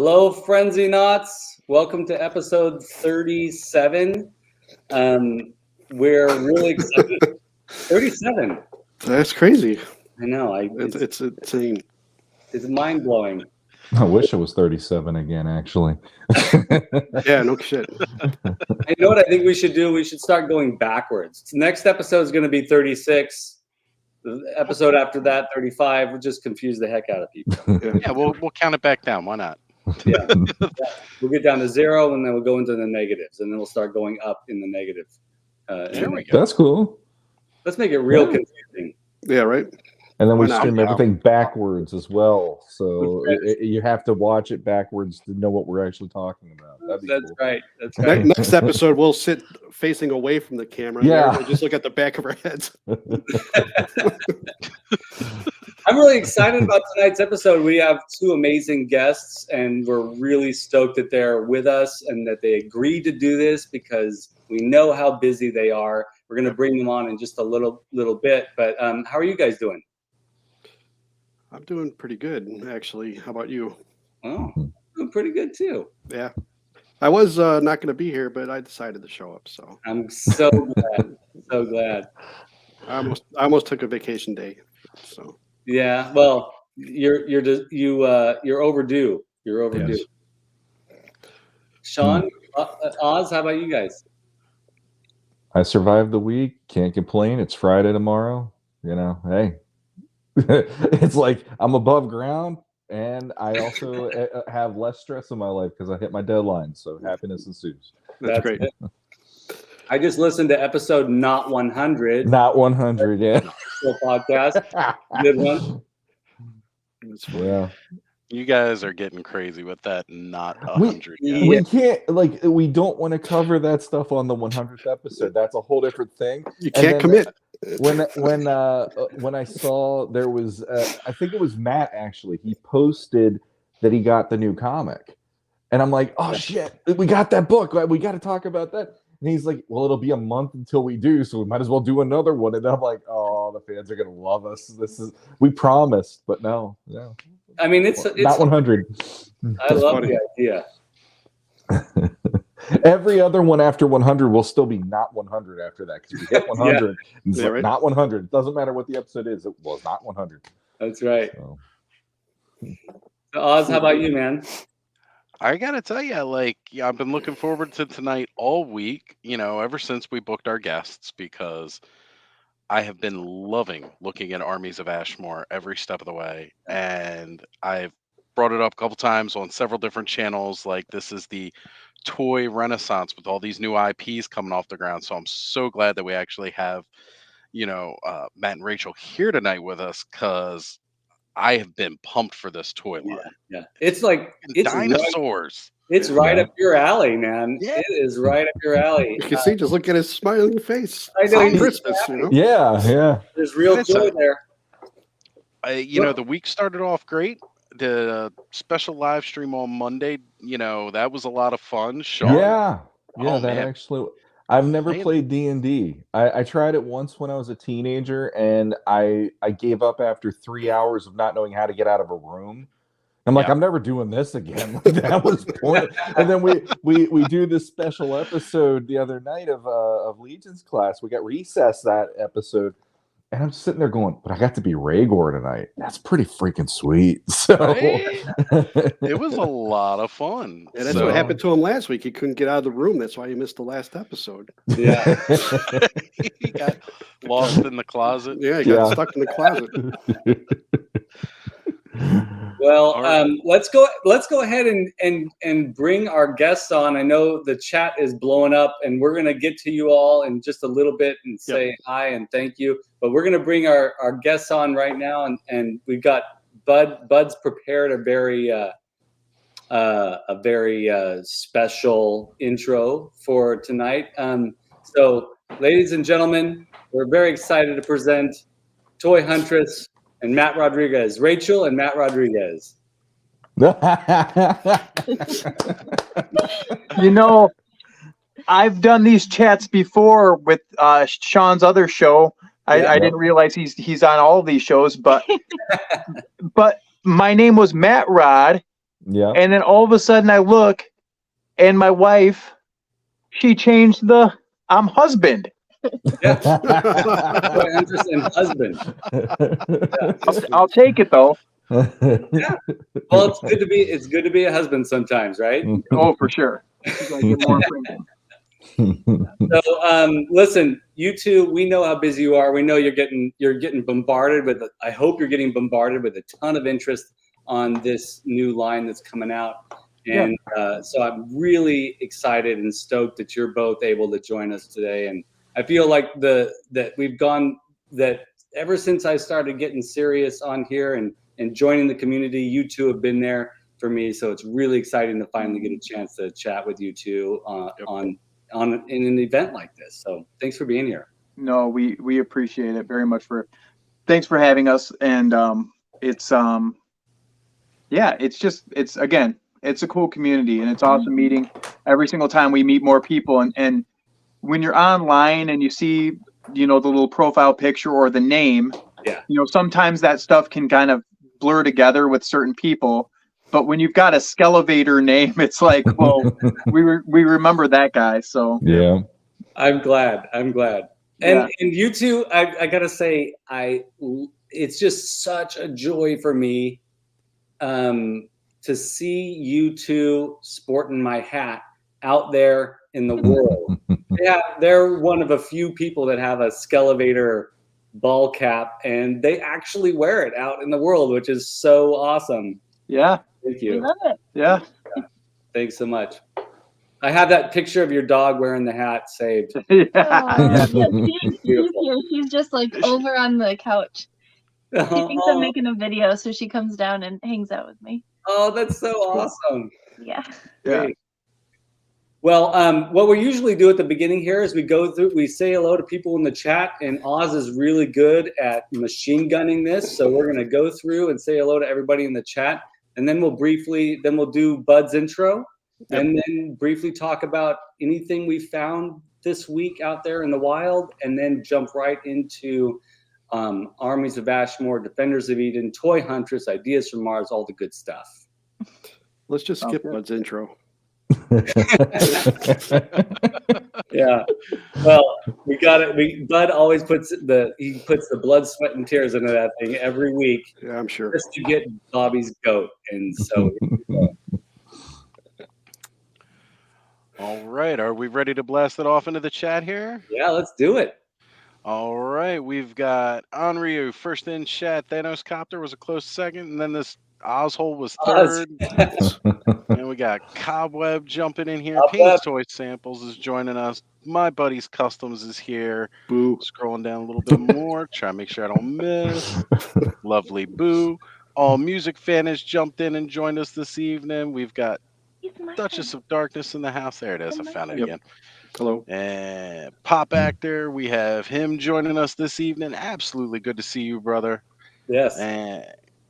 Hello, Frenzy Knots. Welcome to episode 37. We're really excited. 37. That's crazy. I know. It's insane. It's mind blowing. I wish it was 37 again, actually. Yeah, no shit. You know what I think we should do? We should start going backwards. Next episode is going to be 36. The episode after that, 35. We'll just confuse the heck out of people. Yeah, we'll count it back down. Why not? Yeah. We'll get down to 0, and then we'll go into the negatives, and then we'll start going up in the negative. There we go. That's cool. Let's make it real confusing. Yeah, right. And then we Why not? stream everything backwards as well. So you have to watch it backwards to know what we're actually talking about. That'd be That's cool. right. That's right. Next episode, we'll sit facing away from the camera. Yeah. And just look at the back of our heads. I'm really excited about tonight's episode. We have 2 amazing guests, and we're really stoked that they're with us and that they agreed to do this because we know how busy they are. We're going to bring them on in just a little bit. But how are you guys doing? I'm doing pretty good, actually. How about you? Oh, doing pretty good too. Yeah. I was not going to be here, but I decided to show up. So I'm so glad. So glad. I almost took a vacation day. So Yeah. Well, you're overdue. You're overdue. Yes. Shawn, Oz, how about you guys? I survived the week. Can't complain. It's Friday tomorrow. You know, hey. It's like I'm above ground, and I also have less stress in my life because I hit my deadline. So happiness ensues. that's great. It. I just listened to episode not 100. Not 100, yeah. Podcast. Good one. Yeah. You guys are getting crazy with that. Not 100. We can't, like, we don't want to cover that stuff on the 100th episode. That's a whole different thing. You can't commit. When I saw there was, I think it was Matt actually. He posted that he got the new comic, and I'm like, oh shit, we got that book. We got to talk about that. And he's like, well, it'll be a month until we do, so we might as well do another one. And I'm like, oh, the fans are gonna love us. We promised, but no. I mean, it's not 100. I love the idea. Every other one after 100 will still be not 100 after that because we hit 100. It's like, right. not 100. It doesn't matter what the episode is. It was not 100. That's right. So. Oz, how about you, man? I gotta tell you, I've been looking forward to tonight all week. You know, ever since we booked our guests, because I have been loving looking at Armies of Ashmore every step of the way, and I've brought it up a couple times on several different channels. Like, this is the toy renaissance with all these new IPs coming off the ground. So I'm so glad that we actually have, Matt and Rachel here tonight with us, because I have been pumped for this toy line. Yeah. It's like dinosaurs. It's right up your alley, man. Yeah. It is right up your alley. You can see, just look at his smiling face. I know. It's Christmas, you know? Yeah. There's real joy there. The week started off great. The special live stream on Monday, that was a lot of fun. Shawn, Yeah, Oh, that man. actually. I've never Man. played D&D. I tried it once when I was a teenager, and I gave up after 3 hours of not knowing how to get out of a room. I'm like, Yeah. I'm never doing this again. That was point. And then we do this special episode the other night of Legion's class. We got recess that episode, and I'm sitting there going, but I got to be Rhaegor tonight. That's pretty freaking sweet. So Right? It was a lot of fun. And that's what happened to him last week. He couldn't get out of the room. That's why he missed the last episode. Yeah. He got lost in the closet. Yeah, he got stuck in the closet. Well, All right. let's go ahead and bring our guests on. I know the chat is blowing up, and we're going to get to you all in just a little bit and say hi and thank you. But we're going to bring our guests on right now, and we've got Bud's prepared a very special intro for tonight. So, ladies and gentlemen, we're very excited to present Toy Huntress and Matt Rodriguez. Rachel and Matt Rodriguez. I've done these chats before with Shawn's other show. I didn't realize he's on all of these shows, but my name was Matt Rod. Yeah. And then all of a sudden I look, and my wife, she changed the I'm husband. Yeah. Boy, Huntress and husband. I'll take it though. Yeah. Well, it's good to be a husband sometimes, right? Oh, for sure. You gotta get more printing. So listen, you two, we know how busy you are. We know you're getting bombarded with, I hope you're getting bombarded with a ton of interest on this new line that's coming out. And so I'm really excited and stoked that you're both able to join us today. And I feel like that ever since I started getting serious on here and joining the community, you two have been there for me. So it's really exciting to finally get a chance to chat with you two in an event like this. So thanks for being here. No, we appreciate it very much. Thanks for having us. And it's a cool community, and it's awesome meeting every single time we meet more people. And when you're online and you see, the little profile picture or the name, sometimes that stuff can kind of blur together with certain people. But when you've got a Skelevator name, it's like, well, we remember that guy. So yeah, I'm glad. And you two, I gotta say, it's just such a joy for me to see you two sporting my hat out there in the world. Yeah, they're one of a few people that have a Skelevator ball cap, and they actually wear it out in the world, which is so awesome. Yeah. Thank you. We love it. Yeah. Thanks so much. I have that picture of your dog wearing the hat saved. Yeah, he's here. He's just like over on the couch. She thinks I'm making a video, so she comes down and hangs out with me. Oh, that's so awesome. Yeah. Great. Well, what we usually do at the beginning here is we say hello to people in the chat, and Oz is really good at machine gunning this. So we're gonna go through and say hello to everybody in the chat, and then we'll do Bud's intro, and then briefly talk about anything we found this week out there in the wild, and then jump right into Armies of Ashmore, Defenders of Eden, Toy Huntress, Ideas from Mars, all the good stuff. Let's just skip Bud's intro. Yeah. Well, we got it. Bud always puts the blood, sweat, and tears into that thing every week. Yeah, I'm sure. Just to get Bobby's goat. And so All right, are we ready to blast it off into the chat here? yeah, let's do it. All right, we've got Onryu first in chat. Thanos Copter was a close second, and then this Ozhole was third. And we got Cobweb jumping in here. Penis Toy Samples is joining us. My Buddy's Customs is here. Boo. Scrolling down a little bit more. Try to make sure I don't miss. Lovely Boo. All Music Fan has jumped in and joined us this evening. We've got Duchess of Darkness in the house. There it is. I found it again. Hello. And Pop Actor, we have him joining us this evening. Absolutely good to see you, brother. Yes. And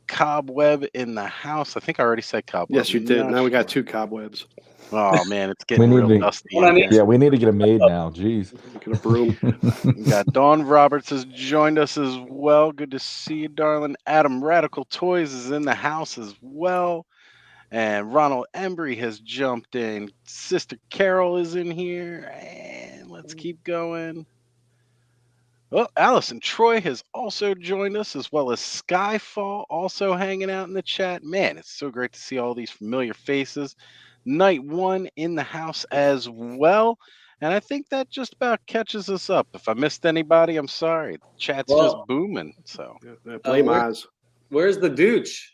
Cobweb in the house. I think I already said Cobweb. Yes, you did. Now we got two cobwebs. Oh man, it's getting real dusty. Yeah, we need to get a maid now. Jeez. Get a broom. We got Dawn Roberts has joined us as well. Good to see you, darling. Adam Radical Toys is in the house as well. And Ronald Embry has jumped in. Sister Carol is in here. And let's keep going. Well, Allison Troy has also joined us, as well as Skyfall also hanging out in the chat. Man, it's so great to see all these familiar faces. Night One in the house as well. And I think that just about catches us up. If I missed anybody, I'm sorry. The chat's just booming. So blame Oz. Where's the Dooch?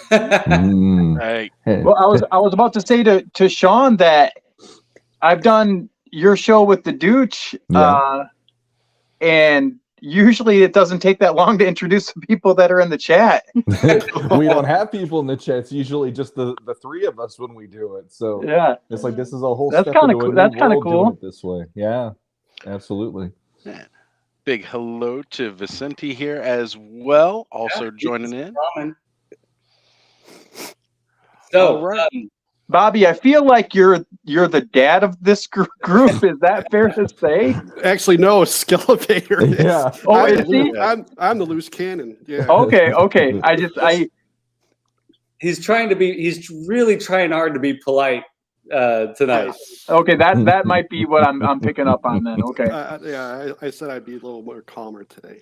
Right. Well, I was about to say to Shawn that I've done your show with the Dooch, and usually it doesn't take that long to introduce the people that are in the chat. We don't have people in the chat. It's usually just the three of us when we do it. So yeah, it's like this is a whole. That's step kind of into a cool. new That's kind of world doing cool. it this way. Yeah, absolutely. Man. Big hello to Vicente here as well, also joining in. So, all right. Bobby, I feel like you're the dad of this group. Is that fair to say? Actually, no, Skelevator. Yeah. Oh, is he? I'm the loose cannon. Yeah. Okay. He's really trying hard to be polite tonight. Okay, that might be what I'm picking up on then. Okay. Yeah, I said I'd be a little more calmer today.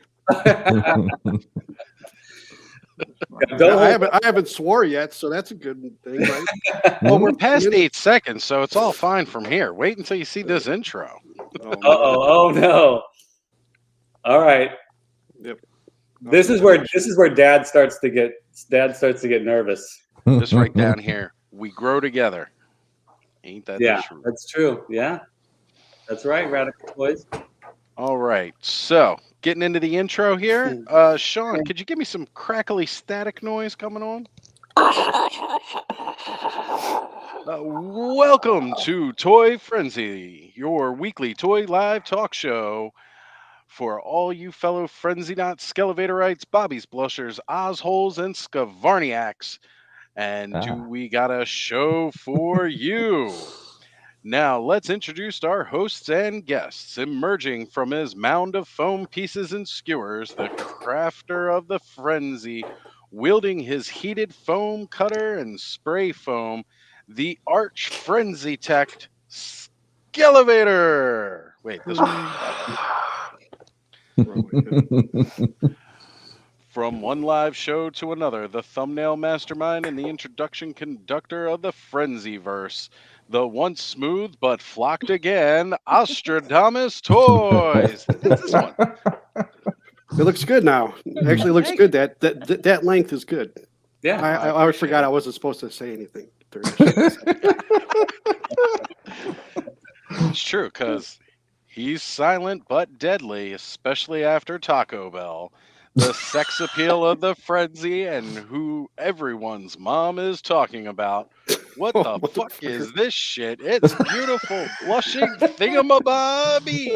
I haven't swore yet, so that's a good thing, right? Well, we're past 8 seconds, so it's all fine from here. Wait until you see this intro. Oh no! All right. Yep. This is where Dad starts to get nervous. Just right down here. We grow together. Ain't that the truth? That's true. Yeah, that's right. Radical Toys. All right. So getting into the intro here, Shawn, could you give me some crackly static noise coming on? Welcome to Toy Frenzy, your weekly toy live talk show for all you fellow Frenzy-Not Skelevaderites, Bobbies, Blushers, Ozholes, and Scavarniacs. And do we got a show for you? Now, let's introduce our hosts and guests. Emerging from his mound of foam pieces and skewers, the crafter of the frenzy, wielding his heated foam cutter and spray foam, the arch frenzy tech, Skelevader. Wait, this one. From one live show to another, the thumbnail mastermind and the introduction conductor of the Frenzyverse, the once smooth but flocked again, Ostradamus Toys. That's this one. It looks good now. It actually looks good. That length is good. Yeah. I always forgot I wasn't supposed to say anything during the show. It's true, because he's silent but deadly, especially after Taco Bell. The sex appeal of the frenzy and who everyone's mom is talking about. What the fuck is this shit? It's beautiful, blushing thingamabobby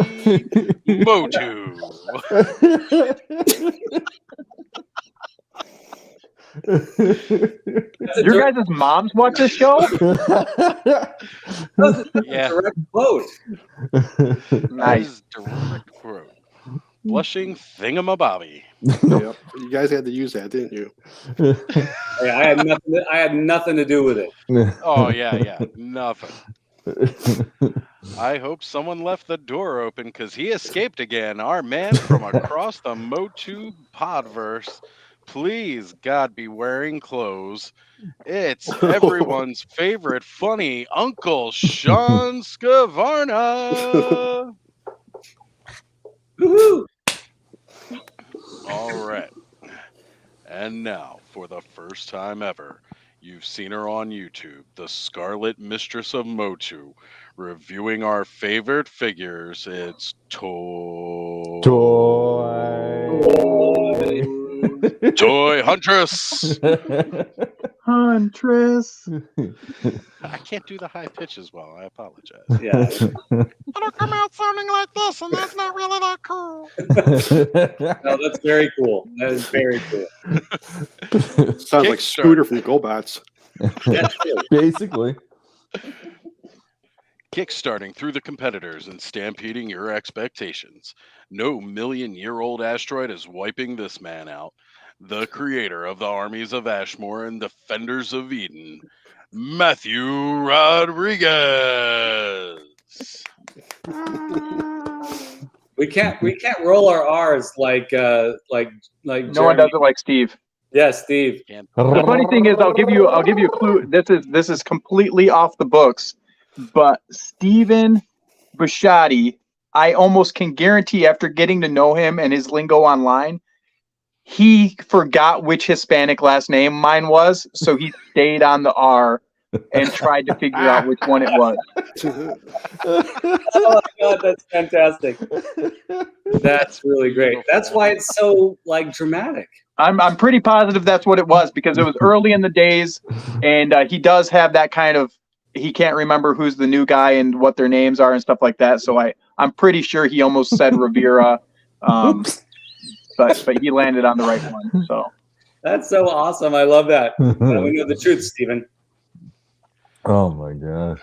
Motu. Your guys' moms watch this show? Yeah. Direct quote. Nice. Direct quote. Blushing thingamabobby. Yep. You guys had to use that, didn't you? Hey, I had nothing to do with it. Oh yeah, nothing. I hope someone left the door open because he escaped again. Our man from across the Motu Podverse. Please, God, be wearing clothes. It's everyone's favorite funny Uncle Shawn Scavarna. Woohoo! All right. And now, for the first time ever, you've seen her on YouTube, the Scarlet Mistress of Motu, reviewing our favorite figures. It's Toy Huntress. Huntress. I can't do the high pitches well. I apologize. Yeah. It'll come out sounding like this, and that's not really that cool. No, that's very cool. That is very cool. Sounds like Scooter from GoBots. Basically. Kickstarting through the competitors and stampeding your expectations. No million-year-old asteroid is wiping this man out. The creator of the Armies of Ashmore and Defenders of Eden, Matthew Rodriguez. We can't roll our R's like No Jeremy. one does it like Steve. Yeah, Steve. The funny thing is, I'll give you a clue. This is completely off the books, but Steven Bisciotti, I almost can guarantee after getting to know him and his lingo online, he forgot which Hispanic last name mine was, so he stayed on the R and tried to figure out which one it was. Oh my God, that's fantastic. That's really great. That's why it's so dramatic. I'm pretty positive that's what it was because it was early in the days, and he does have that kind of. He can't remember who's the new guy and what their names are and stuff like that. So I'm pretty sure he almost said Rivera, but he landed on the right one. So that's so awesome. I love that. We know the truth, Stephen. Oh my gosh.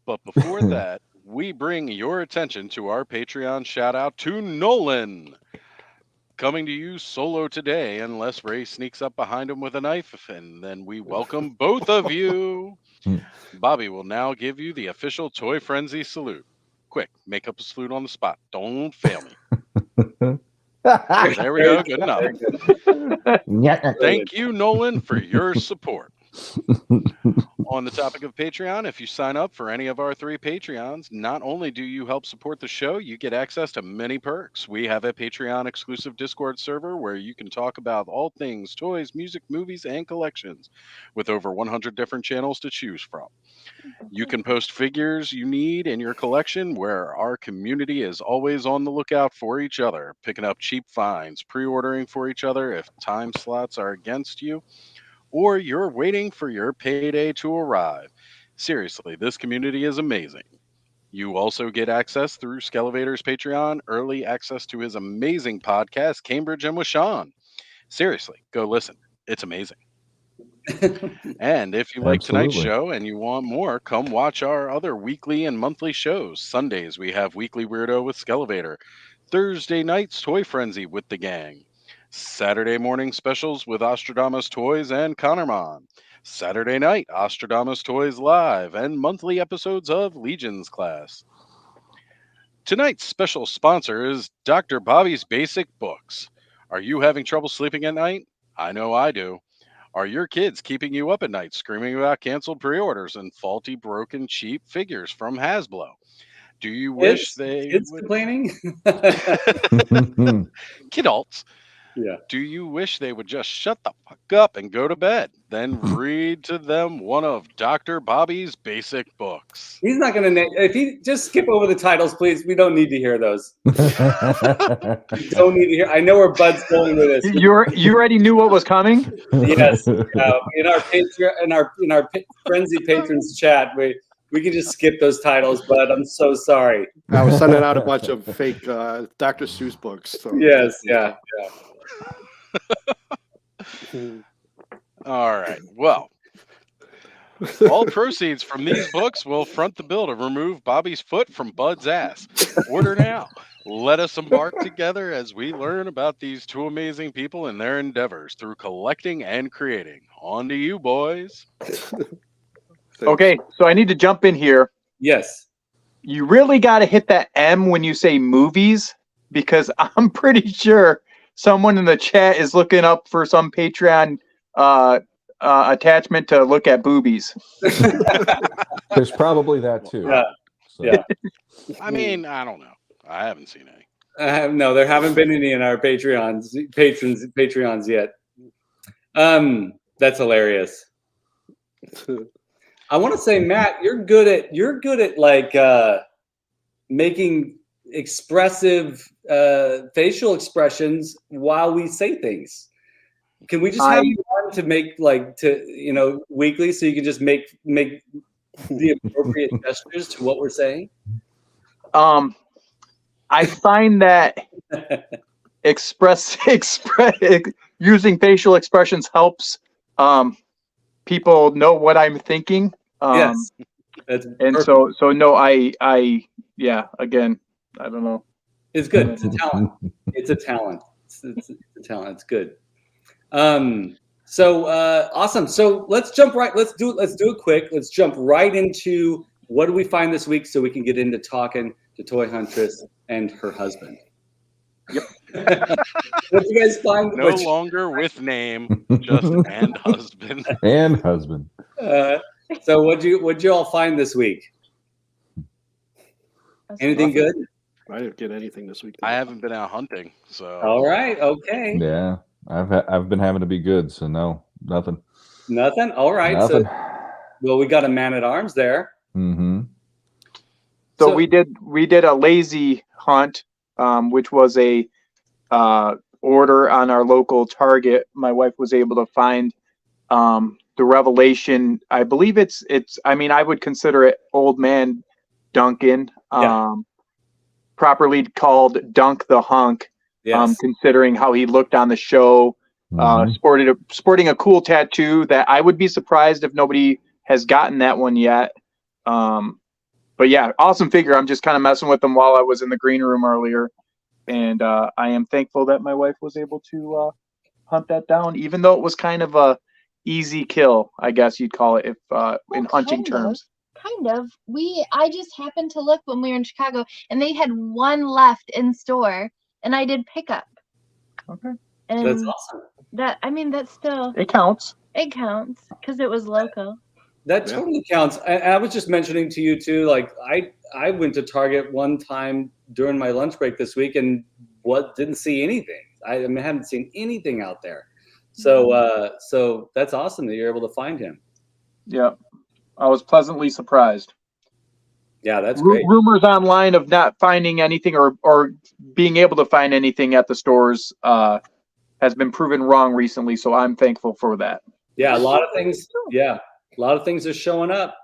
But before that, we bring your attention to our Patreon shout out to Nolan. coming to you solo today, unless Ray sneaks up behind him with a knife, and then we welcome both of you. Bobby will now give you the official Toy Frenzy salute. Quick, make up a salute on the spot. Don't fail me. There we go. Good enough. Thank you, Nolan, for your support. On the topic of Patreon, if you sign up for any of our 3 Patreons, not only do you help support the show, you get access to many perks. We have a Patreon exclusive Discord server where you can talk about all things toys, music, movies, and collections with over 100 different channels to choose from. You can post figures you need in your collection, where our community is always on the lookout for each other, picking up cheap finds, pre-ordering for each other if time slots are against you, or you're waiting for your payday to arrive. Seriously, this community is amazing. You also get access through Skele Vader's Patreon, early access to his amazing podcast, Cambridge and with Shawn. Seriously, go listen. It's amazing. And if you like tonight's show and you want more, come watch our other weekly and monthly shows. Sundays, we have Weekly Weirdo with Skele Vader. Thursday nights, Toy Frenzy with the gang. Saturday morning specials with Ostradamus Toys and Connormon. Saturday night, Ostradamus Toys Live, and monthly episodes of Legion's Class. Tonight's special sponsor is Dr. Bobby's Basic Books. Are you having trouble sleeping at night? I know I do. Are your kids keeping you up at night screaming about canceled pre-orders and faulty, broken, cheap figures from Hasbro? Do you wish kids complaining? Kidults. Yeah. Do you wish they would just shut the fuck up and go to bed? Then read to them one of Dr. Bobby's Basic Books. He's not going to if he just skip over the titles, please. We don't need to hear those. We don't need to hear. I know where Bud's going with this. You already knew what was coming? Yes. In our Patreon, in our Frenzy Patrons chat, we can just skip those titles, Bud. I'm so sorry. I was sending out a bunch of fake Dr. Seuss books. So. Yes. Yeah. All right. Well, all proceeds from these books will front the bill to remove Bobby's foot from Bud's ass. Order now. Let us embark together as we learn about these 2 amazing people and their endeavors through collecting and creating. On to you, boys. Okay, so I need to jump in here. Yes. You really got to hit that M when you say movies, because I'm pretty sure someone in the chat is looking up for some Patreon attachment to look at boobies. There's probably that too. Yeah. So. Yeah. I mean, I don't know. I haven't seen any. No, there haven't been any in our Patreons yet. That's hilarious. I want to say, Matt, you're good at like making expressive facial expressions while we say things. Can we just have you on to make weekly, so you can just make the appropriate gestures to what we're saying? I find that using facial expressions helps people know what I'm thinking. Yes. And perfect. so no, again, I don't know. It's good. It's a talent. It's a talent. It's a talent. It's good. So awesome. So let's jump right. Let's do it quick. Let's jump right into what do we find this week, so we can get into talking to Toy Huntress and her husband. Yep. What do you guys find? No longer with name, just and husband. And husband. So what'd you all find this week? Anything good? I didn't get anything this week. I haven't been out hunting, so. All right. Okay. Yeah, I've been having to be good, so no, nothing. Nothing. All right. Nothing. So, well, we got a man at arms there. Mm-hmm. So we did a lazy hunt, which was a order on our local Target. My wife was able to find the Revelation. I believe it's. I mean, I would consider it Old Man Duncan. Properly called Dunk the Hunk. Yes. Considering how he looked on the show, sporting a cool tattoo that I would be surprised if nobody has gotten that one yet. But yeah, awesome figure. I'm just kind of messing with them while I was in the green room earlier. and I am thankful that my wife was able to hunt that down, even though it was kind of a easy kill, I guess you'd call it, if in hunting terms. Kind of. I just happened to look when we were in Chicago, and they had one left in store, and I did pickup. Okay. And That's awesome. That's still, it counts. It counts because it was local. That totally counts. I was just mentioning to you too, like I went to Target one time during my lunch break this week and didn't see anything. I haven't seen anything out there. So so that's awesome that you're able to find him. Yeah, I was pleasantly surprised. Yeah, that's great. Rumors online of not finding anything or being able to find anything at the stores has been proven wrong recently. So I'm thankful for that. Yeah, a lot of things. Yeah, a lot of things are showing up.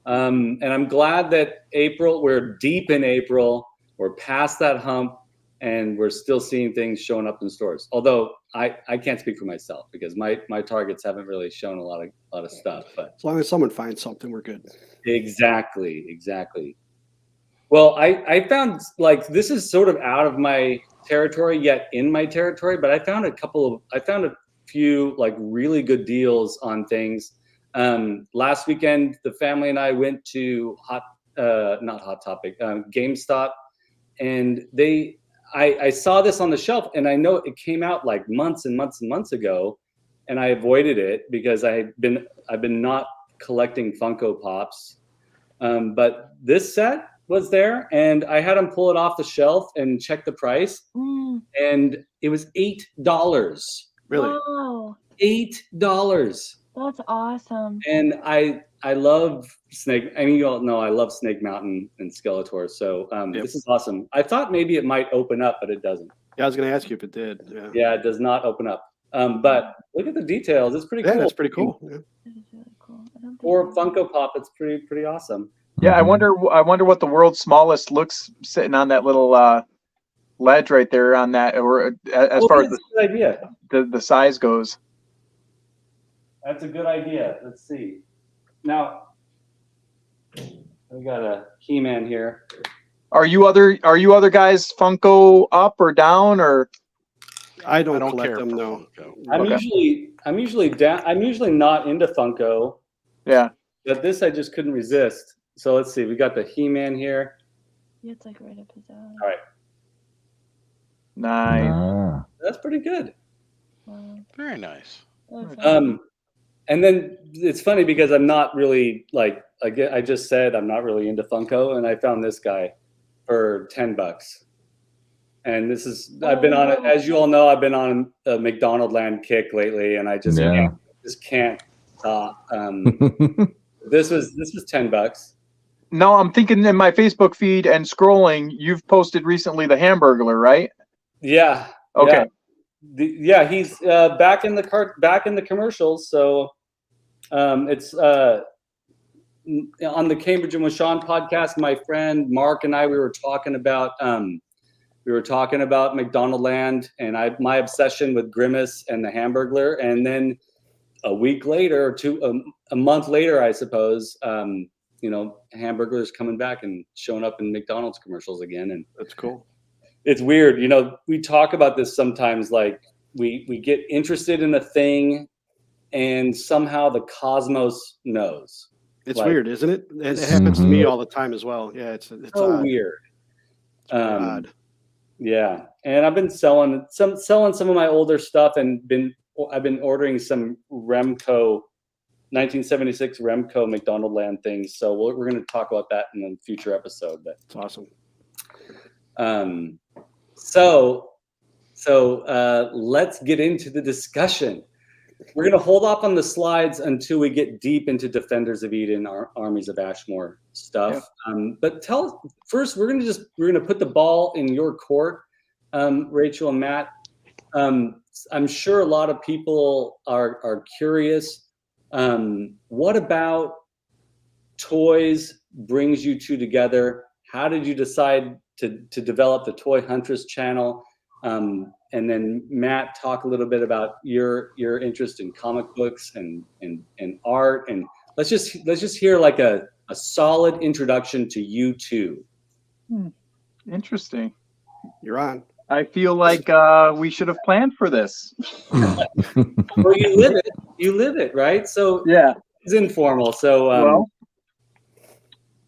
And I'm glad that we're deep in April. We're past that hump, and we're still seeing things showing up in stores. Although I can't speak for myself because my targets haven't really shown a lot of stuff. But as long as someone finds something, we're good. Exactly. Well, I found, like, this is sort of out of my territory yet in my territory, but I found a few like really good deals on things. Last weekend, the family and I went to GameStop, and I saw this on the shelf, and I know it came out like months and months and months ago, and I avoided it because I've been not collecting Funko Pops. But this set was there, and I had them pull it off the shelf and check the price, and it was $8. Really? Wow. $8. That's awesome. And I love Snake. I mean, you all know I love Snake Mountain and Skeletor. So This is awesome. I thought maybe it might open up, but it doesn't. Yeah, I was going to ask you if it did. Yeah, it does not open up. But look at the details. It's pretty cool. Yeah, it's pretty cool. Yeah. That is really cool. For Funko Pop, it's pretty awesome. Yeah, I wonder what the world's smallest looks sitting on that little ledge right there on that, or as far as the size goes. That's a good idea. Let's see. Now we got a He-Man here. Are you other guys Funko up or down, or? I don't collect them. No. I'm usually down. I'm usually not into Funko. Yeah. But this I just couldn't resist. So let's see. We got the He-Man here. Yeah, it's like right up his alley. All right. Nice. That's pretty good. Wow. Very nice. And then it's funny because I'm not really I just said I'm not really into Funko, and I found this guy for $10. And this is I've been on it, as you all know, I've been on a McDonald Land kick lately, and I just can't stop. This was $10. No, I'm thinking in my Facebook feed and scrolling, you've posted recently the Hamburglar, right? Yeah. Okay. Yeah, he's back in the commercials. So it's on the Cambridge and with Shawn podcast. My friend Mark and I, we were talking about McDonald Land and my obsession with Grimace and the Hamburglar, and then a week later, or a month later, I suppose, Hamburglar's coming back and showing up in McDonald's commercials again, and that's cool. It's weird, we talk about this sometimes, like we get interested in a thing, and somehow the cosmos knows. It's weird, isn't it? It happens to me all the time as well. Yeah, it's so odd. Weird. It's odd. Yeah, and I've been selling some of my older stuff, and I've been ordering some Remco 1976 Remco McDonald Land things. So we're going to talk about that in a future episode. But it's awesome. So let's get into the discussion. We're going to hold off on the slides until we get deep into Defenders of Eden, Armies of Ashmore stuff. Yeah. But tell us first. We're going to put the ball in your court, Rachel and Matt. I'm sure a lot of people are curious. What about toys brings you two together? How did you decide to develop the Toy Huntress channel? And then Matt, talk a little bit about your interest in comic books and art, and let's just hear like a solid introduction to you two. Interesting. You're on. I feel like we should have planned for this. Well, you live it. You live it, right? So Yeah. it's informal. So Well,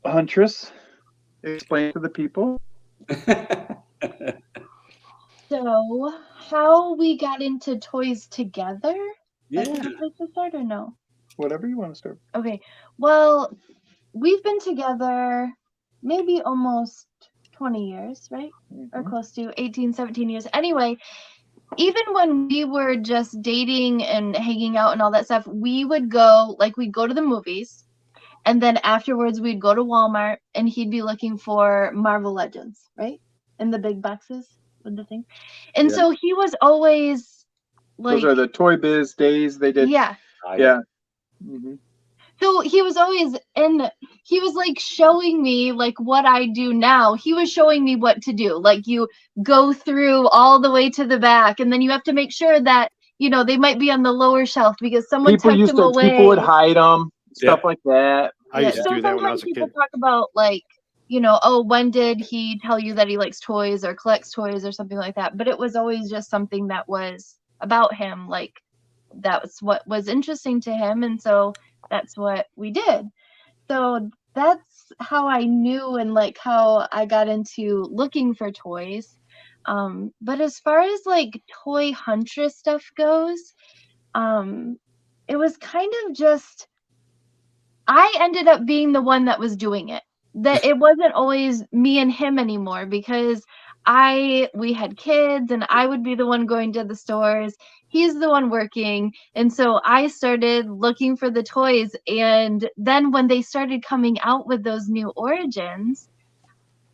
Huntress, explain to the people. So, how we got into toys together? Yeah. That's a good place to start, or no? Whatever you want to start. Okay. Well, we've been together maybe almost 20 years, right? Or close to 18, 17 years. Anyway, even when we were just dating and hanging out and all that stuff, we would go, like, we'd go to the movies. And then afterwards, we'd go to Walmart and he'd be looking for Marvel Legends, right? In the big boxes with the thing. And so he was always like. Those are the Toy Biz days they did. Yeah. Yeah. Mm-hmm. So he was always he was like showing me like what I do now. He was showing me what to do. Like you go through all the way to the back and then you have to make sure that, you know, they might be on the lower shelf because someone tucked them away. People would hide them, stuff like that. I used to do that when I was a kid. People talk about like, you know, oh, when did he tell you that he likes toys or collects toys or something like that? But it was always just something that was about him. Like that was what was interesting to him. And so that's what we did. So that's how I knew and like how I got into looking for toys. But as far as like toy huntress stuff goes, it was kind of just, I ended up being the one that was doing it. That it wasn't always me and him anymore because we had kids and I would be the one going to the stores. He's the one working. And so I started looking for the toys. And then when they started coming out with those new origins,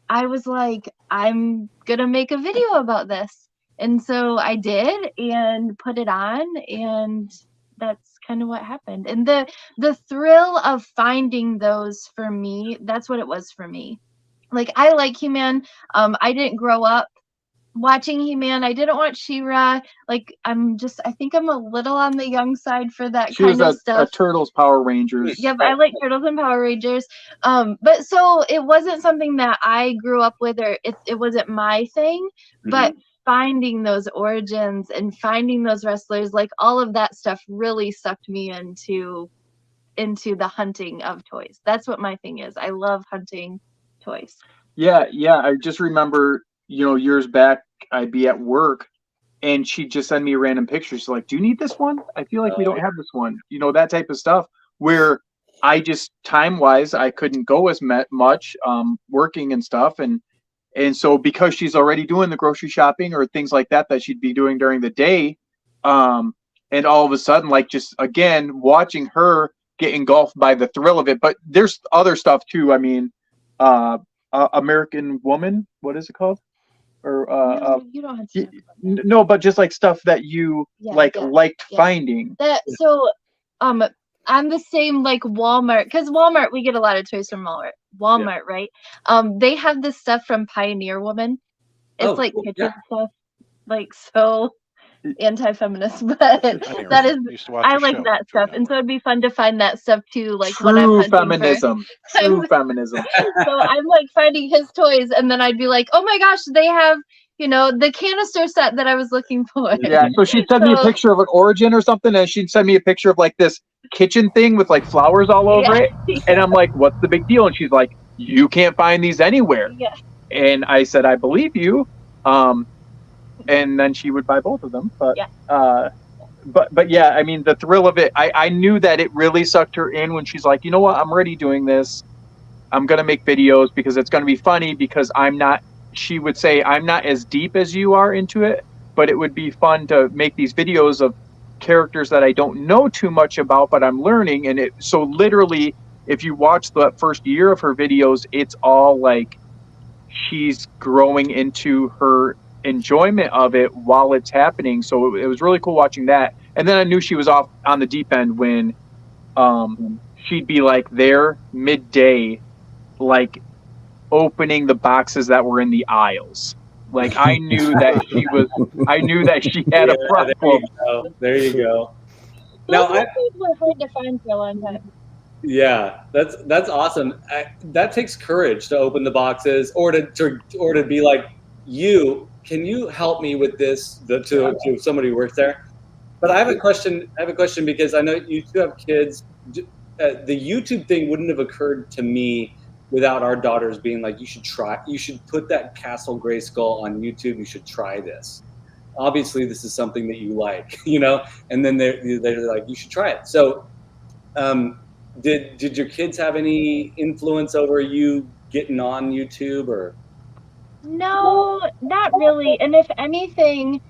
I was like, I'm going to make a video about this. And so I did and put it on, and that's kind of what happened. And the thrill of finding those for me, that's what it was for me. Like, I like He-Man. I didn't grow up watching He-Man. I didn't watch She-Ra. Like, I think I'm a little on the young side for that kind of stuff. Turtles, Power Rangers. Yep, I like Turtles and Power Rangers. But so it wasn't something that I grew up with, or it wasn't my thing. Mm-hmm. But finding those origins and finding those wrestlers, like all of that stuff really sucked me into the hunting of toys. That's what my thing is. I love hunting toys. Yeah. I just remember, years back, I'd be at work and she'd just send me a random picture. She's like, do you need this one? I feel like we don't have this one. That type of stuff where I just time-wise, I couldn't go as much working and stuff. And so because she's already doing the grocery shopping or things like that she'd be doing during the day, and all of a sudden, like just, again, watching her get engulfed by the thrill of it. But there's other stuff too. I mean, American Woman, what is it called? Or no, you don't have to. No, but just like stuff that you liked finding. So I'm the same like Walmart, because Walmart, we get a lot of toys from Walmart, right? They have this stuff from Pioneer Woman. It's like kitchen stuff, like so anti-feminist, but that is, I like that stuff, and so it'd be fun to find that stuff too, like when I'm hunting feminism. True feminism. So I'm like finding his toys, and then I'd be like, oh my gosh, they have, the canister set that I was looking for. Yeah, so she'd send me a picture of an origin or something, and she'd send me a picture of like this kitchen thing with like flowers all over it, and I'm like, what's the big deal? And she's like, you can't find these anywhere. Yeah. And I said, I believe you. And then she would buy both of them. But but yeah, I mean, the thrill of it, I knew that it really sucked her in when she's like, you know what, I'm already doing this. I'm going to make videos because it's going to be funny, because she would say, I'm not as deep as you are into it, but it would be fun to make these videos of characters that I don't know too much about, but I'm learning. And so literally, if you watch the first year of her videos, it's all like she's growing into her enjoyment of it while it's happening. So it was really cool watching that. And then I knew she was off on the deep end when she'd be like there midday, like opening the boxes that were in the aisles. Like I knew that she had a problem. There you go. Now were hard to find for a long time. Yeah, that's awesome. That takes courage to open the boxes, or to be like can you help me with this to somebody who works there? But I have a question. Because I know you two have kids. The YouTube thing wouldn't have occurred to me without our daughters being like, you should put that Castle Grayskull on YouTube. You should try this. Obviously, this is something that you like, and then they're like, you should try it. So did your kids have any influence over you getting on YouTube or? No, not really. And if anything,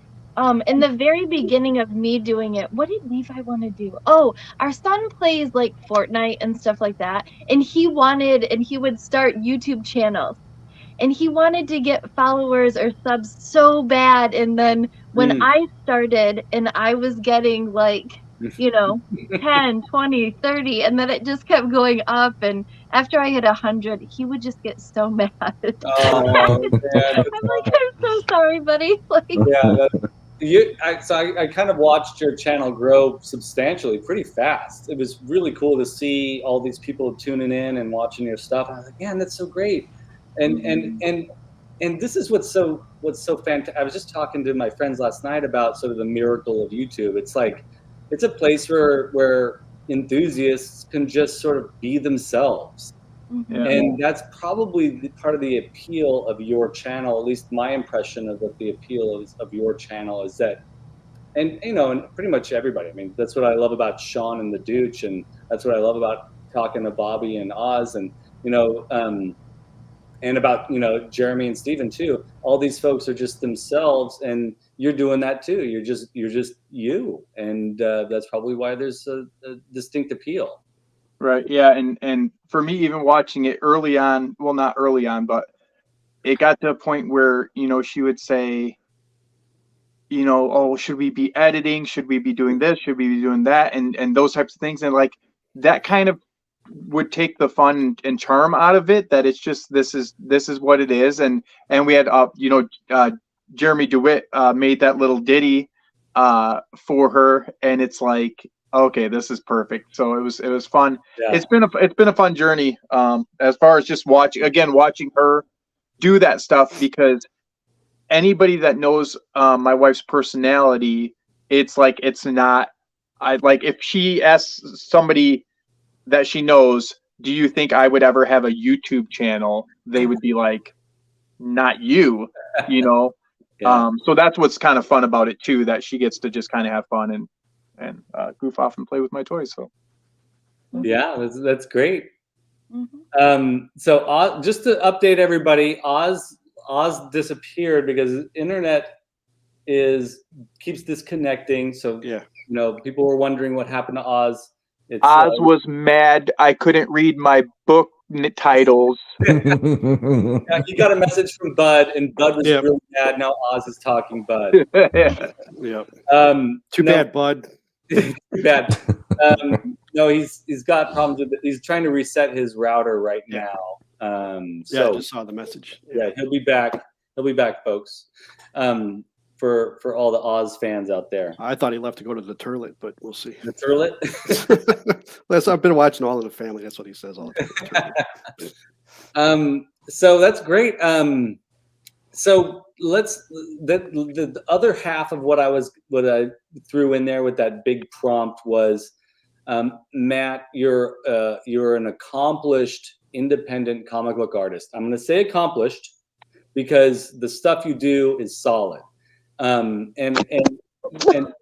in the very beginning of me doing it, what did Levi want to do? Oh, our son plays like Fortnite and stuff like that. And he would start YouTube channels. And he wanted to get followers or subs so bad. And then when I started and I was getting like, 10, 20, 30, and then it just kept going up. And after I hit 100, he would just get so mad. Oh, man. I'm like, I'm so sorry, buddy. Like, yeah, I kind of watched your channel grow substantially, pretty fast. It was really cool to see all these people tuning in and watching your stuff. I was like, man, that's so great. And this is what's so fantastic. I was just talking to my friends last night about sort of the miracle of YouTube. It's like, it's a place where enthusiasts can just sort of be themselves. Yeah. And that's probably part of the appeal of your channel, at least my impression of what the appeal of your channel is that, and and pretty much everybody. I mean, that's what I love about Shawn and the Dooch, and that's what I love about talking to Bobby and Oz, and and about Jeremy and Steven too. All these folks are just themselves, and you're doing that too. You're just you, and that's probably why there's a distinct appeal. Right. Yeah. And for me, even watching it early on, well, not early on, but it got to a point where, she would say, oh, should we be editing? Should we be doing this? Should we be doing that? And those types of things. And like that kind of would take the fun and charm out of it, that it's just, this is what it is. And we had, Jeremy DeWitt made that little ditty for her. And it's like, okay, this is perfect. So it was fun. Yeah. It's been a fun journey as far as just watching her do that stuff, because anybody that knows my wife's personality, it's like, it's not, if she asks somebody that she knows, do you think I would ever have a YouTube channel? They would be like, not you, Yeah. So that's what's kind of fun about it too, that she gets to just kind of have fun and goof off and play with my toys. So yeah, that's great. So Oz, just to update everybody, Oz disappeared because the internet keeps disconnecting. So yeah, people were wondering what happened to Oz. Oz was mad I couldn't read my book titles. Yeah, he got a message from Bud, and Bud was really mad. Now Oz is talking Bud. Yeah. Too bad, Bud. Too bad. No, he's got problems with it. He's trying to reset his router right now. I just saw the message. Yeah, he'll be back. He'll be back, folks. For all the Oz fans out there. I thought he left to go to the toilet, but we'll see. The toilet? I've been watching All in the Family. That's what he says all the time. So that's great. So the other half of what I threw in there with that big prompt was, Matt, you're an accomplished independent comic book artist. I'm going to say accomplished because the stuff you do is solid. And the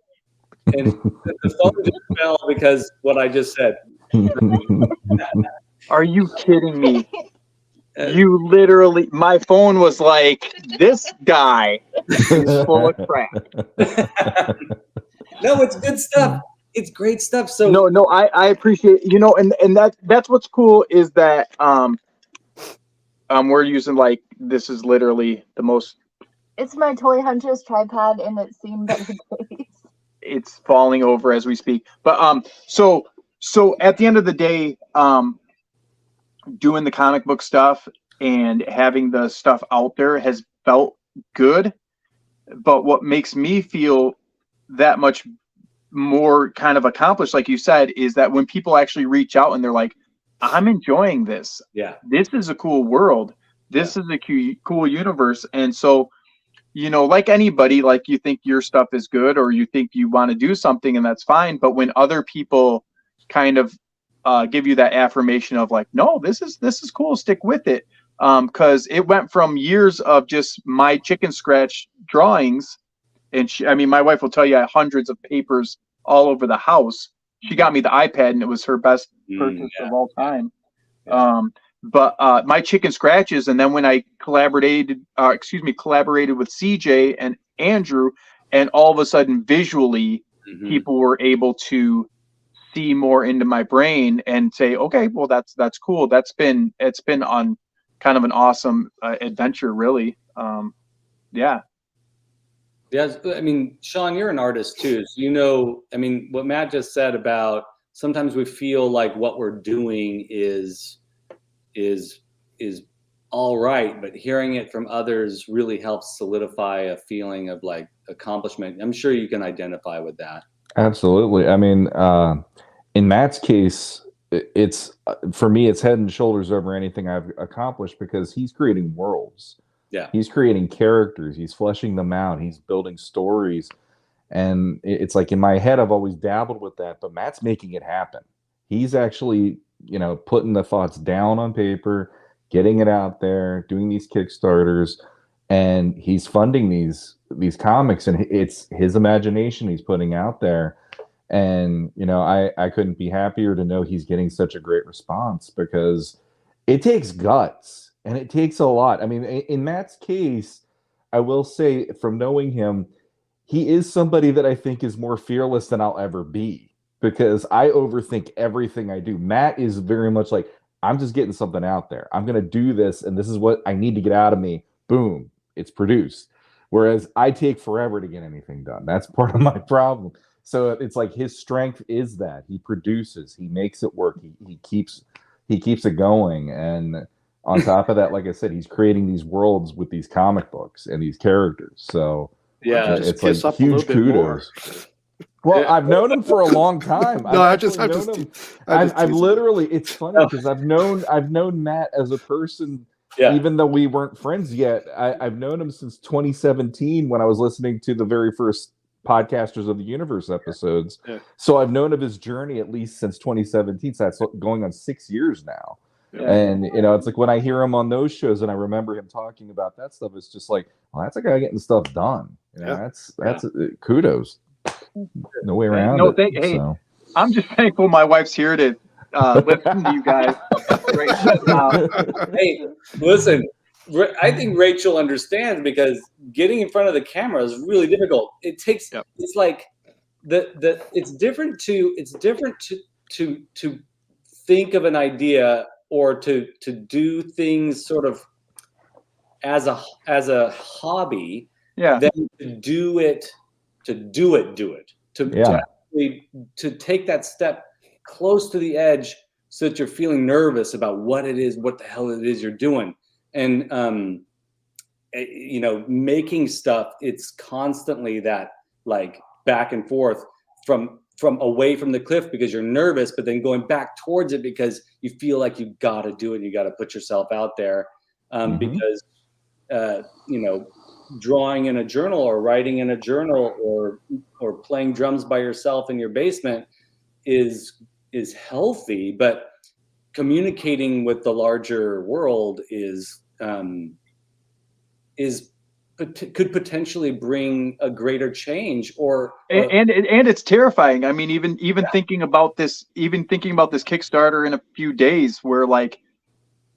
phone just fell because what I just said. Are you kidding me? You literally, my phone was like, this guy is full of crap. No, it's good stuff. It's great stuff. So no, I appreciate, and that's what's cool is that we're using this is literally the most. It's my toy Huntress tripod, and it's seen better days. It's falling over as we speak. But so at the end of the day, doing the comic book stuff and having the stuff out there has felt good. But what makes me feel that much more kind of accomplished, like you said, is that when people actually reach out and they're like, I'm enjoying this. Yeah. This is a cool world. This is a cool universe. And so you know, like anybody, like you think your stuff is good or you think you want to do something, and that's fine. But when other people kind of give you that affirmation of like, no, this is cool, stick with it. Because it went from years of just my chicken scratch drawings, and I mean, my wife will tell you I have hundreds of papers all over the house. She got me the iPad, and it was her best purchase of all time. Yeah. But my chicken scratches, and then when I collaborated with CJ and Andrew, and all of a sudden visually, people were able to see more into my brain and say, okay, well that's cool. It's been on kind of an awesome adventure, really. Yeah. Yeah, I mean, Shawn, you're an artist too, so you know, I mean, what Matt just said about sometimes we feel like what we're doing is all right, but hearing it from others really helps solidify a feeling of like accomplishment. I'm sure you can identify with that. Absolutely. I mean, in Matt's case, it's for me, it's head and shoulders over anything I've accomplished because he's creating worlds. Yeah. He's creating characters. He's fleshing them out. He's building stories. And it's like in my head, I've always dabbled with that, but Matt's making it happen. He's actually, you know, putting the thoughts down on paper, getting it out there, doing these Kickstarters, and he's funding these comics, and it's his imagination he's putting out there. And, you know, I couldn't be happier to know he's getting such a great response because it takes guts. And it takes a lot. I mean, in Matt's case, I will say from knowing him, he is somebody that I think is more fearless than I'll ever be because I overthink everything I do. Matt is very much like, I'm just getting something out there. I'm going to do this, and this is what I need to get out of me. Boom, it's produced. Whereas I take forever to get anything done. That's part of my problem. So it's like his strength is that he produces, he makes it work, he keeps it going, and on top of that, like I said, he's creating these worlds with these comic books and these characters. So yeah, it's like huge kudos. Well, Yeah. I've known him for a long time. No, I've literally. It's funny because I've known Matt as a person, even though we weren't friends yet. I've known him since 2017 when I was listening to the very first Podcasters of the Universe episodes. Yeah. So I've known of his journey at least since 2017. So that's going on 6 years now. Yeah. And, you know, it's like when I hear him on those shows and I remember him talking about that stuff, it's just like, well, that's a guy getting stuff done. You know, that's kudos. No way around it. Hey, I'm just thankful my wife's here to listen to you guys right now. Hey, listen, I think Rachel understands because getting in front of the camera is really difficult. It takes, it's like it's different to think of an idea or to do things sort of as a hobby, than to do it, to take that step close to the edge so that you're feeling nervous about what the hell it is you're doing. And, you know, making stuff, it's constantly that like back and forth from away from the cliff because you're nervous, but then going back towards it because you feel like you got to do it. You got to put yourself out there because, you know, drawing in a journal or writing in a journal or playing drums by yourself in your basement is healthy, but communicating with the larger world could potentially bring a greater change and it's terrifying. I mean, even thinking about this Kickstarter in a few days where like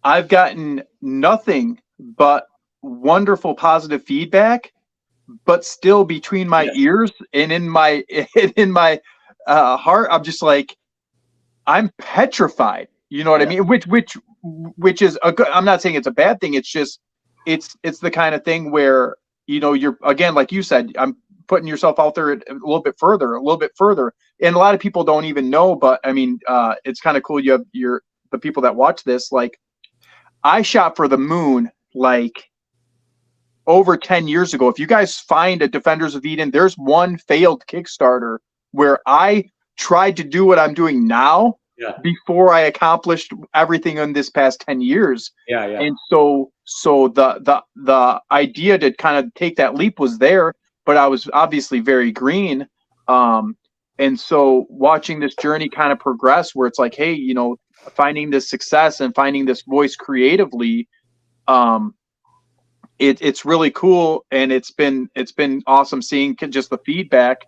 I've gotten nothing but wonderful positive feedback, but still between my ears and in my heart, I'm just like, I'm petrified. You know what I mean? Which is a good, I'm not saying it's a bad thing. It's just, it's the kind of thing where, you know, you're, again, like you said, I'm putting yourself out there a little bit further. And a lot of people don't even know, but I mean, it's kind of cool. You have the people that watch this, like I shot for the moon, like over 10 years ago. If you guys find a Defenders of Eden, there's one failed Kickstarter where I tried to do what I'm doing now before I accomplished everything in this past 10 years. And so So the idea to kind of take that leap was there, but I was obviously very green. And so watching this journey kind of progress where it's like, hey, you know, finding this success and finding this voice creatively, it's really cool. And it's been awesome seeing just the feedback.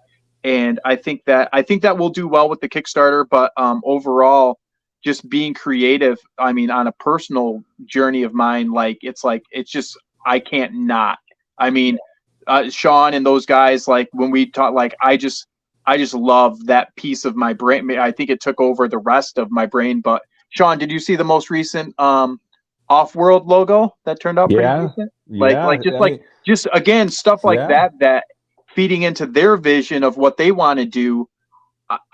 And I think that will do well with the Kickstarter, but overall, just being creative, I mean, on a personal journey of mine, it's just, I can't not. I mean, Shawn and those guys, like when we talk, like I just love that piece of my brain. I think it took over the rest of my brain. But Shawn, did you see the most recent Off-World logo that turned out pretty decent? Just again, stuff like that feeding into their vision of what they want to do.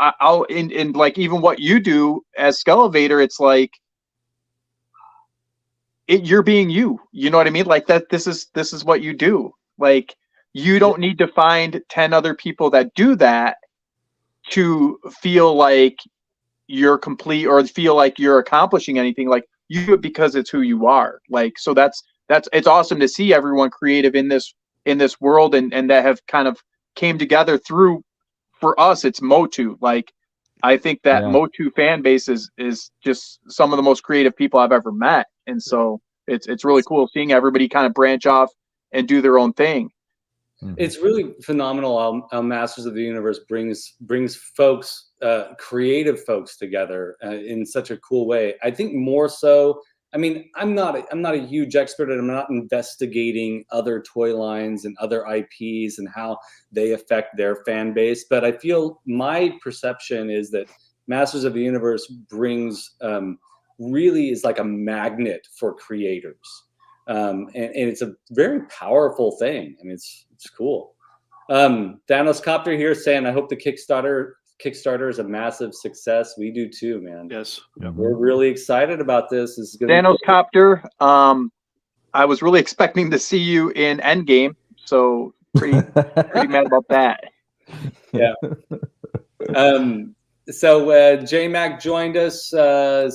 I'll in like even what you do as Skelevader, it's like you're being you. You know what I mean? Like that. This is what you do. Like you don't need to find 10 other people that do that to feel like you're complete or feel like you're accomplishing anything. Like you do it because it's who you are. Like so that's it's awesome to see everyone creative in this world and that have kind of came together through. For us, it's Motu. Like, I think that Motu fan base is just some of the most creative people I've ever met, and so it's really cool seeing everybody kind of branch off and do their own thing. It's really phenomenal how Masters of the Universe brings folks, creative folks together in such a cool way. I think more so. I mean, I'm not a huge expert, and I'm not investigating other toy lines and other IPs and how they affect their fan base. But I feel my perception is that Masters of the Universe brings really is like a magnet for creators, and it's a very powerful thing. I mean, it's cool. Thanos Copter here saying, "I hope the Kickstarter is a massive success." We do too, man. Yes. We're really excited about this. This is gonna Thanos Copter, I was really expecting to see you in Endgame, so pretty mad about that. Yeah. So J-Mac joined us,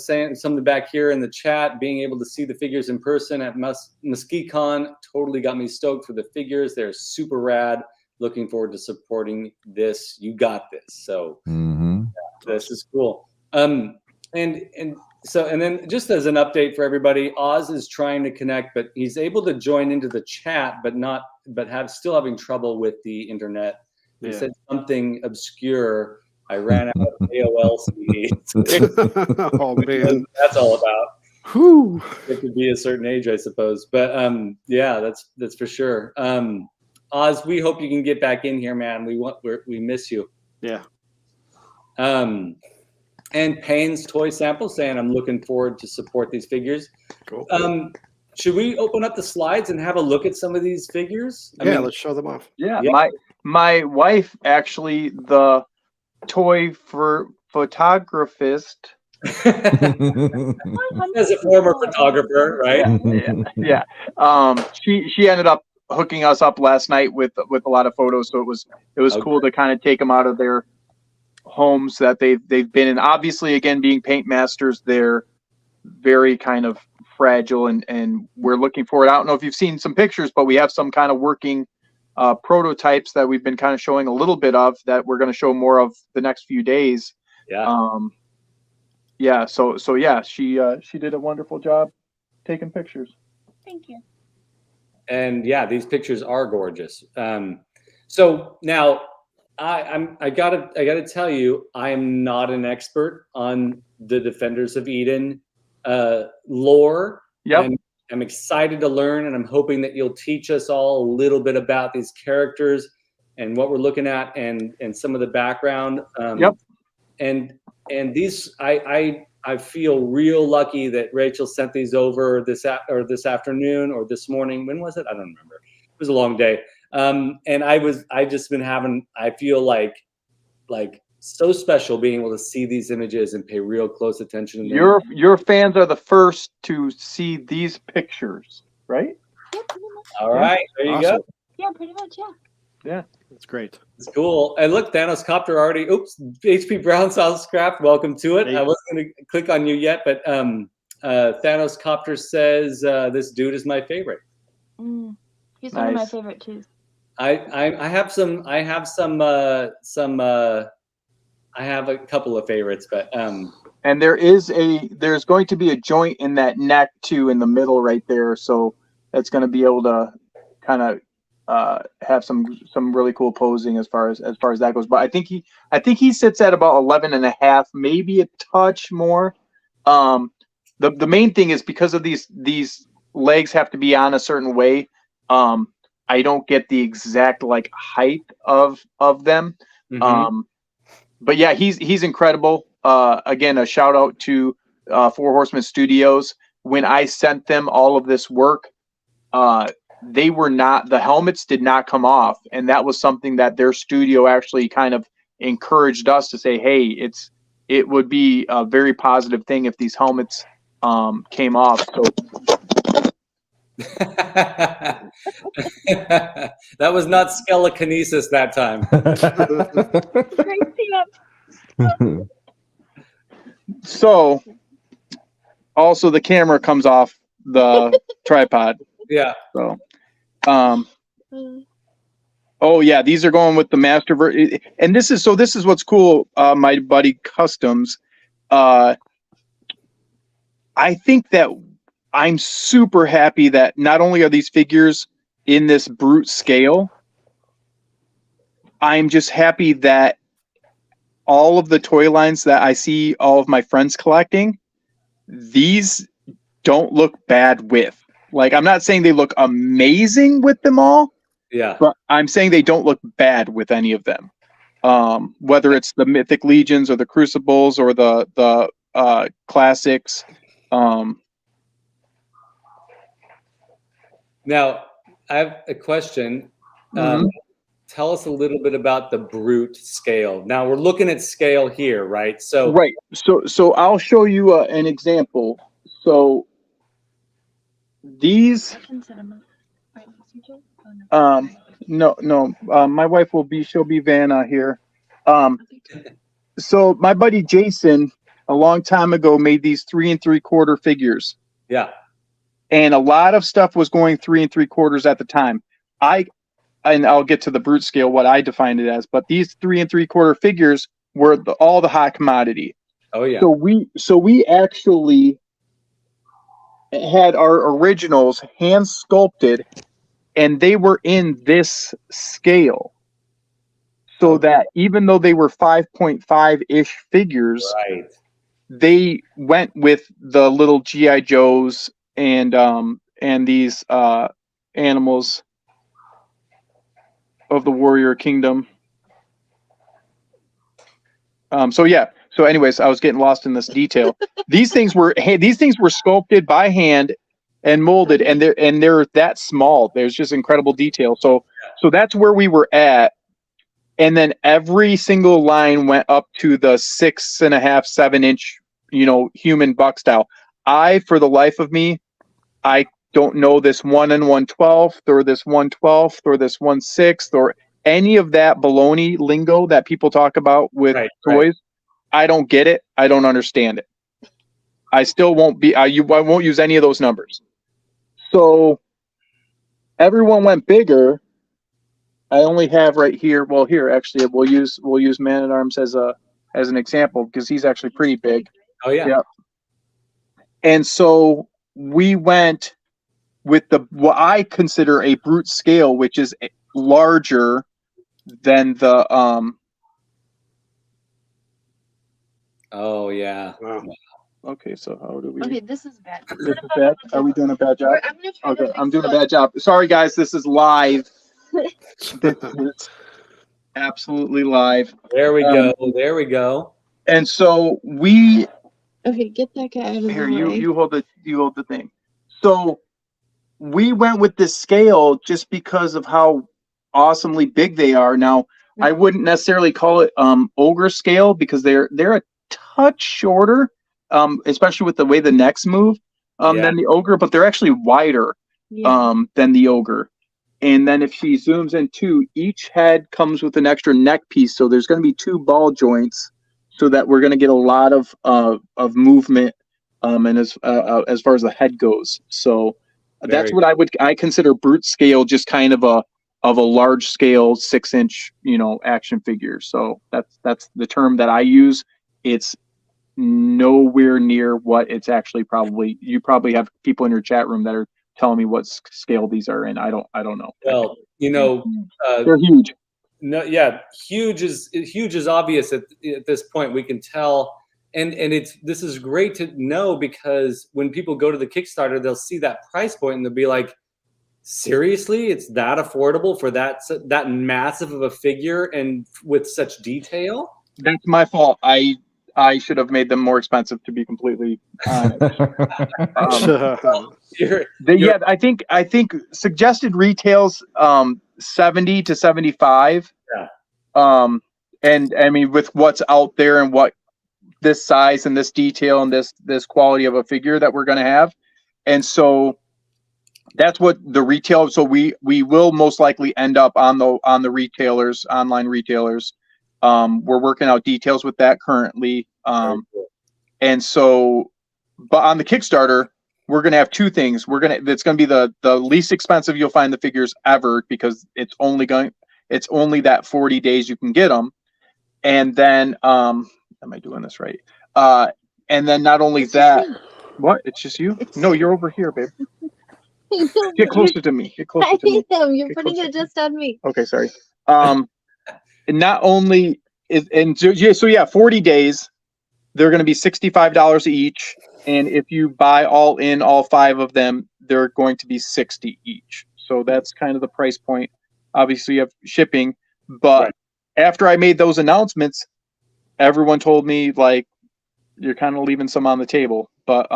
saying something back here in the chat, being able to see the figures in person at MuskeCon totally got me stoked for the figures. They're super rad. Looking forward to supporting this. You got this. So this is cool. And then just as an update for everybody, Oz is trying to connect, but he's able to join into the chat, but still having trouble with the internet. He said something obscure. I ran out of AOL CDs. Oh man, that's all about. Whew. It could be a certain age, I suppose. But yeah, that's for sure. Oz, we hope you can get back in here, man. We miss you. Yeah. And Payne's Toy Sample saying, I'm looking forward to support these figures. Cool. Should we open up the slides and have a look at some of these figures? I mean, let's show them off. Yeah. My wife, actually, the toy photographist. As a former photographer, right? Yeah. She ended up hooking us up last night with a lot of photos, so it was cool to kind of take them out of their homes that they've been in. Obviously, again, being paint masters, they're very kind of fragile, and we're looking forward. I don't know if you've seen some pictures, but we have some kind of working prototypes that we've been kind of showing a little bit of that we're going to show more of the next few days. Yeah. So yeah, she did a wonderful job taking pictures. Thank you. And yeah, these pictures are gorgeous. So now I gotta tell you, I am not an expert on the Defenders of Eden lore. Yep. I'm excited to learn, and I'm hoping that you'll teach us all a little bit about these characters and what we're looking at, and some of the background. Yep. And these, I feel real lucky that Rachel sent these over this afternoon or this morning. When was it? I don't remember. It was a long day. And I feel like so special being able to see these images and pay real close attention to them. Your fans are the first to see these pictures, right? Yeah, pretty much. All right, there you go. Yeah, pretty much, yeah. Yeah, that's great. It's cool. And look, Thanos Copter already. Oops, HP Brown South Scrap. Welcome to it. Hey. I wasn't going to click on you yet, but Thanos Copter says this dude is my favorite. He's one of my favorite too. I have a couple of favorites, but and there's going to be a joint in that neck too in the middle right there, so that's going to be able to kind of have some really cool posing as far as that goes. But I think he sits at about 11.5, maybe a touch more. The main thing is because of these legs have to be on a certain way. I don't get the exact like height of them. But yeah, he's incredible. Again, a shout out to Four Horsemen Studios. When I sent them all of this work, the helmets did not come off, and that was something that their studio actually kind of encouraged us to say, hey, it would be a very positive thing if these helmets came off. So that was not skelekinesis that time. So also the camera comes off the tripod. Yeah. So oh yeah, these are going with the master and this is what's cool, my buddy Customs. I think that I'm super happy that not only are these figures in this brute scale, I'm just happy that all of the toy lines that I see all of my friends collecting, these don't look bad with. Like, I'm not saying they look amazing with them all, but I'm saying they don't look bad with any of them. Whether it's the Mythic Legions or the Crucibles or the classics. Now, I have a question. Tell us a little bit about the brute scale. Now, we're looking at scale here, right? So I'll show you an example. So these, my wife she'll be Vanna here. So my buddy Jason, a long time ago, made these 3 3/4 figures. Yeah. And a lot of stuff was going 3 3/4 at the time. And I'll get to the brute scale, what I defined it as, but these 3 3/4 figures were all the hot commodity. Oh yeah. So we actually had our originals hand sculpted, and they were in this scale. So that even though they were 5.5-ish figures, they went with the little G.I. Joes and these animals of the Warrior Kingdom. So anyways, I was getting lost in this detail. These things were sculpted by hand and molded, and they're that small. There's just incredible detail. So that's where we were at. And then every single line went up to the 6.5, 7-inch, human buck style. For the life of me, I don't know this 1 1/12 or this 1/12 or this 1/6 or any of that baloney lingo that people talk about with toys. I don't get it. I don't understand it. I still won't be. I won't use any of those numbers. So everyone went bigger. I only have right here. Well, here actually, we'll use Man at Arms as an example because he's actually pretty big. Oh yeah. Yep. And so we went with what I consider a brute scale, which is larger than the Oh yeah. Wow. Okay, so how do we? Okay, this is bad. This is bad. Are we doing a bad job? Okay, I'm doing a bad job. Sorry, guys. This is live. This is absolutely live. There we go. There we go. And so we. Okay, get that guy out of the Here, way. you hold the thing. So we went with this scale just because of how awesomely big they are. Now, I wouldn't necessarily call it ogre scale because they're a touch shorter, especially with the way the necks move than the ogre, but they're actually wider than the ogre. And then if she zooms in too, each head comes with an extra neck piece, so there's going to be 2 ball joints, so that we're going to get a lot of movement and as far as the head goes. So that's Very what I consider brute scale, just kind of a large scale 6-inch, action figure. So that's the term that I use. It's nowhere near what it's actually probably. You probably have people in your chat room that are telling me what scale these are in. I don't know. well. They're huge. No, yeah, huge is obvious at this point. We can tell, and this is great to know, because when people go to the Kickstarter, they'll see that price point and they'll be like, seriously, it's that affordable for that massive of a figure and with such detail? That's my fault. I should have made them more expensive, to be completely honest. Yeah, I think suggested retails 70 to 75. Yeah. And I mean, with what's out there and what this size and this detail and this quality of a figure that we're going to have, and so that's what the retail. So we will most likely end up on the retailers, online retailers. We're working out details with that currently. And so, but on the Kickstarter, we're going to have two things. It's going to be the least expensive you'll find the figures ever, because it's only that 40 days you can get them. And then, am I doing this right? And then not only that, what? It's just you? No, you're over here, babe. Get closer to me. Get closer to me. I am. You're putting it just on me. Okay, sorry. Not only so yeah, 40 days. They're going to be $65 each, and if you buy all 5 of them, they're going to be $60 each. So that's kind of the price point. Obviously, you have shipping, but after I made those announcements, everyone told me, like, you're kind of leaving some on the table. But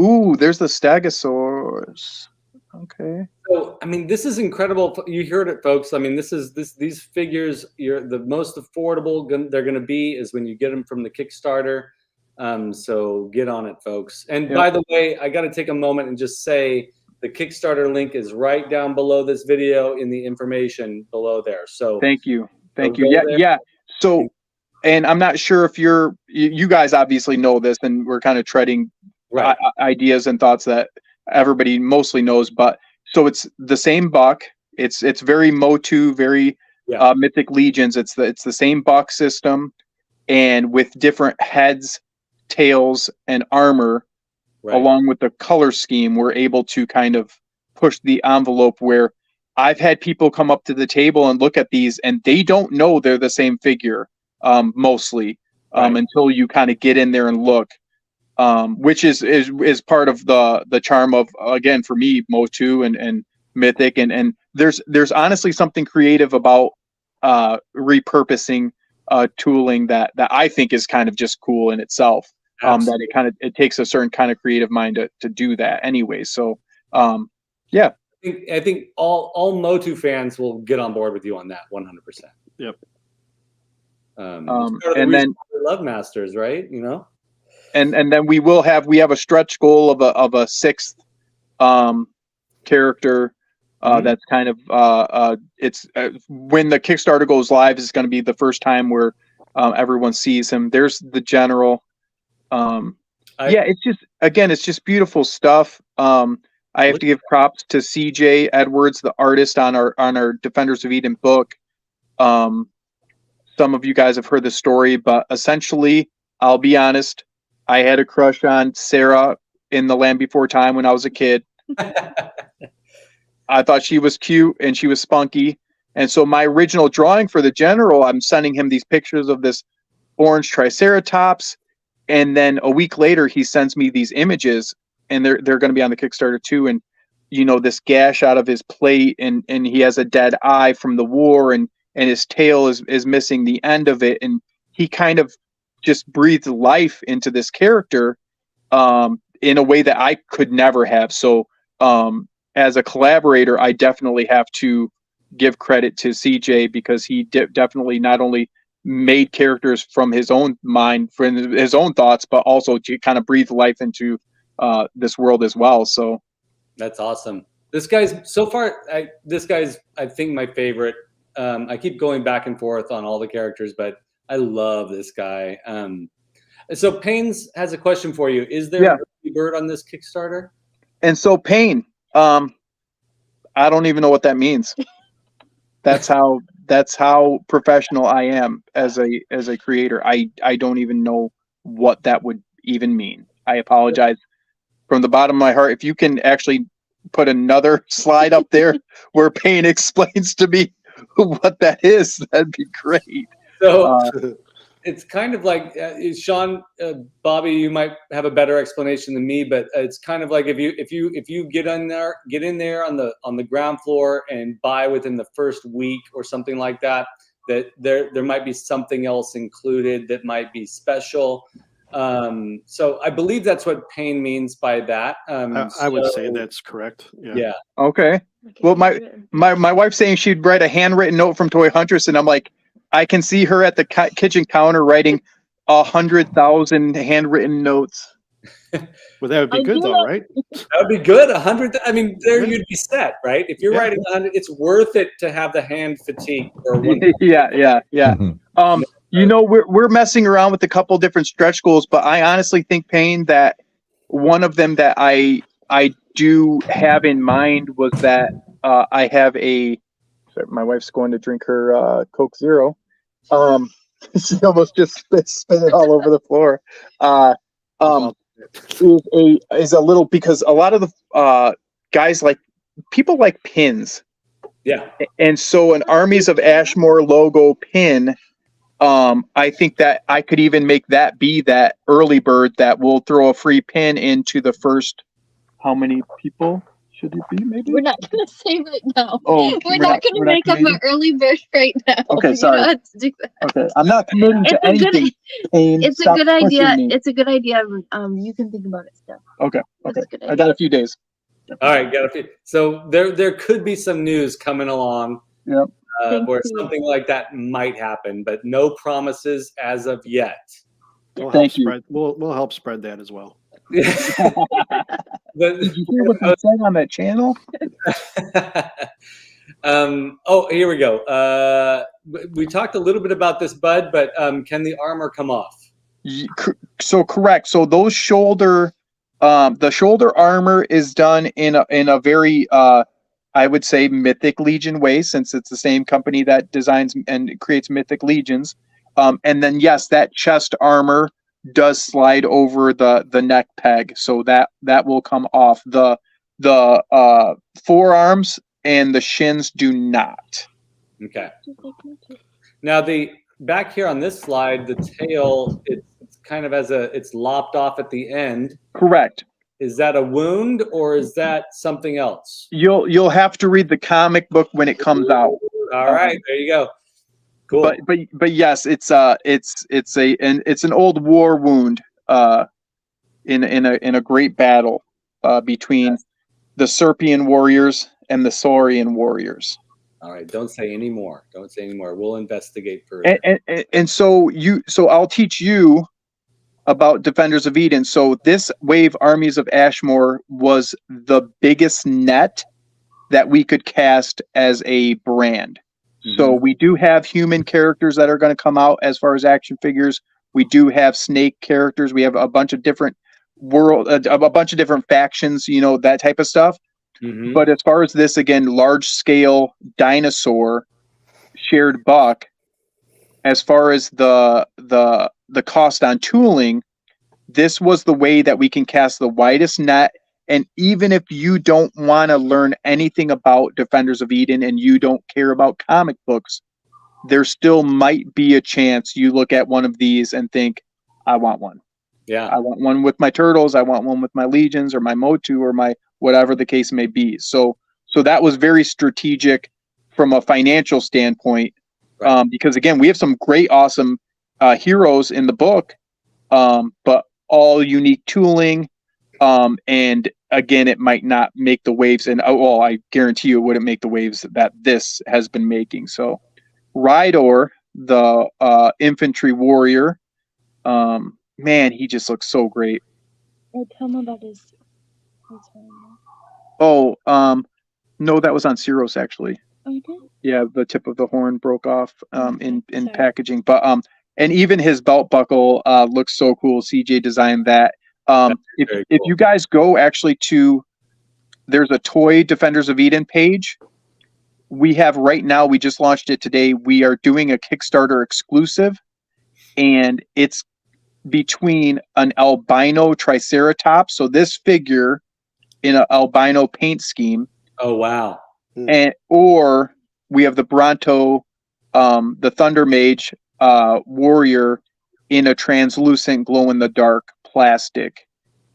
ooh, there's the Stegosaurus. Okay. So, I mean, this is incredible. You heard it, folks. I mean, these figures, the most affordable they're going to be is when you get them from the Kickstarter. So get on it, folks. And by the way, I got to take a moment and just say the Kickstarter link is right down below this video in the information below there. So thank you. Yeah. So, and I'm not sure if you guys obviously know this, and we're kind of treading ideas and thoughts that everybody mostly knows, but so it's the same buck. It's very Motu, very Mythic Legions. It's the same buck system, and with different heads, tails, and armor, along with the color scheme, we're able to kind of push the envelope where I've had people come up to the table and look at these, and they don't know they're the same figure, mostly, until you kind of get in there and look. Which is part of the charm of, again, for me, Motu and Mythic, and there's honestly something creative about repurposing tooling that I think is kind of just cool in itself. That it takes a certain kind of creative mind to do that anyway. So yeah, I think all Motu fans will get on board with you on that 100%. Yep. And then Love Masters, right? And then we have a stretch goal of a 6th character that's kind of it's when the Kickstarter goes live, is going to be the first time where everyone sees him. There's the general. It's just beautiful stuff. I have to give props to CJ Edwards, the artist on our Defenders of Eden book. Some of you guys have heard the story, but essentially, I'll be honest, I had a crush on Sarah in The Land Before Time when I was a kid. I thought she was cute and she was spunky. And so my original drawing for the general, I'm sending him these pictures of this orange Triceratops. And then a week later, he sends me these images, and they're going to be on the Kickstarter too. And, this gash out of his plate, and he has a dead eye from the war, and his tail is missing the end of it. And he kind of just breathed life into this character in a way that I could never have. So as a collaborator, I definitely have to give credit to CJ, because he definitely not only made characters from his own mind, from his own thoughts, but also to kind of breathe life into this world as well. So that's awesome. This guy's I think my favorite. I keep going back and forth on all the characters, but I love this guy. So Payne's has a question for you. Is there an early bird on this Kickstarter? And so Payne, I don't even know what that means. That's how professional I am as a creator. I don't even know what that would even mean. I apologize from the bottom of my heart. If you can actually put another slide up there where Payne explains to me what that is, that'd be great. So it's kind of like Shawn, Bobby, you might have a better explanation than me, but it's kind of like if you get in there on the ground floor and buy within the first week or something like that, that there might be something else included that might be special. So I believe that's what Payne means by that. I would say that's correct. Yeah. Okay. Well, my wife's saying she'd write a handwritten note from Toy Huntress, and I'm like, I can see her at the kitchen counter writing 100,000 handwritten notes. Well, that would be good, though, right? That would be good. 100. I mean, there you'd be set, right? If you're writing 100, it's worth it to have the hand fatigue. Or one. Yeah. You know, we're messing around with a couple different stretch goals, but I honestly think, Payne, that one of them that I do have in mind was that I have a. My wife's going to drink her Coke Zero. She almost just spit it all over the floor. Is a little, because a lot of the guys people like pins. Yeah. And so an Armies of Ashmore logo pin, I think that I could even make that be that early bird that will throw a free pin into the first. How many people should it be? Maybe we're not going to say right now. Oh, we're not going to make up an early bird right now. Okay, sorry. You don't have to do that. Okay, I'm not committing to anything. It's a good idea. It's a good idea. You can think about it still. Okay. I got a few days. All right, got a few. So there could be some news coming along. Yep. Where something like that might happen, but no promises as of yet. We'll help spread that as well. Did you hear what they said on that channel? Here we go. We talked a little bit about this, Bud, but can the armor come off? So correct. So those the shoulder armor is done in a very I would say Mythic Legion way, since it's the same company that designs and creates Mythic Legions. And then yes, that chest armor does slide over the neck peg, so that will come off. The forearms and the shins do not. Okay. Now the back here on this slide, the tail, it's kind of it's lopped off at the end. Correct. Is that a wound or is that something else? You'll have to read the comic book when it comes out. All right, there you go. Cool. But yes, it's an old war wound in a great battle between the Serpian warriors and the Saurian warriors. All right, don't say any more. We'll investigate further. And so I'll teach you about Defenders of Eden. So this wave, Armies of Ashmore, was the biggest net that we could cast as a brand. Mm-hmm. So we do have human characters that are going to come out as far as action figures. We do have snake characters. We have a bunch of different a bunch of different factions, that type of stuff. Mm-hmm. But as far as this, again, large scale dinosaur shared buck, as far as the cost on tooling, this was the way that we can cast the widest net. And even if you don't want to learn anything about Defenders of Eden and you don't care about comic books, there still might be a chance you look at one of these and think, I want one. Yeah. I want one with my turtles. I want one with my legions or my Motu or my whatever the case may be. So that was very strategic from a financial standpoint. Right. Because again, we have some great, awesome heroes in the book, but all unique tooling. And again, it might not make the waves. And I guarantee you it wouldn't make the waves that this has been making. So Rydor, the infantry warrior, man, he just looks so great. Oh, tell me about his no, that was on Ceros actually. Oh, you did? Yeah, the tip of the horn broke off in packaging. But And even his belt buckle looks so cool. CJ designed that. If you guys go actually to, there's a Toy Defenders of Eden page. We have right now, we just launched it today. We are doing a Kickstarter exclusive, and it's between an albino Triceratops. So this figure in an albino paint scheme. Oh, wow. Or we have the Bronto, the Thunder Mage warrior in a translucent glow-in-the-dark plastic.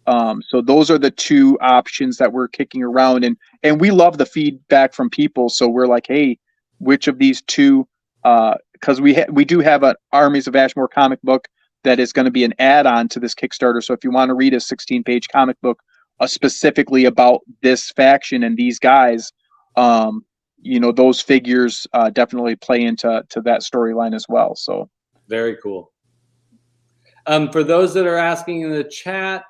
So those are the two options that we're kicking around, and we love the feedback from people. So we're like, hey, which of these two? Because we do have an Armies of Ashmore comic book that is going to be an add-on to this Kickstarter. So if you want to read a 16-page comic book specifically about this faction and these guys, those figures definitely play into that storyline as well. So very cool. For those that are asking in the chat,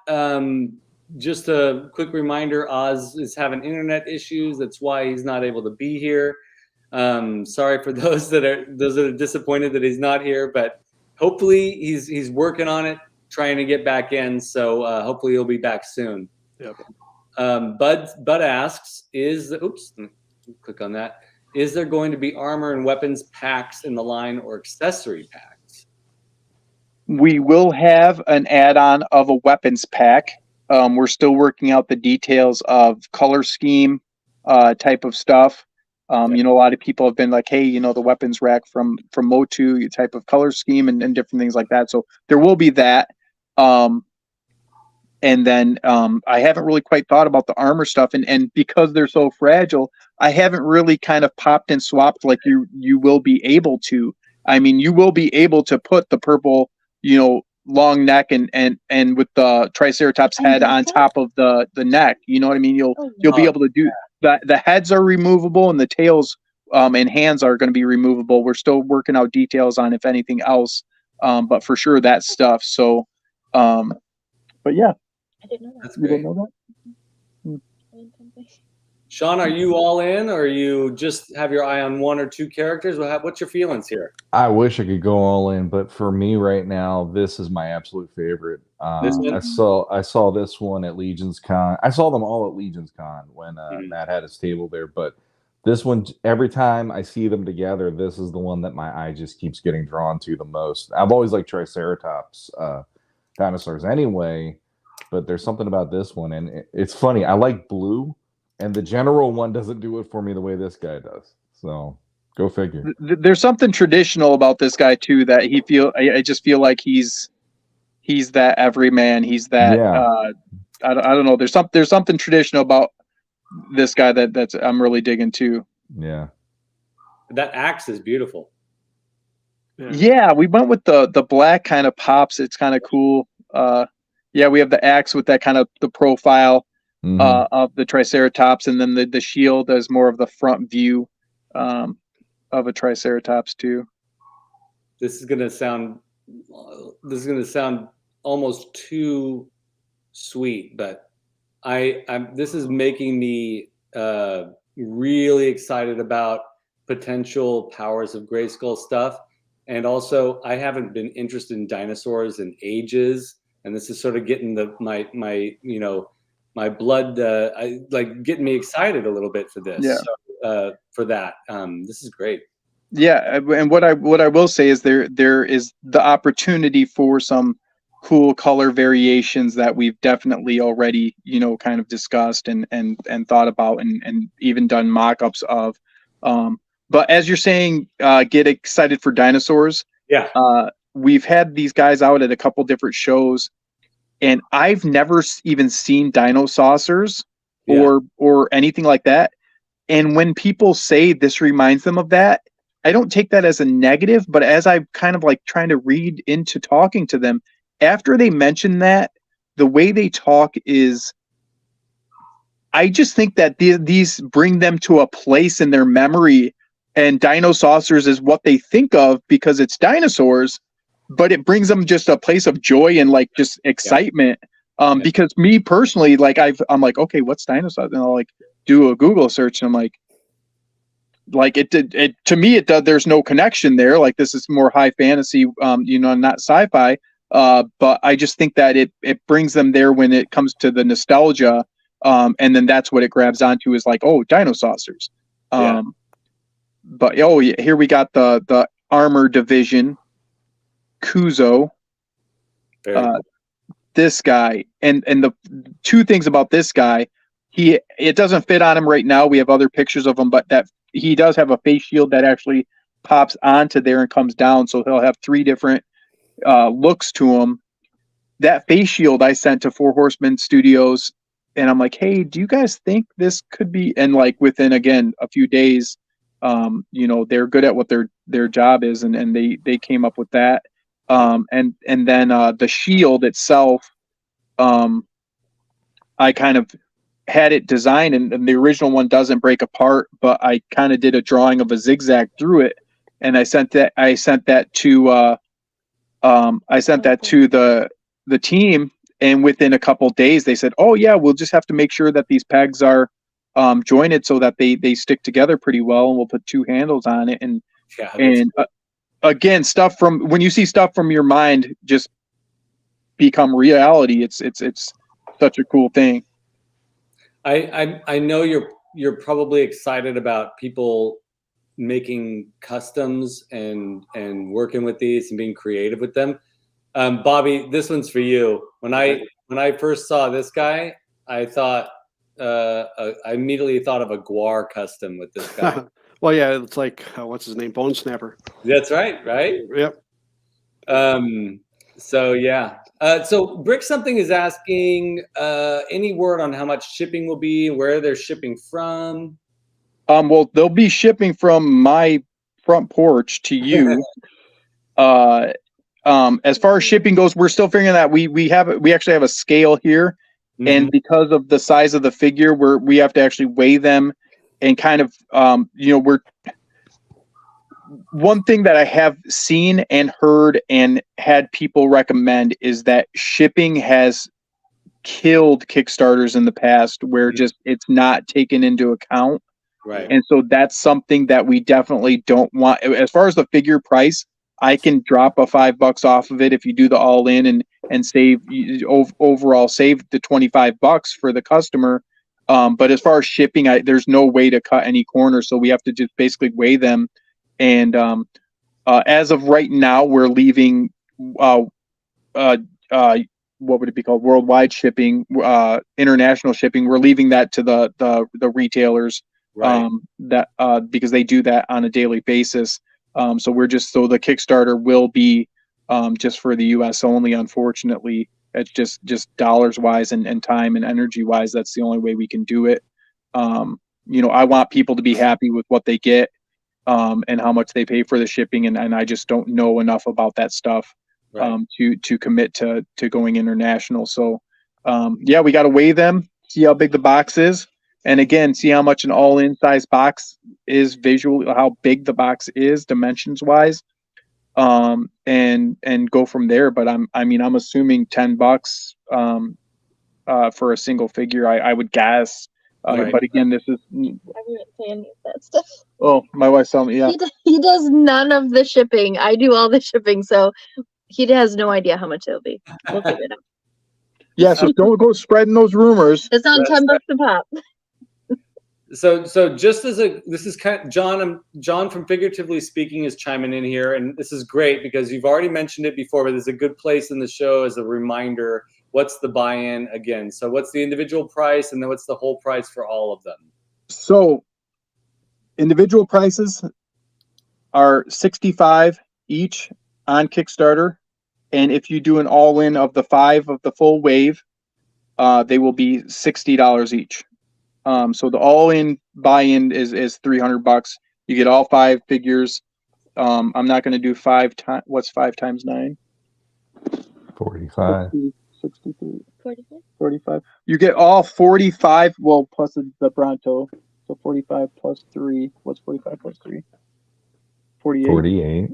just a quick reminder, Oz is having internet issues. That's why he's not able to be here. Sorry for those that are disappointed that he's not here, but hopefully he's working on it, trying to get back in. So hopefully he'll be back soon. Yep. Bud asks, click on that. Is there going to be armor and weapons packs in the line or accessory packs? We will have an add-on of a weapons pack. We're still working out the details of color scheme type of stuff. A lot of people have been like, hey, the weapons rack from Motu type of color scheme and different things like that. So there will be that. And then I haven't really quite thought about the armor stuff. And because they're so fragile, I haven't really kind of popped and swapped like you will be able to. I mean, you will be able to put the purple, long neck and with the Triceratops head on top of the neck. You know what I mean? You'll be able to do that. The heads are removable and the tails and hands are going to be removable. We're still working out details on if anything else, but for sure that stuff. So, but yeah. I didn't know that. That's great. You didn't know that? Shawn, are you all in, or you just have your eye on one or two characters? What's your feelings here? I wish I could go all in, but for me right now, this is my absolute favorite. I saw this one at Legends Con. I saw them all at Legends Con when Matt had his table there. But this one, every time I see them together, this is the one that my eye just keeps getting drawn to the most. I've always liked Triceratops dinosaurs anyway, but there's something about this one, and it's funny. I like blue. And the general one doesn't do it for me the way this guy does. So go figure. There's something traditional about this guy too, that I just feel like he's that everyman. He's that, I don't know. There's something traditional about this guy that's I'm really digging too. Yeah. That axe is beautiful. Yeah. We went with the black kind of pops. It's kind of cool. We have the axe with that kind of the profile. Of the Triceratops, and then the shield is more of the front view of a Triceratops too. This is gonna sound almost too sweet, but this is making me really excited about potential Powers of Grayskull stuff, and also I haven't been interested in dinosaurs in ages, and this is sort of getting my blood, getting me excited a little bit for this. Yeah. So, for that, this is great. Yeah, and what I will say is there is the opportunity for some cool color variations that we've definitely already kind of discussed and thought about and even done mock-ups of. But as you're saying, get excited for dinosaurs. Yeah. We've had these guys out at a couple different shows. And I've never even seen dino saucers or anything like that. And when people say this reminds them of that, I don't take that as a negative, but as I'm kind of like trying to read into talking to them, after they mention that, the way they talk is, I just think that these bring them to a place in their memory, and dino saucers is what they think of because it's dinosaurs. But it brings them just a place of joy and like just excitement. Because me personally, like I'm like, okay, what's dinosaurs? And I'll like do a Google search and I'm like, like it to me, there's no connection there. Like this is more high fantasy, not sci-fi. But I just think that it brings them there when it comes to the nostalgia. And then that's what it grabs onto is like, oh, dino saucers. But here we got the armor division, Kuzo. This guy, and the two things about this guy, it doesn't fit on him right now. We have other pictures of him, but that he does have a face shield that actually pops onto there and comes down, so he'll have 3 different looks to him. That face shield I sent to Four Horsemen Studios, and I'm like, hey, do you guys think this could be? And like within again a few days, they're good at what their job is, and they came up with that. And then the shield itself, I kind of had it designed, and the original one doesn't break apart, but I kind of did a drawing of a zigzag through it, and I sent that to the team, and within a couple days they said, oh yeah, we'll just have to make sure that these pegs are jointed so that they stick together pretty well, and we'll put 2 handles on it. And again, stuff from when you see stuff from your mind just become reality. It's such a cool thing. I know you're probably excited about people making customs and working with these and being creative with them. Bobby, this one's for you. When I first saw this guy, I thought I immediately thought of a Guar custom with this guy. Well, yeah, it's like what's his name, Bone Snapper. That's right. Yep. So yeah. So Brick Something is asking any word on how much shipping will be, where they're shipping from? Well, they'll be shipping from my front porch to you. As far as shipping goes, we're still figuring that we actually have a scale here, and because of the size of the figure, we have to actually weigh them, and kind of one thing that I have seen and heard and had people recommend is that shipping has killed Kickstarters in the past, where just it's not taken into account. Right. And so that's something that we definitely don't want. As far as the figure price, I can drop a $5 off of it if you do the all in and save overall save the $25 for the customer. But as far as shipping, there's no way to cut any corners, so we have to just basically weigh them. And as of right now, we're leaving what would it be called? Worldwide shipping, international shipping. We're leaving that to the retailers, right. Because they do that on a daily basis. So the Kickstarter will be just for the US only, unfortunately. It's just dollars wise and time and energy wise, that's the only way we can do it. I want people to be happy with what they get, and how much they pay for the shipping, and I just don't know enough about that stuff, right, to commit to going international. So we got to weigh them, see how big the box is, and again, see how much an all-in size box is visually, how big the box is dimensions wise, and go from there. But I'm assuming $10 for a single figure, I would guess. Right. But again, this is. I wouldn't say any of that stuff. Oh, my wife's telling me, yeah. He does none of the shipping. I do all the shipping, so he has no idea how much it'll be. We'll figure it out. Yeah, so don't go spreading those rumors. It's on $10 a pop. So just as this is kind of, John from Figuratively Speaking is chiming in here, and this is great because you've already mentioned it before, but there's a good place in the show as a reminder. What's the buy-in again? So what's the individual price, and then what's the whole price for all of them? So individual prices are $65 each on Kickstarter, and if you do an all-in of the 5 of the full wave, they will be $60 each. So the all-in buy-in is $300. You get all 5 figures. I'm not going to do 5 times. What's 5 times 9? 45. 63. 45. You get all 45. Well, plus the Bronto. So 45 plus 3. What's 45 plus 3? 48. 48.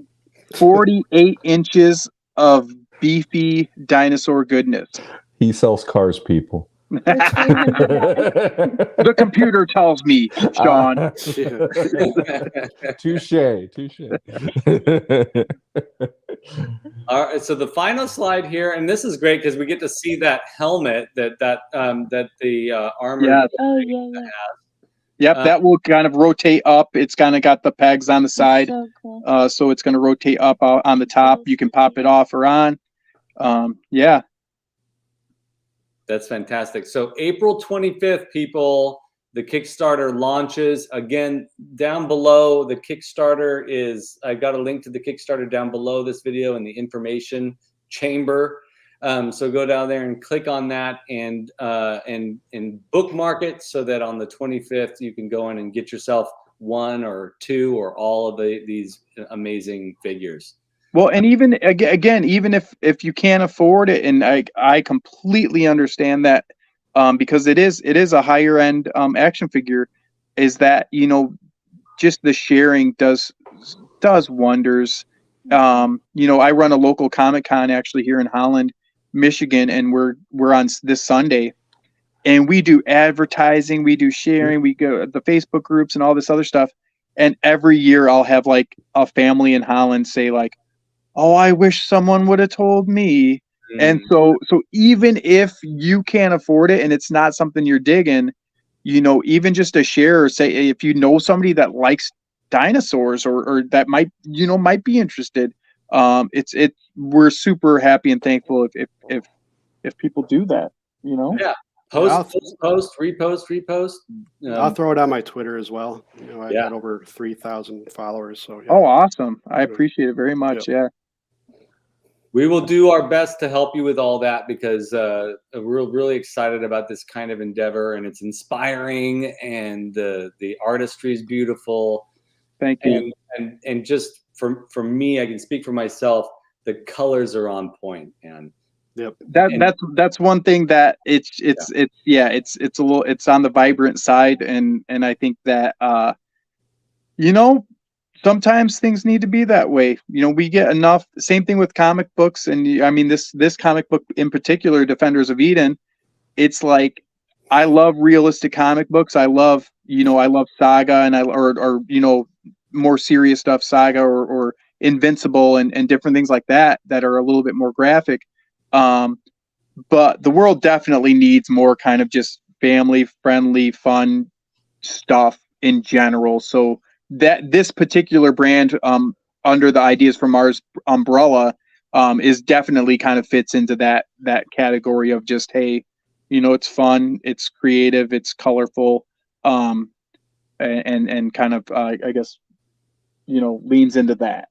48 inches of beefy dinosaur goodness. He sells cars, people. The computer tells me, Shawn. Touche. All right, so the final slide here, and this is great because we get to see that helmet that the armor. Yeah. Oh yeah. Yep, that will kind of rotate up. It's kind of got the pegs on the side, So cool. so it's going to rotate up on the top. You can pop it off or on. Yeah. That's fantastic. So April 25th, people, the Kickstarter launches. Again, down below, the Kickstarter is, I've got a link to the Kickstarter down below this video in the information chamber. So go down there and click on that and bookmark it so that on the 25th, you can go in and get yourself one or two or all of these amazing figures. Well, and even again, even if you can't afford it, and I completely understand that, because it is a higher end action figure, is that, you know, just the sharing does wonders. You know, I run a local Comic-Con actually here in Holland, Michigan, and we're on this Sunday, and we do advertising, we do sharing, we go the Facebook groups and all this other stuff, and every year I'll have like a family in Holland say like, oh, I wish someone would have told me. And so even if you can't afford it and it's not something you're digging, you know, even just a share, or say if you know somebody that likes dinosaurs or that might be interested, we're super happy and thankful if people do that, you know. Yeah. Post, repost. I'll throw it on my Twitter as well. You know, I've got over 3,000 followers. So Oh, awesome! I appreciate it very much. Yeah. We will do our best to help you with all that because we're really excited about this kind of endeavor, and it's inspiring, and the artistry is beautiful. Thank you. And just for me, I can speak for myself. The colors are on point, and that's one thing that it's a little, it's on the vibrant side, and I think that you know, sometimes things need to be that way. You know, we get enough. Same thing with comic books, and I mean this comic book in particular, Defenders of Eden. It's like, I love realistic comic books. I love Saga, and or you know, more serious stuff, Saga or Invincible and different things like that are a little bit more graphic. But the world definitely needs more kind of just family friendly, fun stuff in general. So that this particular brand, under the Ideas from Mars umbrella, is definitely kind of fits into that category of just, hey, you know, it's fun, it's creative, it's colorful, and kind of I guess, you know, leans into that.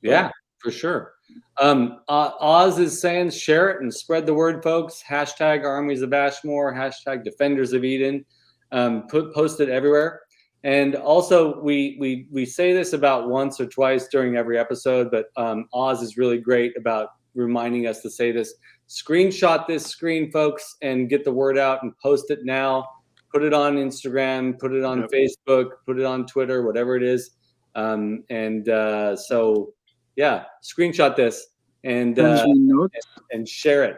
Yeah, for sure. Oz is saying share it and spread the word, folks. Hashtag Armies of Ashmore, hashtag Defenders of Eden. Post it everywhere. And also, we say this about once or twice during every episode, but Oz is really great about reminding us to say this. Screenshot this screen, folks, and get the word out and post it now. Put it on Instagram, put it on Facebook, put it on Twitter, whatever it is. So, yeah, screenshot this and share it.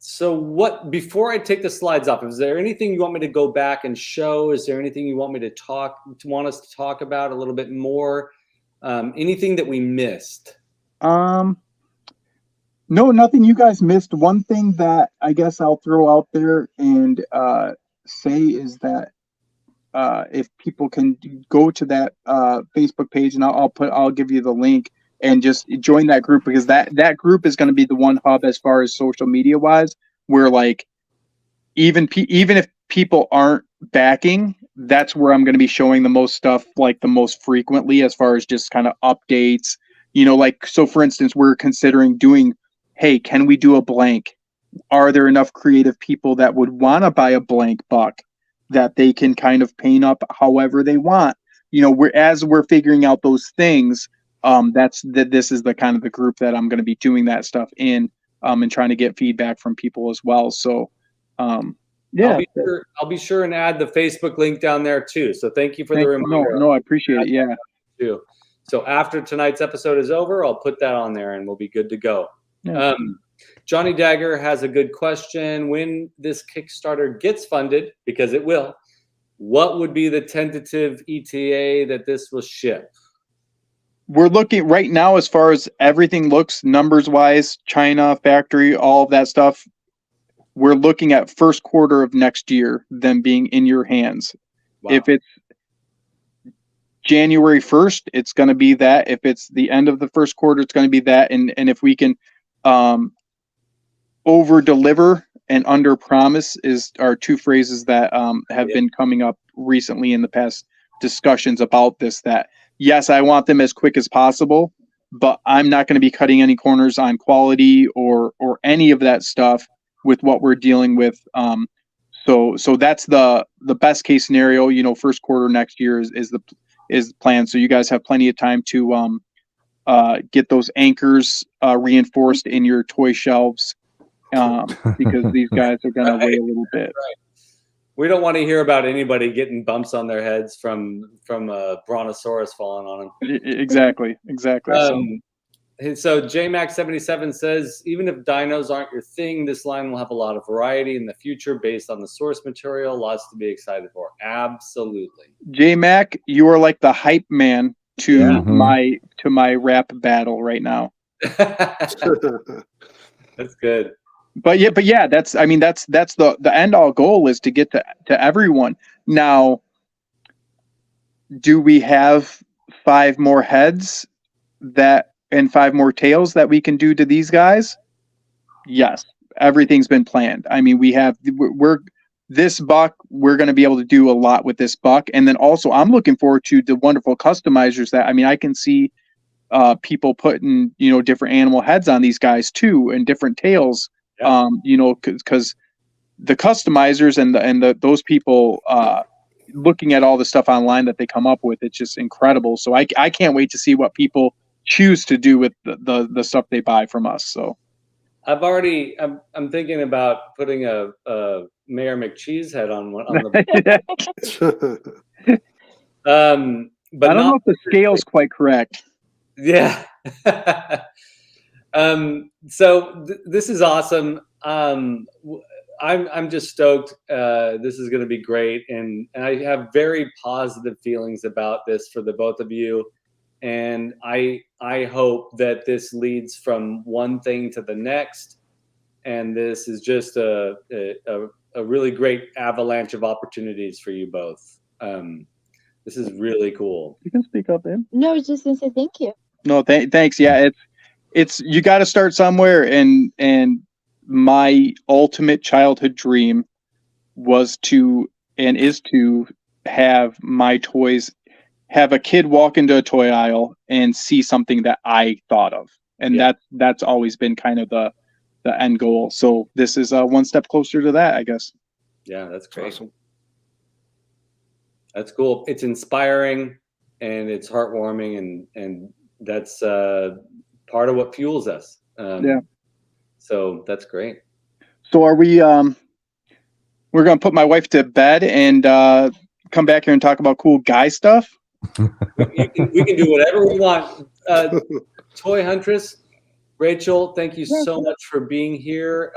So what, before I take the slides off, is there anything you want me to go back and show? Is there anything you want me to want us to talk about a little bit more? Anything that we missed? No, nothing you guys missed. One thing that I guess I'll throw out there and say is that if people can go to that Facebook page, and I'll give you the link, and just join that group, because that group is going to be the one hub as far as social media wise, where like even if people aren't backing, that's where I'm going to be showing the most stuff, like the most frequently, as far as just kind of updates, you know, like, so for instance, we're considering doing, hey, can we do a blank? Are there enough creative people that would want to buy a blank buck that they can kind of paint up however they want? You know, as we're figuring out those things, this is the kind of the group that I'm going to be doing that stuff in, and trying to get feedback from people as well. So, yeah, I'll be sure and add the Facebook link down there too. So thank you for the reminder. No, I appreciate it. Yeah. Too. So after tonight's episode is over, I'll put that on there and we'll be good to go. Yeah. Johnny Dagger has a good question. When this Kickstarter gets funded, because it will, what would be the tentative ETA that this will ship? We're looking right now, as far as everything looks numbers wise, China factory, all of that stuff. We're looking at first quarter of next year, them being in your hands. Wow. If it's January 1st, it's going to be that. If it's the end of the first quarter, it's going to be that. And if we can over deliver and under promise are two phrases that have been coming up recently in the past discussions about this, that yes, I want them as quick as possible, but I'm not going to be cutting any corners on quality or any of that stuff with what we're dealing with. So that's the best case scenario. You know, first quarter next year is the plan. So you guys have plenty of time to get those anchors reinforced in your toy shelves, because these guys are going to weigh a little bit. Right. We don't want to hear about anybody getting bumps on their heads from a brontosaurus falling on them. Exactly. So JMax77 says, even if dinos aren't your thing, this line will have a lot of variety in the future based on the source material. Lots to be excited for. Absolutely. JMac, you are like the hype man to my rap battle right now. That's good. But yeah, that's the end all goal, is to get to everyone. Now, do we have 5 more heads and 5 more tails that we can do to these guys? Yes, everything's been planned. I mean, this buck, we're going to be able to do a lot with this buck. And then also I'm looking forward to the wonderful customizers that, I mean, I can see people putting, different animal heads on these guys too, and different tails. Yeah. Because the customizers and those people looking at all the stuff online that they come up with, it's just incredible. So I can't wait to see what people choose to do with the stuff they buy from us. So I'm thinking about putting a Mayor McCheese head on the but I don't know if the scale's quite correct. Yeah. So this is awesome. I'm just stoked. This is going to be great, and I have very positive feelings about this for the both of you. And I hope that this leads from one thing to the next, and this is just a really great avalanche of opportunities for you both. This is really cool. You can speak up, man. No, I was just gonna say thank you. No, thanks. Yeah, it's you got to start somewhere, and my ultimate childhood dream was to and is to have my toys, have a kid walk into a toy aisle and see something that I thought of, and that's always been kind of the end goal. So this is one step closer to that, I guess. Yeah, that's great. Awesome. That's cool. It's inspiring and it's heartwarming, and that's part of what fuels us. So that's great. So are we? We're gonna put my wife to bed and come back here and talk about cool guy stuff. We can do whatever we want. Toy Huntress, Rachel, thank you so much for being here.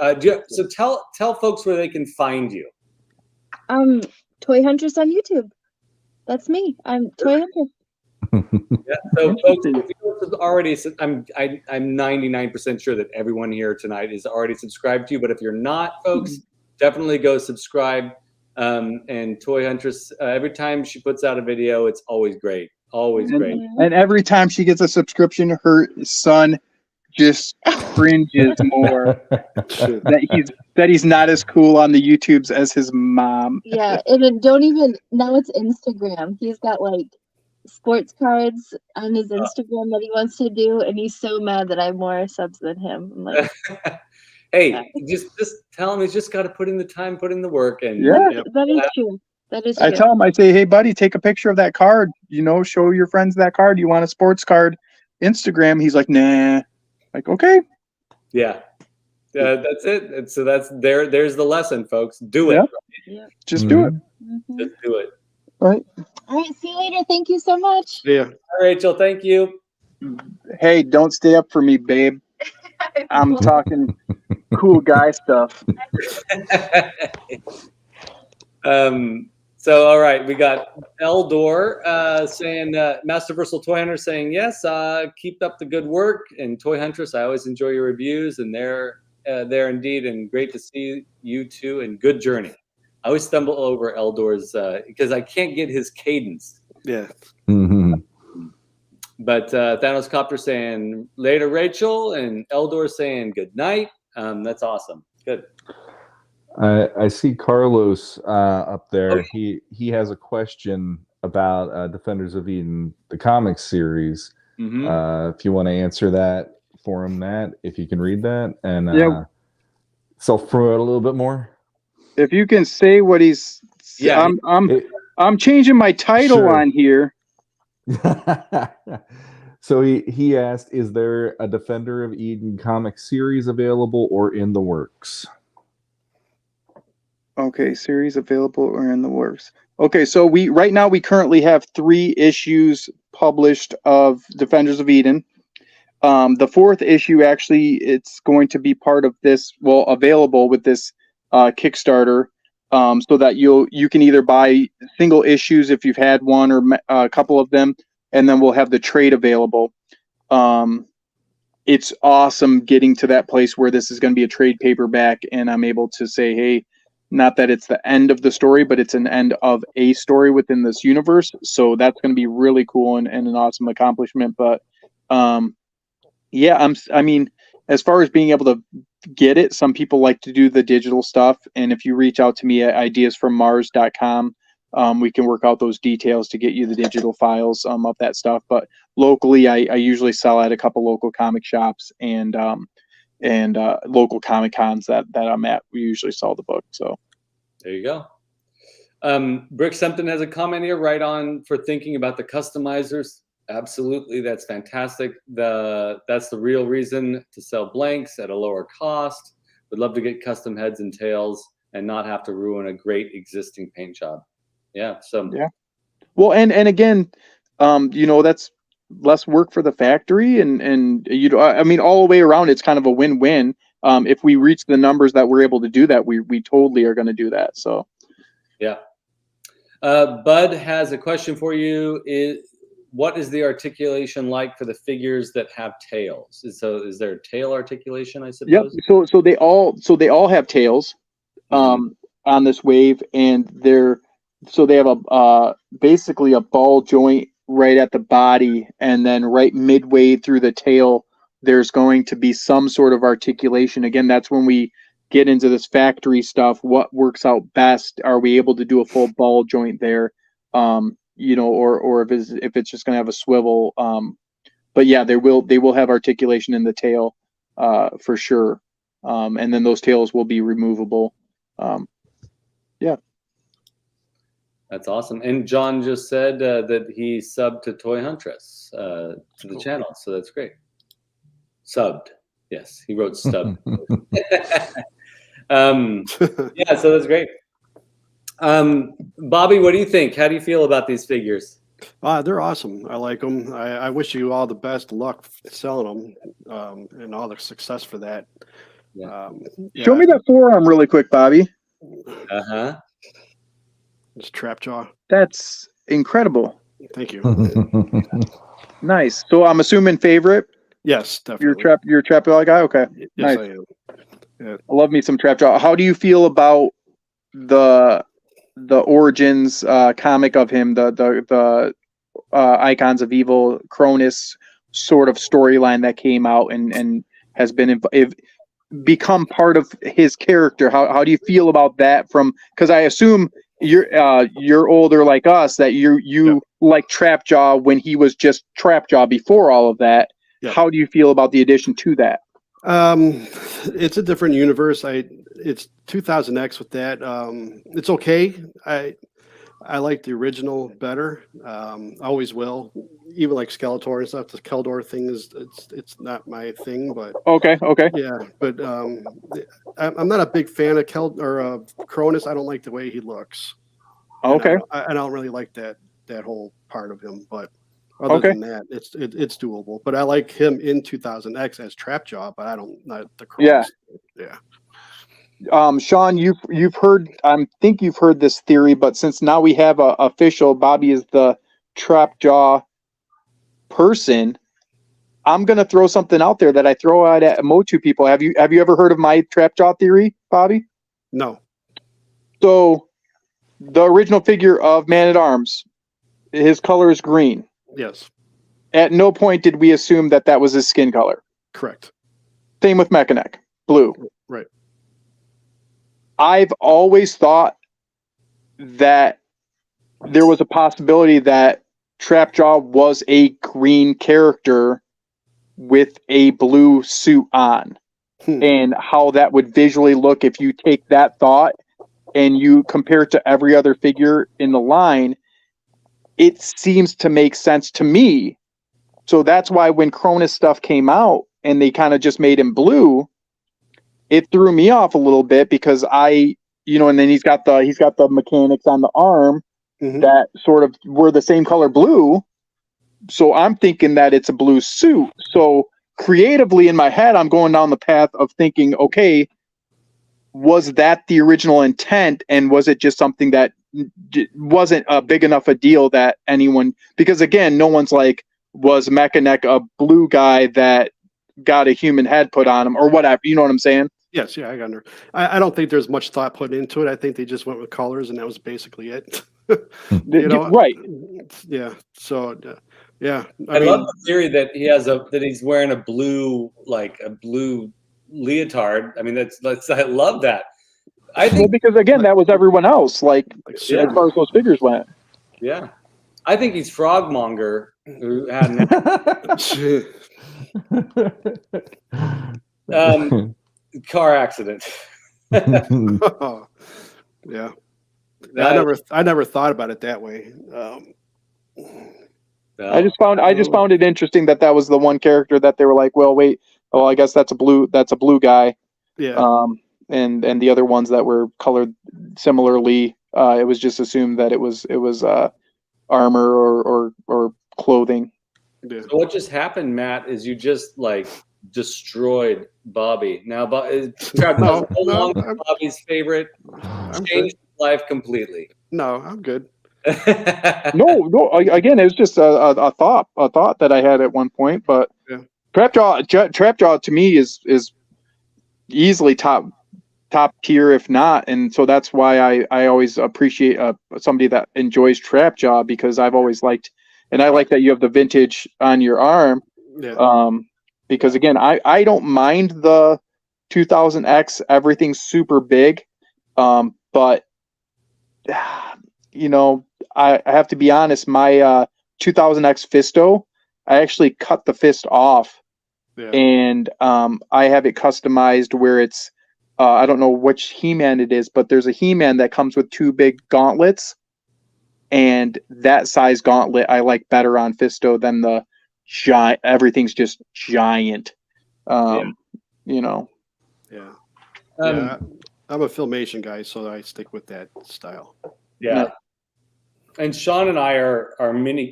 So tell folks where they can find you. Toy Huntress on YouTube. That's me. I'm Toy Huntress. Yeah, so folks, if you're already, I'm 99% sure that everyone here tonight is already subscribed to you. But if you're not, folks, definitely go subscribe. And Toy Huntress, every time she puts out a video, it's always great. Always great. And every time she gets a subscription, her son just cringes more that he's not as cool on the YouTubes as his mom. Yeah, and then now it's Instagram. He's got like sports cards on his Instagram that he wants to do, and he's so mad that I have more subs than him. I'm like, hey, just tell him he's just got to put in the time, put in the work, and that is true. That is true. I tell him, I say, hey buddy, take a picture of that card, show your friends that card. You want a sports card Instagram? He's like, nah. Like, okay. Yeah. That's it. And so there's the lesson, folks. Do it. Yeah. Just do it. Mm-hmm. Just do it. All right. All right. See you later. Thank you so much. Yeah. Hi, Rachel. Thank you. Hey, don't stay up for me, babe. I'm talking cool guy stuff. So, all right, we got Eldor saying, Master Versal Toy Hunter saying, yes, keep up the good work. And Toy Huntress, I always enjoy your reviews, and they're there indeed, and great to see you too, and good journey. I always stumble over Eldor's because I can't get his cadence. Yeah. Mm-hmm. But Thanos Copter saying, later, Rachel, and Eldor saying, good night. That's awesome. Good. I see Carlos up there. Okay. He has a question about Defenders of Eden, the comic series. Mm-hmm. If you want to answer that for him, Matt, if you can read that and self-promote a little bit more. If you can say what he's, Yeah, I'm changing my title on here. So he asked, is there a Defender of Eden comic series available or in the works? Okay, series available or in the works. Okay, so right now we currently have 3 issues published of Defenders of Eden. The 4th issue, actually, it's going to be part of this, available with this Kickstarter, so that you can either buy single issues if you've had one or a couple of them, and then we'll have the trade available. It's awesome getting to that place where this is going to be a trade paperback, and I'm able to say, hey, not that it's the end of the story, but it's an end of a story within this universe. So that's going to be really cool and an awesome accomplishment. But yeah, I mean, as far as being able to get it, some people like to do the digital stuff. And if you reach out to me at ideasfrommars.com, we can work out those details to get you the digital files of that stuff. But locally, I usually sell at a couple local comic shops and local Comic Cons that I'm at. We usually sell the book. So there you go. Brick Sempton has a comment here, right on for thinking about the customizers. Absolutely, that's fantastic. That's the real reason to sell blanks at a lower cost. Would love to get custom heads and tails and not have to ruin a great existing paint job. Yeah. So yeah. Well, and again, that's less work for the factory, and I mean, all the way around, it's kind of a win-win. If we reach the numbers that we're able to do that, we totally are going to do that. So yeah. Bud has a question for you. What is the articulation like for the figures that have tails? Is there tail articulation, I suppose? Yep. So they all have tails on this wave, and they have basically a ball joint right at the body, and then right midway through the tail, there's going to be some sort of articulation. Again, that's when we get into this factory stuff. What works out best? Are we able to do a full ball joint there? Or if it's just going to have a swivel. But yeah, they will have articulation in the tail for sure. And then those tails will be removable. Yeah. That's awesome. And John just said that he subbed to Toy Huntress to the channel. So that's great. Subbed. Yes, he wrote stubbed. Yeah, so that's great. Bobby, what do you think? How do you feel about these figures? They're awesome. I like them. I wish you all the best luck selling them and all the success for that. Yeah. Show me that forearm really quick, Bobby. Uh-huh. It's Trapjaw. That's incredible. Thank you. Nice. So I'm assuming favorite? Yes, definitely. You're a Trapjaw guy? Okay. Yes, nice. I am. Yeah. I love me some Trapjaw. How do you feel about the Origins comic of him, the Icons of Evil Cronus sort of storyline that came out and has been become part of his character? How do you feel about that? Because I assume you're older like us, that you like Trapjaw when he was just Trapjaw before all of that. Yep. How do you feel about the addition to that? It's a different universe. It's 2000X with that. It's okay. I like the original better. Always will. Even like Skeletor and stuff. The Keldor thing it's not my thing, but okay. Yeah, but I'm not a big fan of Cronus. I don't like the way he looks. Okay. I don't really like that whole part of him, but Other Okay. than that, it's doable. But I like him in 2000X as Trapjaw, but I don't not the colors. Yeah. Shawn, you've heard. I think you've heard this theory, but since now we have a official, Bobby is the Trapjaw person. I'm gonna throw something out there that I throw out at Motu people. Have you ever heard of my Trapjaw theory, Bobby? No. So, the original figure of Man-at-Arms, his color is green. Yes. At no point did we assume that that was his skin color. Correct. Same with Mechanic, blue. Right. I've always thought that there was a possibility that Trapjaw was a green character with a blue suit on, and how that would visually look if you take that thought and you compare it to every other figure in the line. It seems to make sense to me. So that's why when Cronus stuff came out and they kind of just made him blue, it threw me off a little bit because and then he's got the mechanics on the arm that sort of were the same color blue. So I'm thinking that it's a blue suit. So creatively in my head, I'm going down the path of thinking, okay, was that the original intent? And was it just something that wasn't a big enough a deal that anyone, because again, no one's like, was Mechanic a blue guy that got a human head put on him or whatever? You know what I'm saying? Yes, yeah, I got it. I don't think there's much thought put into it. I think they just went with colors, and that was basically it. Right. Yeah. So, yeah. I love the theory that he's wearing a blue leotard. I mean, I love that. I think because again, that was everyone else. Like as far as those figures went. Yeah, I think he's Frogmonger who had car accident. Oh, yeah. I never thought about it that way. I just found it interesting that was the one character that they were like, well, wait, I guess that's a blue guy. Yeah. And the other ones that were colored similarly, it was just assumed that it was armor or clothing. Yeah. So what just happened, Matt, is you just destroyed Bobby. Now, Bobby's Bobby's favorite. Changed his life completely. No, I'm good. No. Again, it was just a thought that I had at one point. But yeah. Trapjaw to me is easily top tier, if not. And so that's why I always appreciate somebody that enjoys Trapjaw, because I've always liked, and I like that you have the vintage on your arm. Yeah. Because again, I don't mind the 2000X, everything's super big. But I have to be honest, my 2000X Fisto, I actually cut the fist off. Yeah. And I have it customized where it's I don't know which He-Man it is, but there's a He-Man that comes with two big gauntlets, and that size gauntlet I like better on Fisto than the giant. Everything's just giant. Yeah. Yeah. I'm a Filmation guy, so I stick with that style. Yeah. And Shawn and I are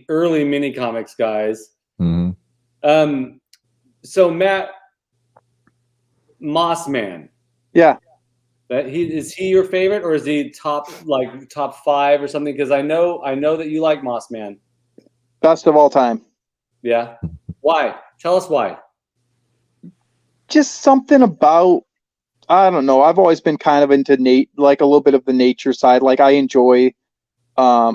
early mini comics guys. Mm-hmm. So Matt, Mossman. Yeah. Is he your favorite, or is he top 5 or something? Because I know that you like Mossman. Best of all time. Yeah. Why? Tell us why. Just something about, I don't know. I've always been kind of into a little bit of the nature side. Like I enjoy, I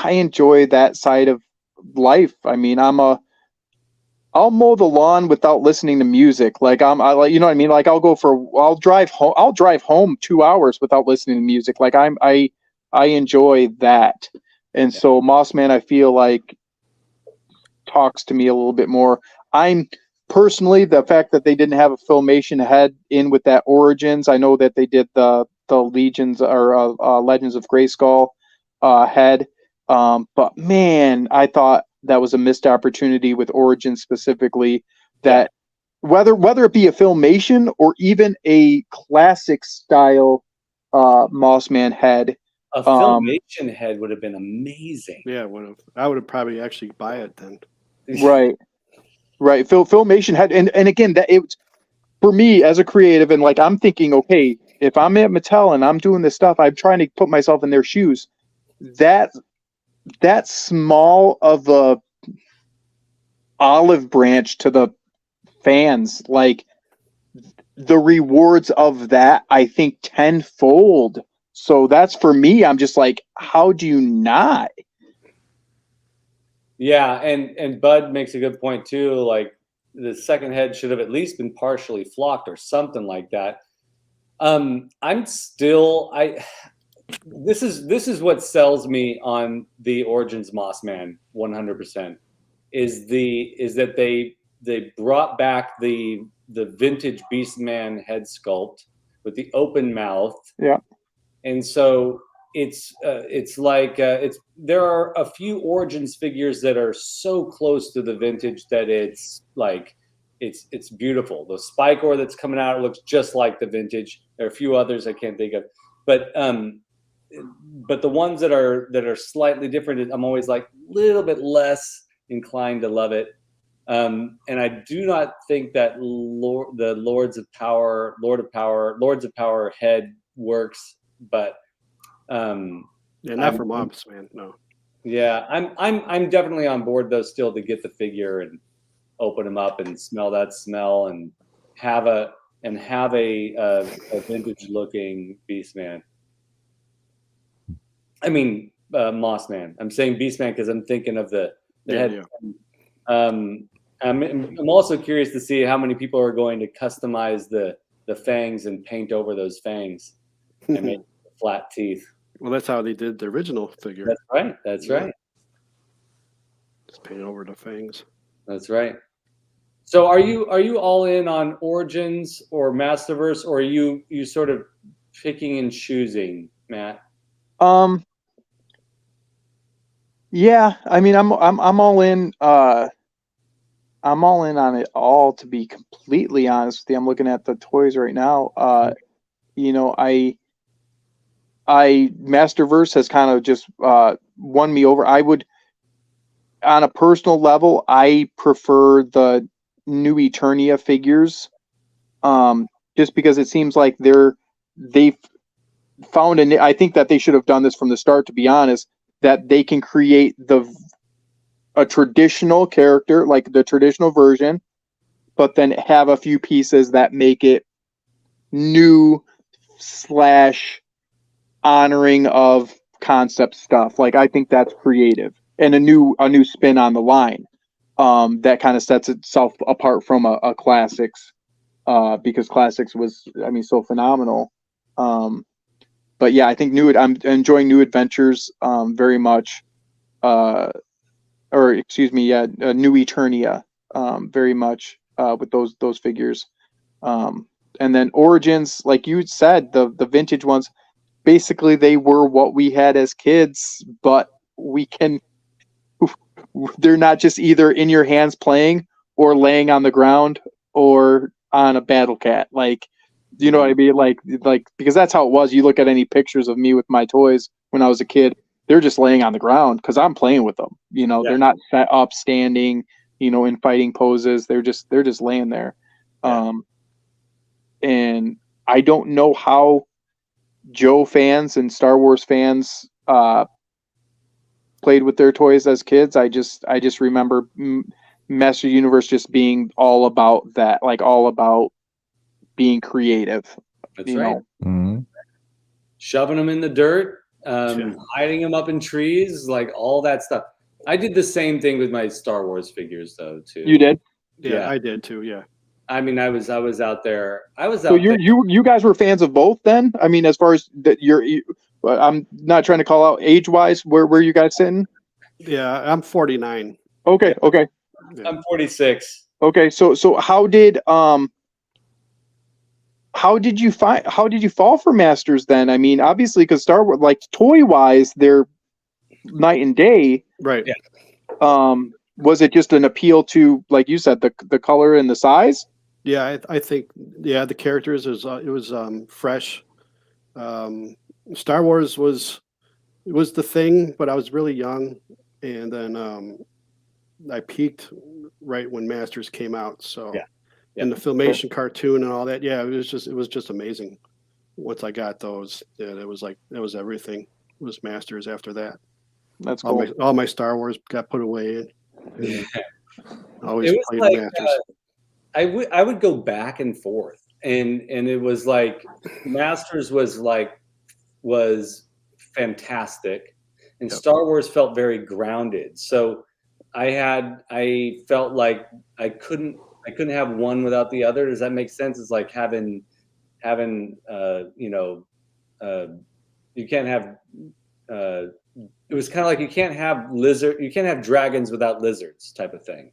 enjoy that side of life. I mean, I'll mow the lawn without listening to music. Like you know what I mean? Like I'll drive home 2 hours without listening to music. Like I enjoy that. And so Mossman, I feel like, talks to me a little bit more. I'm personally, the fact that they didn't have a Filmation head in with that Origins. I know that they did the Legends or Legends of Grayskull head. But man, I thought that was a missed opportunity with Origins specifically, that whether it be a Filmation or even a classic style Mossman head, A Filmation head would have been amazing. Yeah, I would have probably actually buy it then. Right. Filmation had, and again, that it for me as a creative, and like I'm thinking, okay, if I'm at Mattel and I'm doing this stuff, I'm trying to put myself in their shoes. That small of a olive branch to the fans, like the rewards of that, I think tenfold. So that's for me. I'm just like, how do you not? Yeah, and Bud makes a good point too. Like the second head should have at least been partially flocked or something like that. This is what sells me on the Origins Mossman 100%. Is that they brought back the vintage Beastman head sculpt with the open mouth. Yeah. And so it's like there are a few Origins figures that are so close to the vintage that it's like it's beautiful. The Spikor that's coming out looks just like the vintage. There are a few others I can't think of, but the ones that are slightly different, I'm always like a little bit less inclined to love it. And I do not think that the Lords of Power head works, but not for Mobs, man. No. Yeah, I'm definitely on board though still to get the figure and open them up and smell that smell and have a vintage looking Beastman. I mean Mossman. I'm saying Beastman because I'm thinking of the head. Yeah. I'm also curious to see how many people are going to customize the fangs and paint over those fangs and make flat teeth. Well, that's how they did the original figure. That's right. That's right. Just paint over the fangs. That's right. So are you all in on Origins or Masterverse, or are you sort of picking and choosing, Matt? Yeah, I mean I'm all in. I'm all in on it all, to be completely honest with you. I'm looking at the toys right now. You know, I Masterverse has kind of just won me over. I would, on a personal level, I prefer the new Eternia figures, just because it seems like they've found I think that they should have done this from the start, to be honest, that they can create a traditional character, like the traditional version, but then have a few pieces that make it new / honoring of concept stuff. Like, I think that's creative and a new spin on the line, that kind of sets itself apart from a classics, because classics was, I mean, so phenomenal. But yeah, I think I'm enjoying New Adventures very much. Or excuse me, yeah, New Eternia, very much with those figures, and then Origins, like you said, the vintage ones, basically they were what we had as kids, but they're not just either in your hands playing or laying on the ground or on a battle cat, like, you know what I mean, like because that's how it was. You look at any pictures of me with my toys when I was a kid, they're just laying on the ground because I'm playing with them. You know, They're not set up, standing, you know, in fighting poses. They're just laying there. Yeah. And I don't know how Joe fans and Star Wars fans played with their toys as kids. I just remember Master Universe just being all about that, like all about being creative. That's right. Mm-hmm. Shoving them in the dirt. Hiding them up in trees, like all that stuff. I did the same thing with my Star Wars figures, though, too. You did? Yeah, I did too. Yeah. I mean, I was out there. So you guys were fans of both, then? I mean, as far as that, I'm not trying to call out age wise. Where you guys sitting? Yeah, I'm 49. Okay. Yeah. I'm 46. Okay, so how did you fall for Masters then? I mean, obviously, because Star Wars, like toy wise, they're night and day. Right. Yeah. Was it just an appeal to, like you said, the color and the size? Yeah, I think the characters it was fresh. Star Wars was It was the thing, but I was really young, and then I peaked right when Masters came out. So, and the Filmation cartoon and all that. Yeah, it was just amazing. Once I got those, it was like that was everything. It was Masters after that. That's cool. All my Star Wars got put away. And always It was played like Masters. I would go back and forth, and it was like Masters was fantastic, and Star Wars felt very grounded. So I felt like I couldn't have one without the other. Does that make sense? It's like having you can't have it was kind of like you can't have dragons without lizards type of thing.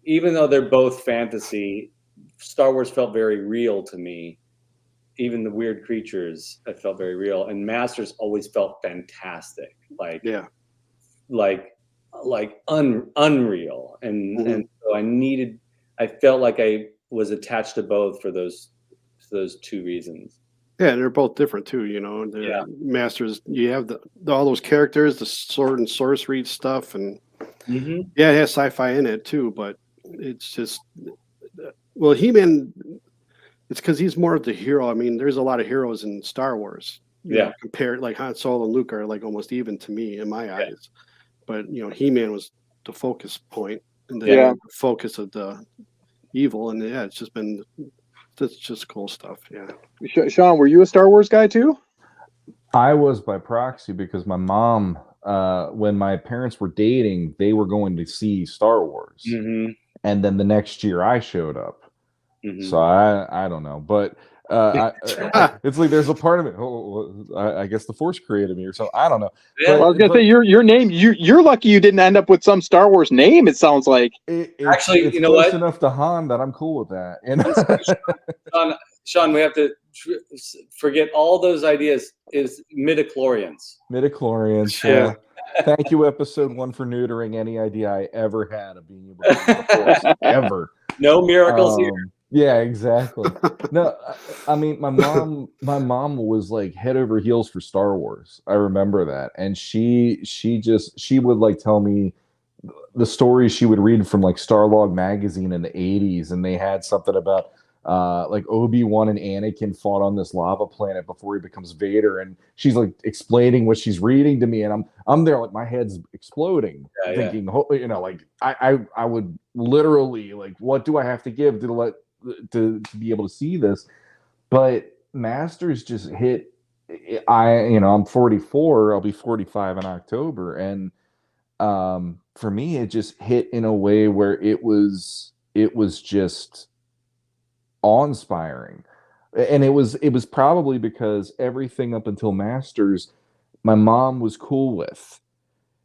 Even though they're both fantasy, Star Wars felt very real to me. Even the weird creatures, I felt very real, and Masters always felt fantastic, unreal, and so I felt like I was attached to both for those two reasons. Yeah, and they're both different too. Masters, you have all those characters, the sword and sorcery stuff, and it has sci-fi in it too. But it's just, well, He-Man. It's because he's more of the hero. I mean, there's a lot of heroes in Star Wars. Compared, like Han Solo and Luke are like almost even to me in my eyes. But He-Man was the focus point, and the focus of the evil, and it's just cool stuff. Yeah. Shawn, were you a Star Wars guy too? I was by proxy because my mom, when my parents were dating, they were going to see Star Wars, and then the next year I showed up. So I don't know, but it's like there's a part of it. I guess the Force created me, or something. I don't know. Yeah, I was gonna say your name. You're lucky you didn't end up with some Star Wars name. It sounds like actually, it's close enough to Han that I'm cool with that. And Shawn, we have to forget all those ideas. Is midichlorians? Midichlorians, yeah. Thank you, episode 1, for neutering any idea I ever had of being able to use the Force ever. No miracles here. Yeah, exactly. No, I mean, my mom was like head over heels for Star Wars. I remember that, and she would like tell me the stories she would read from like Starlog magazine in the 80s, and they had something about like Obi-Wan and Anakin fought on this lava planet before he becomes Vader, and she's like explaining what she's reading to me, and I'm there like my head's exploding, thinking, like I would literally like, what do I have to give to be able to see this? But Masters just hit. I'm 44. I'll be 45 in October, and for me, it just hit in a way where it was just awe-inspiring. And it was probably because everything up until Masters my mom was cool with.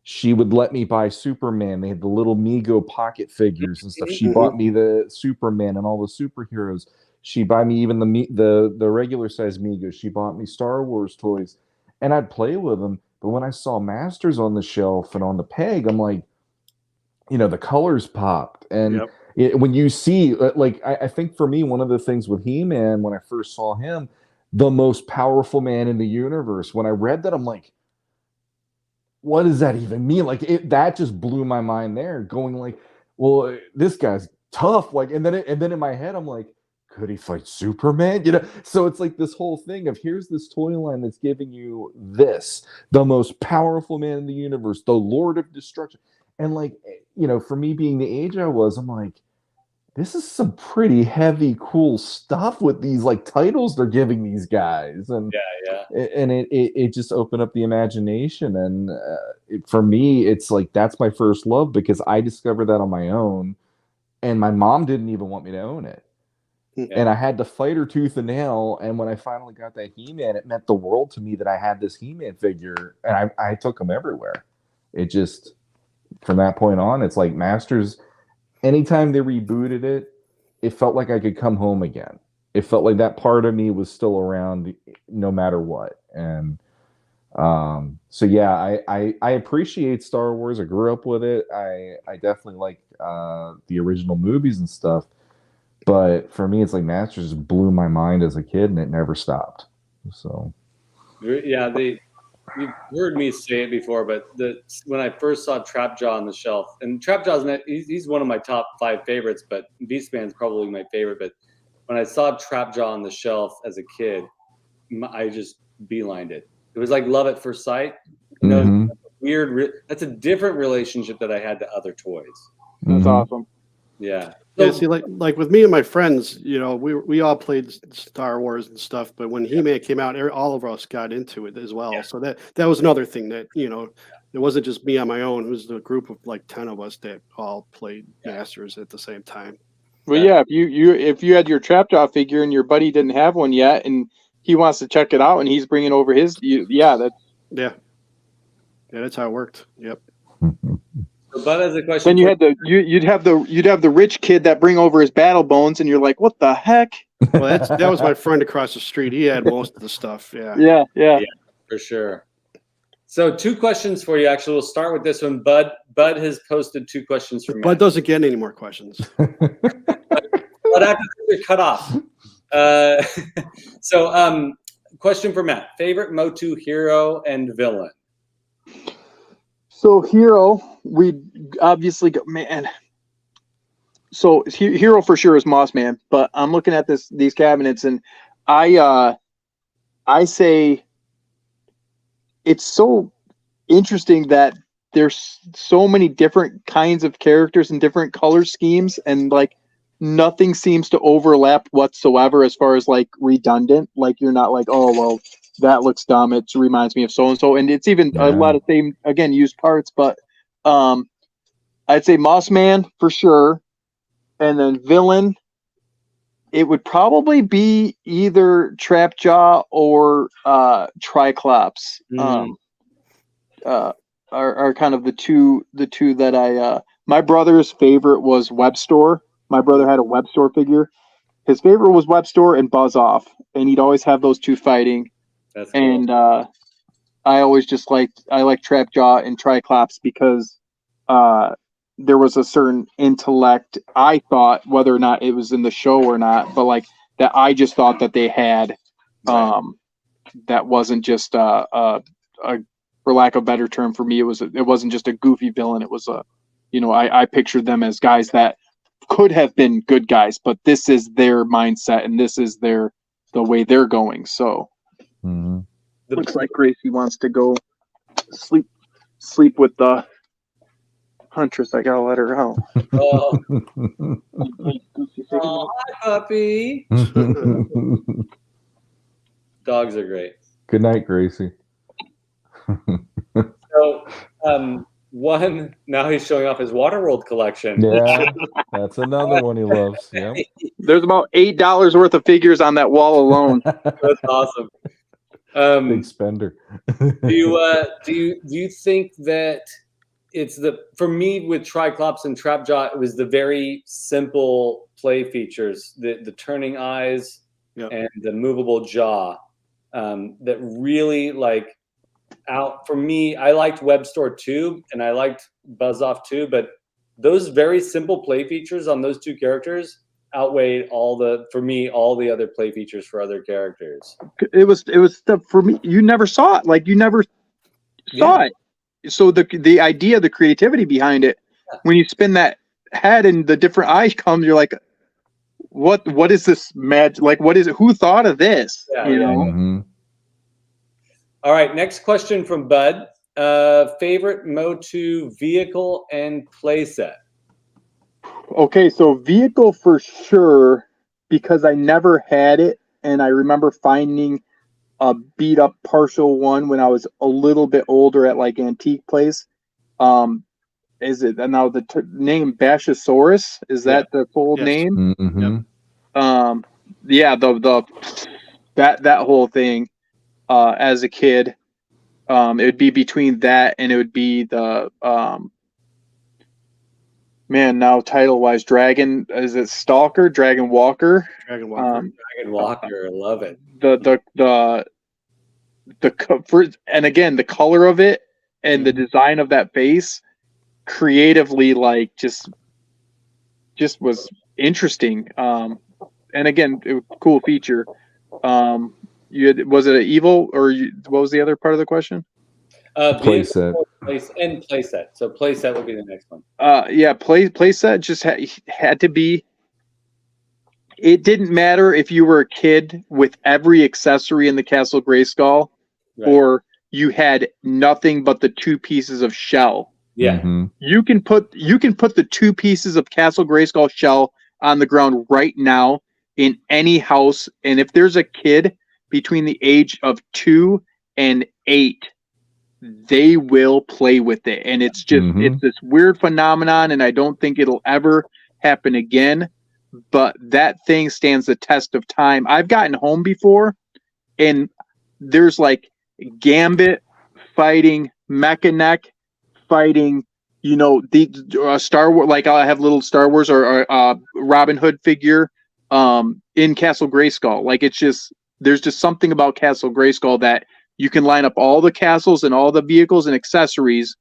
She would let me buy Superman. They had the little Mego pocket figures and stuff. She bought me the Superman and all the superheroes. She'd buy me even the regular size Mego. She bought me Star Wars toys, and I'd play with them. But when I saw Masters on the shelf and on the peg, I'm like, the colors popped. And when you see, like, I think for me, one of the things with He-Man, when I first saw him, the most powerful man in the universe, when I read that, I'm like, what does that even mean? Like, that just blew my mind there, going like, well, this guy's tough. Like, and then in my head, I'm like, could he fight Superman? So it's like this whole thing of here's this toy line that's giving you this, the most powerful man in the universe, the Lord of Destruction. And like, for me being the age I was, I'm like, this is some pretty heavy, cool stuff with these like titles they're giving these guys. And and it just opened up the imagination. And for me, it's like, that's my first love, because I discovered that on my own, and my mom didn't even want me to own it. And I had to fight her tooth and nail. And when I finally got that He-Man, it meant the world to me that I had this He-Man figure, and I took him everywhere. It just, from that point on, it's like Masters, anytime they rebooted it, it felt like I could come home again. It felt like that part of me was still around no matter what. And so yeah, I appreciate Star Wars. I grew up with it. I definitely like the original movies and stuff. But for me, it's like Masters just blew my mind as a kid, and it never stopped. So yeah, you've heard me say it before, but when I first saw Trapjaw on the shelf, and Trapjaw's he's one of my top 5 favorites, but Beastman's probably my favorite. But when I saw Trapjaw on the shelf as a kid, I just beelined it. It was like love at first sight. You know, weird. That's a different relationship that I had to other toys. That's awesome. Yeah. Yeah, see, like with me and my friends, you know, we all played Star Wars and stuff, but when He-Man came out, all of us got into it as well. Yeah. So that was another thing that, you know, it wasn't just me on my own. It was a group of like 10 of us that all played Masters at the same time. Well, yeah, if you had your Trapjaw figure and your buddy didn't have one yet, and he wants to check it out, and he's bringing over his, that's how it worked. Yep. So Bud has a question. Then you'd have the rich kid that bring over his battle bones, and you're like, what the heck? Well, that was my friend across the street. He had most of the stuff. Yeah, for sure. So 2 questions for you. Actually, we'll start with this one. Bud has posted 2 questions for me. Bud doesn't get any more questions. But after you're cut off. So, question for Matt: favorite Motu hero and villain? So hero, we obviously go, man. So hero for sure is Moss Man, but I'm looking at these cabinets, and I say it's so interesting that there's so many different kinds of characters and different color schemes, and like nothing seems to overlap whatsoever as far as like redundant. Like you're not like, oh well, that looks dumb. It reminds me of so and so, and it's even a lot of same used parts. But I'd say Moss Man for sure, and then villain. It would probably be either Trapjaw or Triclops. Are kind of the two that I. My brother's favorite was Webstore. My brother had a Webstore figure. His favorite was Webstore and Buzz Off, and he'd always have those two fighting. That's cool. And I always just liked Trapjaw and Triclops because there was a certain intellect, I thought, whether or not it was in the show or not, but like that I just thought that they had that wasn't just a for lack of a better term for me, it wasn't just a goofy villain. It was I pictured them as guys that could have been good guys, but this is their mindset and this is the way they're going. So looks like Gracie wants to go sleep with the Huntress. I gotta let her out. Oh, hi, puppy. Dogs are great. Good night, Gracie. So, now he's showing off his Waterworld collection. Yeah, that's another one he loves. Yeah, there's about $8 worth of figures on that wall alone. That's awesome. Big spender. Do you think that it's for me with Triclops and Trapjaw, it was the very simple play features, the turning eyes and the movable jaw that really out for me. I liked Webstore too, and I liked Buzz Off too, but those very simple play features on those 2 characters outweighed all the other play features for other characters. It was stuff for me. You never saw it. Like you never saw it. So the idea, the creativity behind it, when you spin that head and the different eyes come, you're like, what is this magic? Like, what is it? Who thought of this? Mm-hmm. All right. Next question from Bud. Favorite Motu vehicle and playset? Okay, so vehicle for sure, because I never had it, and I remember finding a beat up partial one when I was a little bit older at like Antique Place. Is it now the name Bashosaurus? Is that the full name? Mm-hmm. That whole thing. As a kid, it would be between that and it would be the now title wise, Dragon. Is it Stalker? Dragon Walker? Dragon Walker. Dragon Walker. I love it. And again, the color of it and the design of that face creatively, like just was interesting. And again, it was a cool feature. Was it an evil, or what was the other part of the question? Playset. Playset. So playset would be the next one. Yeah, playset just had to be. It didn't matter if you were a kid with every accessory in the Castle Grayskull, Right. or you had nothing but the 2 pieces of shell. Yeah. Mm-hmm. You can put the 2 pieces of Castle Grayskull shell on the ground right now in any house, and if there's a kid between the age of 2 and 8, they will play with it. And it's just it's this weird phenomenon, and I don't think it'll ever happen again. But that thing stands the test of time. I've gotten home before, and there's like Gambit fighting Mechanic fighting, the Star Wars. Like I have little Star Wars or Robin Hood figure in Castle Grayskull. Like there's just something about Castle Grayskull that you can line up all the castles and all the vehicles and accessories.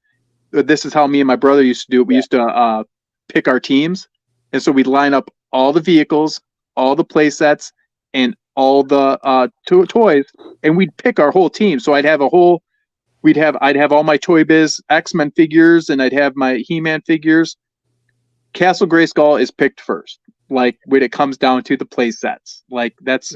This is how me and my brother used to do it. We used to pick our teams, and so we'd line up all the vehicles, all the play sets, and all the toys, and we'd pick our whole team. So I'd have all my Toy Biz X-Men figures, and I'd have my He-Man figures. Castle Grayskull is picked first, like when it comes down to the play sets. Like that's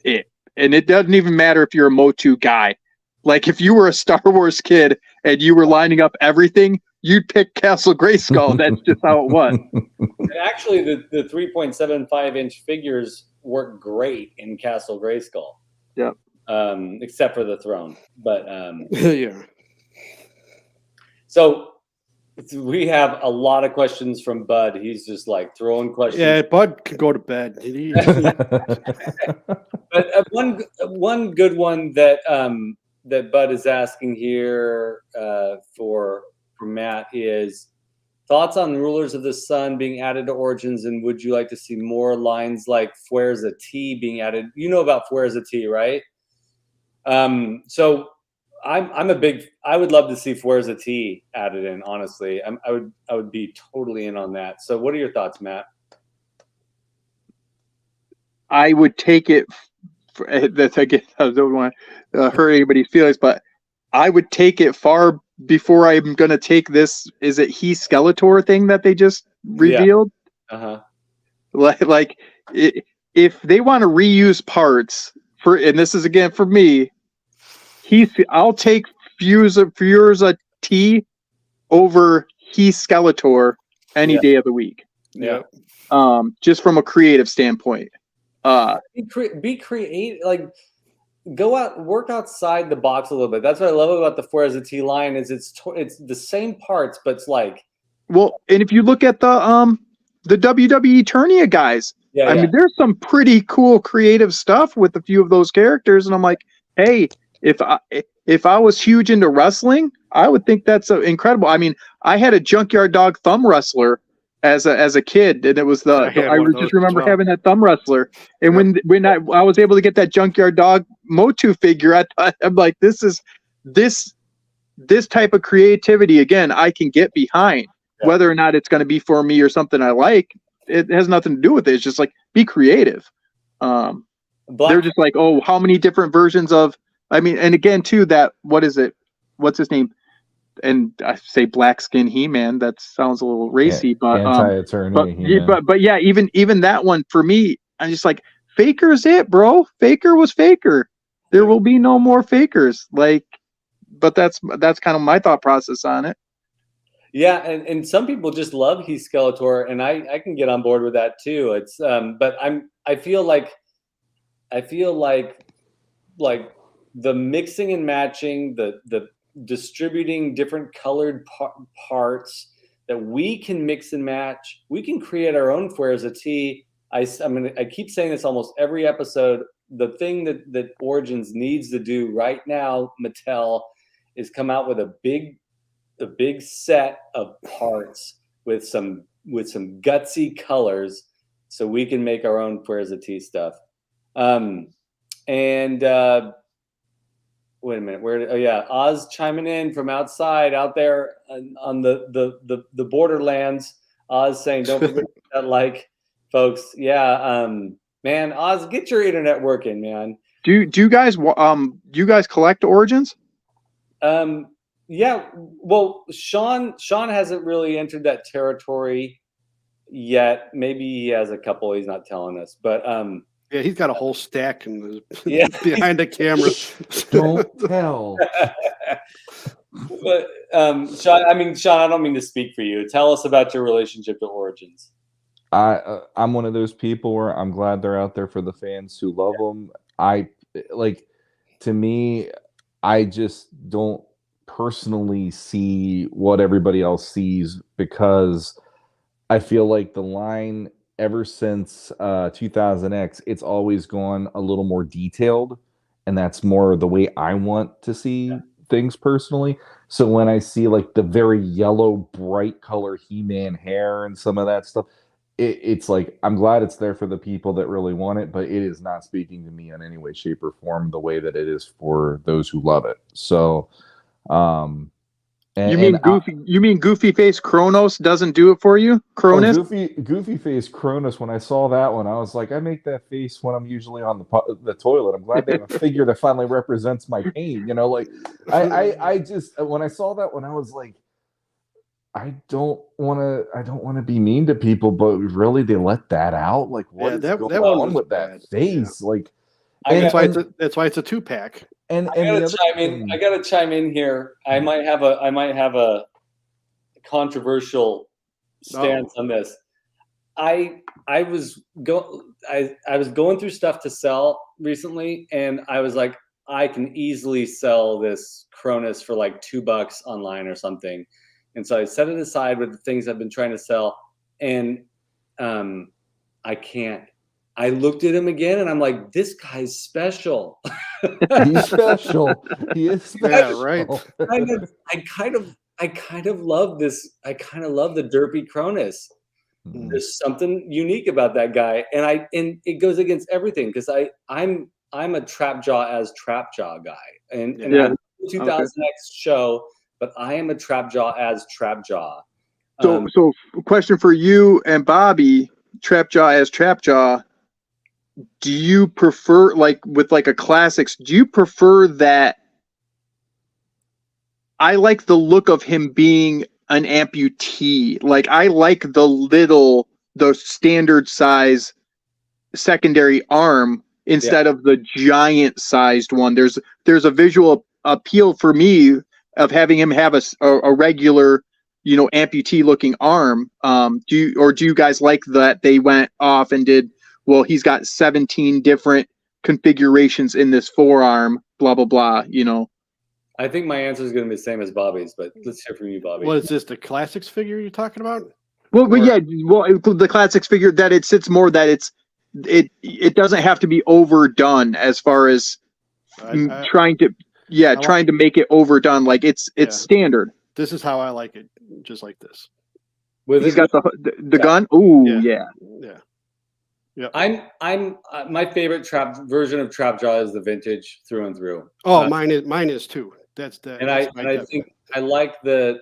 it. And it doesn't even matter if you're a Motu guy. Like if you were a Star Wars kid and you were lining up everything, you'd pick Castle Grayskull. That's just how it was. And actually, the 3.75-inch figures work great in Castle Grayskull. Yep. Except for the throne. But Yeah. So we have a lot of questions from Bud. He's just like throwing questions. Yeah, Bud can go to bed. But one good one that that Bud is asking here for Matt is thoughts on Rulers of the Sun being added to Origins, and would you like to see more lines like Fuerza T being added? You know about Fuerza T, right? So I would love to see Fuerza T added in, honestly. I would be totally in on that. So what are your thoughts, Matt? I would take it that's again, I don't want to hurt anybody's feelings, but I would take it far before I'm going to take this. Is it He Skeletor thing that they just revealed? Yeah. Like if they want to reuse parts and this is again for me, I'll take Fuerza T over He Skeletor any day of the week. Yeah. Just from a creative standpoint. Be creative, like go out, work outside the box a little bit. That's what I love about the Fuerza T line is it's the same parts, but it's like. Well, and if you look at the WWE Eternia guys, I mean, there's some pretty cool creative stuff with a few of those characters, and I'm like, hey, if I was huge into wrestling, I would think that's incredible. I mean, I had a Junkyard Dog thumb wrestler as a kid, and it was I just remember having that thumb wrestler. And when I was able to get that Junkyard Dog Motu figure, I'm like, this type of creativity again, I can get behind. Whether or not it's going to be for me or something I like, it has nothing to do with it. It's just like be creative. They're just like, oh, how many different versions of? I mean, and again too, that what is it? What's his name? And I say black skin He-Man. That sounds a little racy, but yeah, even that one for me, I'm just like, Faker's it, bro. Faker was Faker. There will be no more Fakers. Like, but that's kind of my thought process on it. Yeah, and some people just love He Skeletor, and I can get on board with that too. It's but I feel like the mixing and matching, the distributing different colored parts that we can mix and match. We can create our own Fuerza T. I keep saying this almost every episode. The thing that Origins needs to do right now, Mattel, is come out with a big set of parts with some gutsy colors, so we can make our own Fuerza T stuff. Wait a minute. Oz chiming in from outside out there on the borderlands. Oz saying, don't forget that like, folks. Yeah, man, Oz, get your internet working, man. Do you guys collect Origins? Yeah, well, Shawn hasn't really entered that territory yet. Maybe he has a couple he's not telling us, but Yeah, he's got a whole stack in the, yeah. behind the camera. Don't tell. But Shawn, I don't mean to speak for you. Tell us about your relationship to Origins. I'm one of those people where I'm glad they're out there for the fans who love them. To me, I just don't personally see what everybody else sees, because I feel like the line ever since 2000X, it's always gone a little more detailed, and that's more the way I want to see things personally. So when I see like the very yellow, bright color He-Man hair and some of that stuff, it's like, I'm glad it's there for the people that really want it, but it is not speaking to me in any way, shape, or form the way that it is for those who love it. So, you mean Goofy Face Kronos doesn't do it for you? Cronus? Goofy Face Cronus. When I saw that one, I was like, I make that face when I'm usually on the toilet. I'm glad they have a figure that finally represents my pain. You know, like I just, when I saw that one, I was like, I don't want to be mean to people, but really they let that out. Like, what is going on with that face? Yeah. Like, that's why it's a 2-pack. And I gotta chime in here. I might have a controversial stance on this. I was going through stuff to sell recently, and I was like, I can easily sell this Cronus for like $2 online or something. And so I set it aside with the things I've been trying to sell, and I can't. I looked at him again, and I'm like, this guy's special. He's special. He is special. Yeah, right. I kind of love this. I kind of love the derpy Cronus. Mm-hmm. There's something unique about that guy, and it goes against everything, because I'm a Trapjaw as Trapjaw guy, and I love the 2000X show, but I am a Trapjaw as Trapjaw. So question for you and Bobby, Trapjaw as Trapjaw. Do you prefer, like with like a classics, do you prefer that? I like the look of him being an amputee. Like, I like the standard size secondary arm instead of the giant sized one. There's a visual appeal for me of having him have a regular, amputee looking arm. Do you guys like that they went off and did, well, he's got 17 different configurations in this forearm, blah, blah, blah, I think my answer is going to be the same as Bobby's, but let's hear from you, Bobby. What is this, the classics figure you're talking about? Well, the classics figure, that it sits more, that it doesn't have to be overdone as far as trying to make it overdone. Like, it's standard. This is how I like it, just like this. He's got the gun. Ooh, yeah. Yeah. I'm my favorite version of Trapjaw is the vintage through and through. Oh, mine is too. That's I think I like the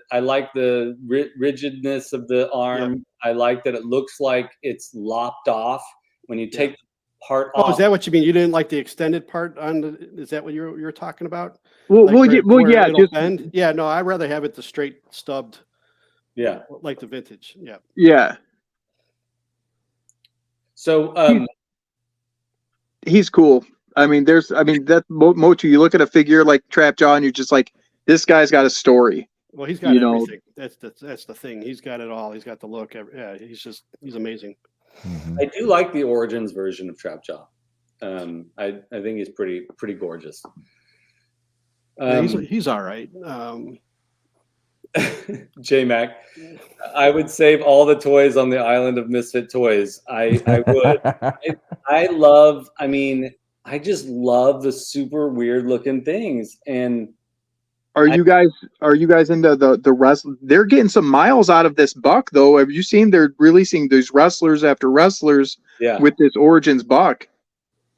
rigidness of the arm. Yeah. I like that it looks like it's lopped off when you take the part off. Oh, is that what you mean? You didn't like the extended part on the? Is that what you're talking about? Bend? Yeah, no, I'd rather have it the straight stubbed. Yeah, like the vintage. Yeah. Yeah. So he's cool. That Motu, you look at a figure like Trapjaw and you're just like, this guy's got a story. Well, he's got everything. That's the thing. He's got it all. He's got the look. Yeah, he's amazing. Mm-hmm. I do like the Origins version of Trapjaw. I think he's pretty gorgeous. He's all right. J-Mac, I would save all the toys on the island of misfit toys. I would. I just love the super weird looking things. And are you guys into the wrestling? They're getting some miles out of this buck, though. Have you seen they're releasing these wrestlers after wrestlers with this Origins buck?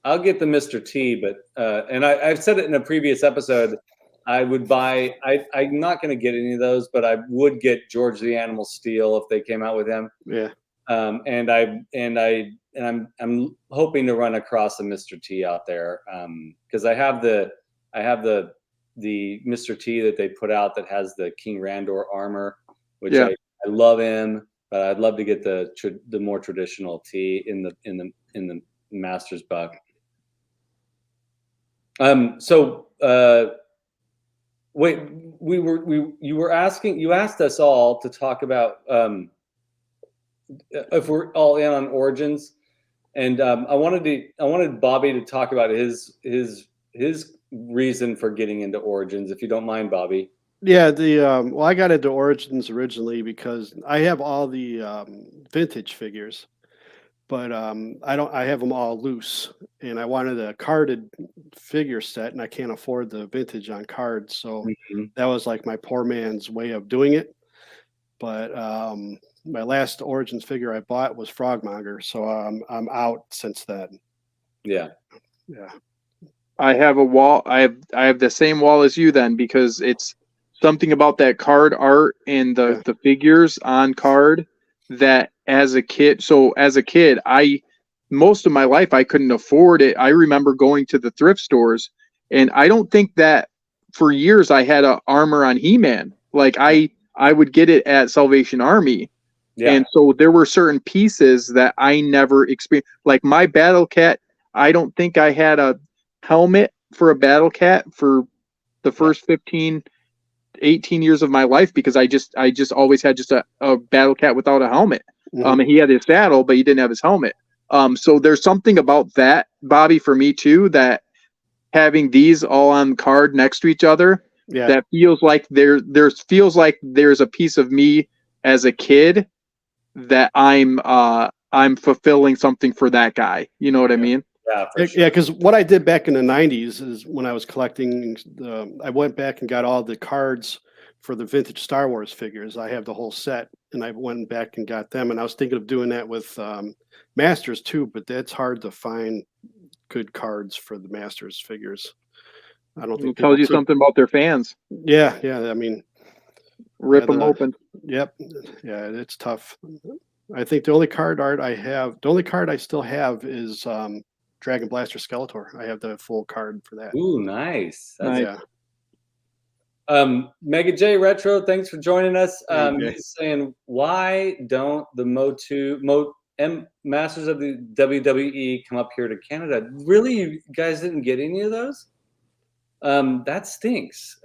I'll get the Mr. T, but and I've said it in a previous episode. I would buy. I'm not going to get any of those, but I would get George the Animal Steel if they came out with him. Yeah. And I'm hoping to run across a Mr. T out there because I have the the Mr. T that they put out that has the King Randor armor, which Yeah. I love him, but I'd love to get the more traditional T in the Masters buck. Wait, you asked us all to talk about if we're all in on Origins, and I wanted Bobby to talk about his reason for getting into Origins, if you don't mind, Bobby. Yeah, well, I got into Origins originally because I have all the vintage figures, but I have them all loose, and I wanted a carded figure set, and I can't afford the vintage on cards, so that was like my poor man's way of doing it. But my last Origins figure I bought was Frogmonger, so I'm out since then. Yeah. I have a wall. I have the same wall as you then, because it's something about that card art and the figures on card that as a kid, most of my life I couldn't afford it. I remember going to the thrift stores, and I don't think that for years I had a armor on He-Man. Like I would get it at Salvation Army. Yeah. And so there were certain pieces that I never experienced. Like my Battle Cat, I don't think I had a helmet for a Battle Cat for the first 15, 18 years of my life, because I just always had just a Battle Cat without a helmet. And he had his saddle, but he didn't have his helmet. So there's something about that, Bobby, for me too, that having these all on card next to each other, that feels like there's a piece of me as a kid that I'm fulfilling something for that guy. You know what I mean? Yeah, for sure. Yeah, because what I did back in the 90s is when I was collecting, I went back and got all the cards for the vintage Star Wars figures. I have the whole set, and I went back and got them. And I was thinking of doing that with Masters too, but that's hard to find good cards for the Masters figures. I don't think it tells you something about their fans. Yeah. I mean, rip them open. Yep. Yeah, it's tough. I think the only card I still have is Dragon Blaster Skeletor. I have the full card for that. Ooh, nice. Yeah. Mega J Retro, thanks for joining us. He's saying, why don't the Masters of the WWE come up here to Canada? Really, you guys didn't get any of those? That stinks.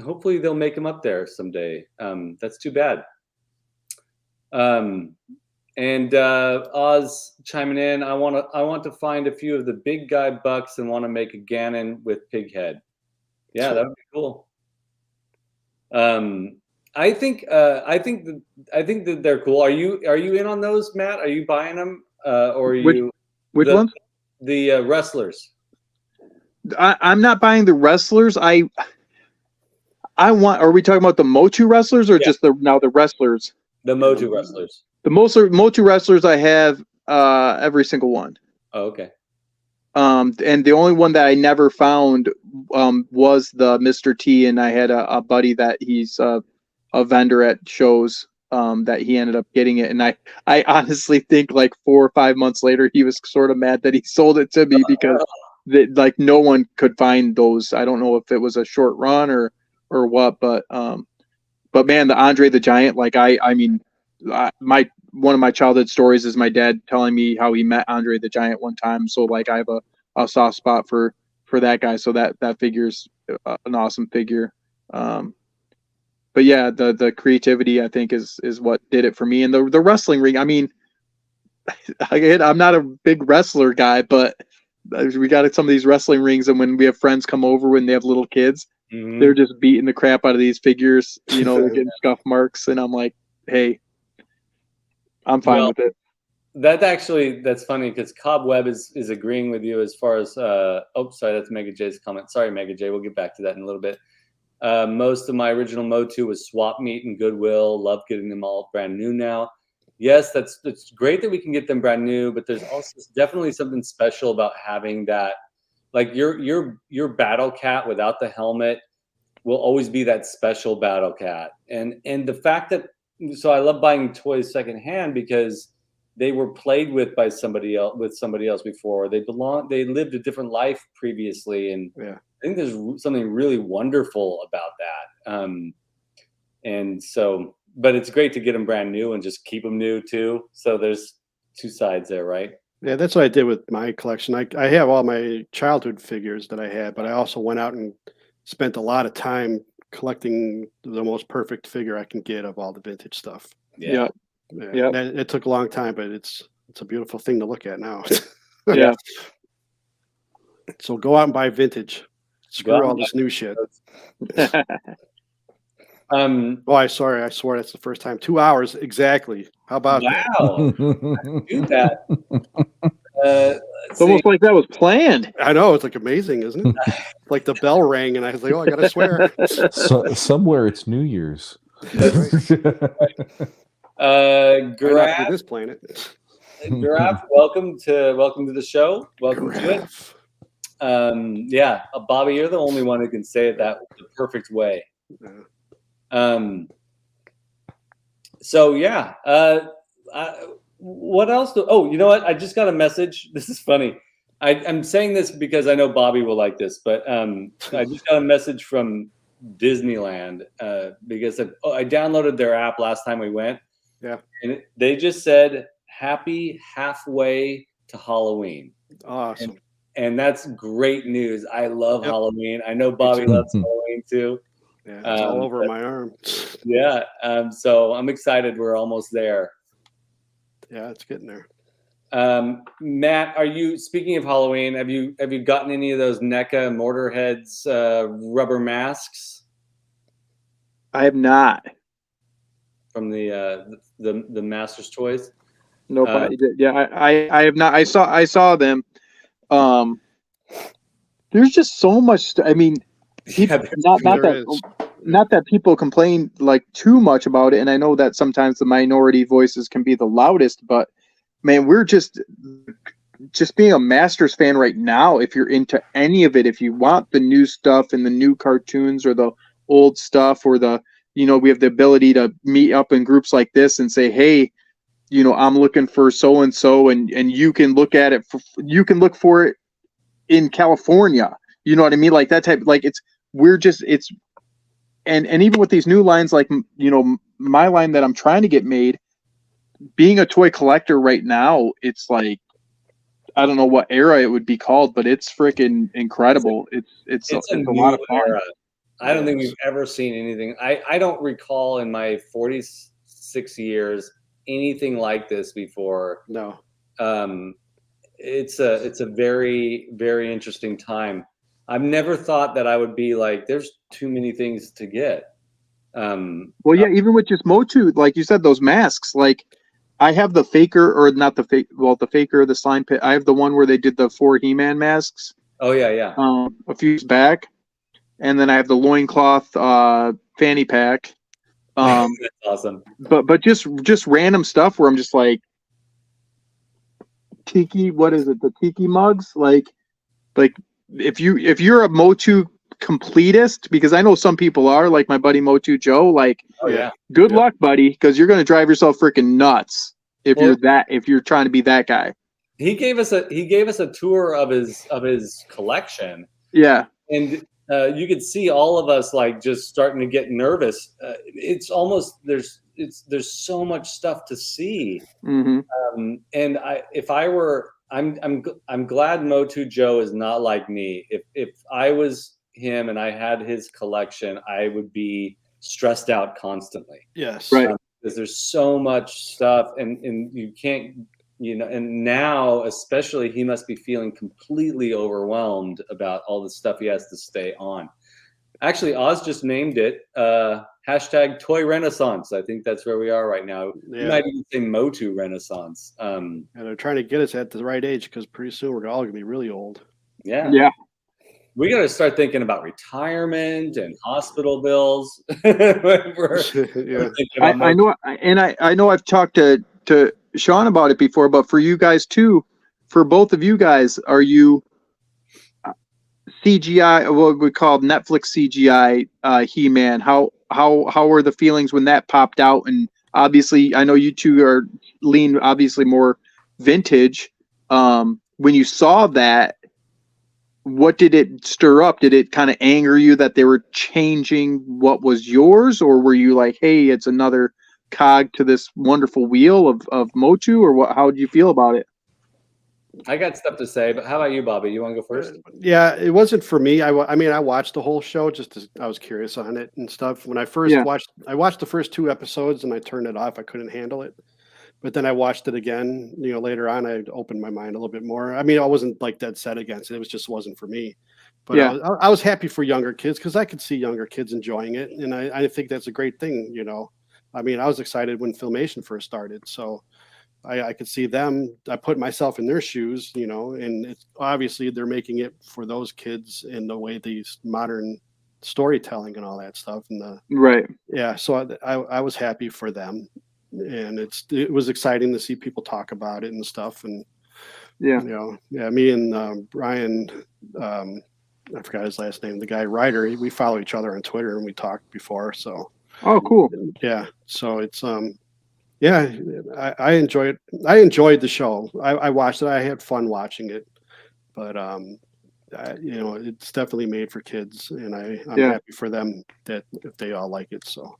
Hopefully they'll make them up there someday. That's too bad. And Oz chiming in, I want to find a few of the big guy bucks and want to make a Ganon with pig head. Yeah, that would be cool. I think that they're cool. Are you in on those, Matt? Are you buying them? Or are you which ones? The wrestlers. I'm not buying the wrestlers. I want. Are we talking about the Motu wrestlers or just the wrestlers? The Motu wrestlers. The Motu wrestlers I have every single one. Oh, okay. And the only one that I never found was the Mr. T, and I had a buddy that he's a vendor at shows that he ended up getting it, and I honestly think like 4 or 5 months later he was sort of mad that he sold it to me because like no one could find those. I don't know if it was a short run or what, but man, the Andre the Giant, like I mean, one of my childhood stories is my dad telling me how he met Andre the Giant one time. So like I have a soft spot for that guy. So that figure's an awesome figure. But yeah, the creativity I think is what did it for me. And the wrestling ring, I mean, again, I'm not a big wrestler guy, but we got some of these wrestling rings, and when we have friends come over when they have little kids, they're just beating the crap out of these figures, you know, they're getting scuff marks, and I'm like, hey, I'm fine with it. That's funny because Cobweb is agreeing with you as far as sorry, that's Mega J's comment. Sorry, Mega J, we'll get back to that in a little bit. Most of my original Motu was swap meet and Goodwill. Love getting them all brand new now. Yes, it's great that we can get them brand new, but there's also definitely something special about having that. Like your Battle Cat without the helmet will always be that special Battle Cat. And the fact that, so I love buying toys secondhand because they were played with by somebody else before. They lived a different life previously, and I think there's something really wonderful about that. And so, but it's great to get them brand new and just keep them new too. So there's two sides there, right? Yeah, that's what I did with my collection. I have all my childhood figures that I had, but I also went out and spent a lot of time collecting the most perfect figure I can get of all the vintage stuff. Yeah. It took a long time, but it's a beautiful thing to look at now. Yeah. So go out and buy vintage. Screw all this new shit. I swear that's the first time. 2 hours exactly. How about wow. Do that. It's almost like that was planned. I know, it's like amazing, isn't it? Like the bell rang and I was like, oh, I gotta swear. So, somewhere it's New Year's. Graf, this planet. Graf, welcome to the show. Welcome to it. Yeah, Bobby, you're the only one who can say it the perfect way. So yeah, what else? You know what? I just got a message. This is funny. I'm saying this because I know Bobby will like this, but I just got a message from Disneyland because I downloaded their app last time we went. Yeah, and they just said happy halfway to Halloween. Awesome. And that's great news. I love Halloween. I know Bobby loves Halloween too. Yeah, it's all over my arm. Yeah. So I'm excited. We're almost there. Yeah, it's getting there. Matt, speaking of Halloween, have you gotten any of those NECA Mortarheads rubber masks? I have not. From the Masters Toys? Nope. I have not. I saw them. There's just so much. I mean, not that people complain like too much about it, and I know that sometimes the minority voices can be the loudest, but man, we're just being a Masters fan right now. If you're into any of it, if you want the new stuff and the new cartoons or the old stuff or we have the ability to meet up in groups like this and say, hey, I'm looking for so and so, and you can look at it. You can look for it in California. You know what I mean? Like that type. Like and even with these new lines, like my line that I'm trying to get made. Being a toy collector right now, it's like I don't know what era it would be called, but it's freaking incredible. It's a lot of fun. Era. I don't think we've ever seen anything. I don't recall in my 46 years anything like this before. No. It's a very, very interesting time. I've never thought that I would be like, there's too many things to get. Well, yeah, even with just Motu, like you said, those masks, like I have the faker, or not the fake, well, the faker, the slime pit. I have the one where they did the 4 He-Man masks. Oh yeah. A few years back. And then I have the loincloth fanny pack. That's awesome. But just random stuff where I'm just like, tiki, what is it? The tiki mugs? Like if you're a Motu completist, because I know some people are, like my buddy Motu Joe, like, oh yeah, good luck, buddy, because you're gonna drive yourself freaking nuts if you're trying to be that guy. He gave us a tour of his collection. Yeah, and you could see all of us like just starting to get nervous. It's almost there's so much stuff to see. Mm-hmm. And I'm glad Motu Joe is not like me. If I was him and I had his collection, I would be stressed out constantly. Yes. Right. Because there's so much stuff and you can't, and now especially he must be feeling completely overwhelmed about all the stuff he has to stay on. Actually, Oz just named it hashtag Toy Renaissance. I think that's where we are right now. Yeah. You might even say Motu Renaissance. And they're trying to get us at the right age because pretty soon we're all gonna be really old. Yeah. Yeah. We got to start thinking about retirement and hospital bills. I know, and I know I've talked to Shawn about it before, but for you guys too, for both of you guys, are you CGI, what we call Netflix CGI He-Man? How were the feelings when that popped out? And obviously, I know you two are lean, obviously more vintage. When you saw that, what did it stir up? Did it kind of anger you that they were changing what was yours, or were you like, hey, it's another cog to this wonderful wheel of Motu, or what? How did you feel about it? I got stuff to say, but how about you, Bobby? You want to go first? Yeah, it wasn't for me. I mean, I watched the whole show I was curious on it and stuff. When I first I watched the first 2 episodes and I turned it off. I couldn't handle it. But then I watched it again, later on. I opened my mind a little bit more. I mean, I wasn't like dead set against it. It just wasn't for me. But I was happy for younger kids because I could see younger kids enjoying it. And I think that's a great thing, I mean, I was excited when Filmation first started. So I could see them. I put myself in their shoes, and it's obviously they're making it for those kids in the way these modern storytelling and all that stuff. And so I was happy for them. And it was exciting to see people talk about it and stuff. And me and Brian, I forgot his last name, the guy Ryder, we follow each other on Twitter and we talked before. So cool. Yeah. So it's I enjoyed the show. I watched it. I had fun watching it, but it's definitely made for kids, and I'm happy for them that if they all like it. So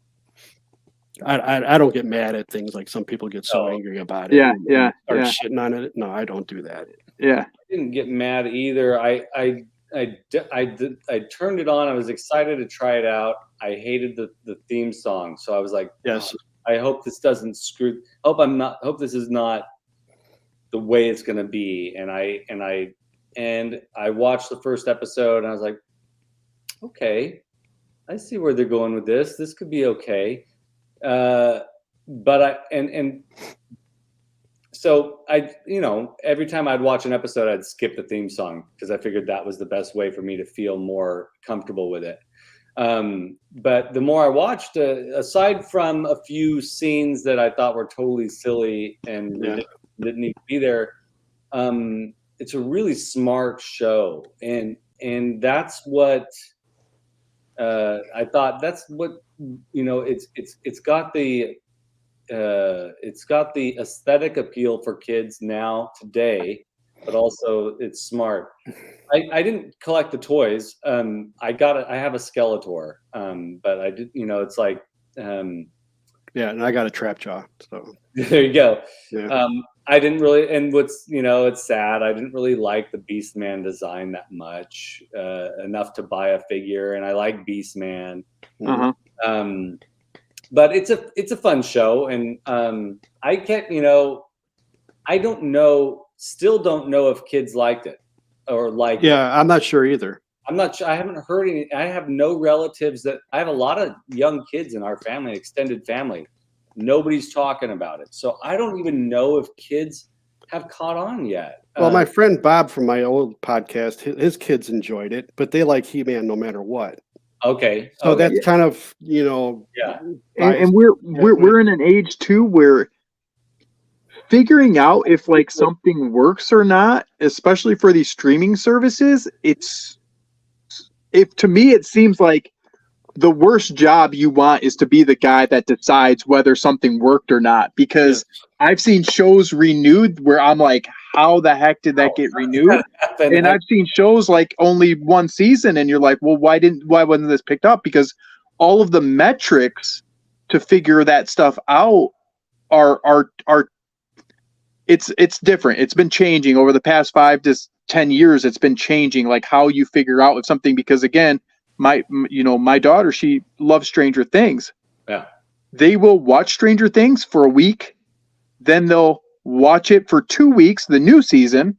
I don't get mad at things like some people get so angry about it. Start shitting on it. No, I don't do that. I didn't get mad either. I turned it on. I was excited to try it out. I hated the theme song, so I was like, yes. I hope this doesn't screw. Hope this is not the way it's going to be. And I watched the first episode and I was like, okay, I see where they're going with this. This could be okay. So every time I'd watch an episode, I'd skip the theme song because I figured that was the best way for me to feel more comfortable with it. But the more I watched, aside from a few scenes that I thought were totally silly and didn't need to be there, it's a really smart show, and that's what I thought. That's what it's got the aesthetic appeal for kids now today, but also it's smart. I didn't collect the toys. I have a Skeletor, but I did. It's like. And I got a trap jaw. So there you go. Yeah. I didn't really, and it's sad. I didn't really like the Beastman design that much, enough to buy a figure, and I like Beastman. But it's a fun show, and I can't. I don't know. Still don't know if kids liked it. I'm not sure either. I'm not sure. I haven't heard any. I have no relatives I have a lot of young kids in our family, extended family. Nobody's talking about it. So I don't even know if kids have caught on yet. Well, my friend Bob from my old podcast, his kids enjoyed it, but they like He-Man no matter what. Okay. So that's kind of, And we're in an age too where figuring out if like something works or not, especially for these streaming services, to me it seems like the worst job you want is to be the guy that decides whether something worked or not, because I've seen shows renewed where I'm like, how the heck did that get renewed? And I've seen shows like only 1 season and you're like, well, why wasn't this picked up? Because all of the metrics to figure that stuff out are it's different. It's been changing over the past 5 to 10 years. It's been changing, like how you figure out if something, because again, my daughter, she loves Stranger Things. Yeah. They will watch Stranger Things for a week, then they'll watch it for 2 weeks, the new season,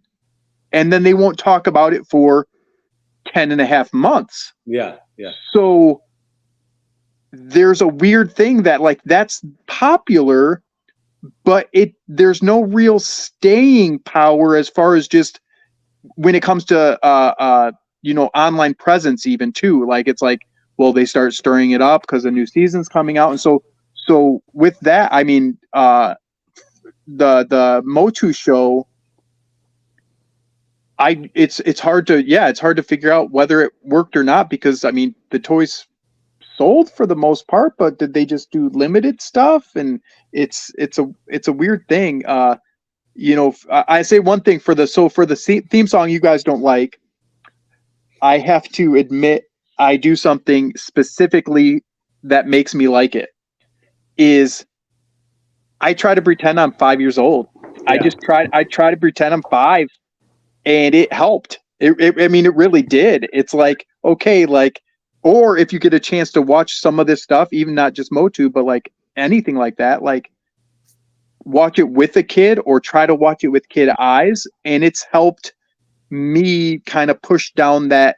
and then they won't talk about it for 10.5 months. Yeah. So there's a weird thing that like that's popular, but there's no real staying power as far as just when it comes to online presence even too. Like it's like, well, they start stirring it up because a new season's coming out, and so with that, I mean, the Motu show, it's hard to figure out whether it worked or not, because I mean the toys sold for the most part, but did they just do limited stuff? And it's a weird thing. I say one thing for the theme song you guys don't like. I have to admit I do something specifically that makes me like it. Is I try to pretend I'm 5 years old. I try to pretend I'm 5, and it helped. I mean, it really did. It's like, okay, like, or if you get a chance to watch some of this stuff, even not just Motu, but like anything like that, like watch it with a kid or try to watch it with kid eyes. And it's helped me kind of push down that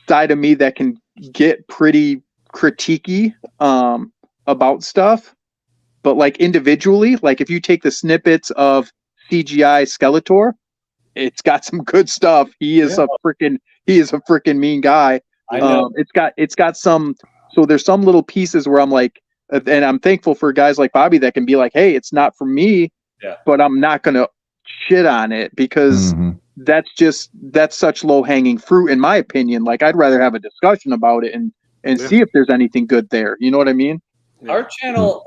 side of me that can get pretty critiquey about stuff. But like individually, like if you take the snippets of CGI Skeletor, it's got some good stuff. He is a freaking mean guy. I know. It's got some. So there's some little pieces where I'm like, and I'm thankful for guys like Bobby that can be like, hey, it's not for me, but I'm not gonna shit on it because that's such low hanging fruit in my opinion. Like I'd rather have a discussion about it and see if there's anything good there. You know what I mean? Our channel,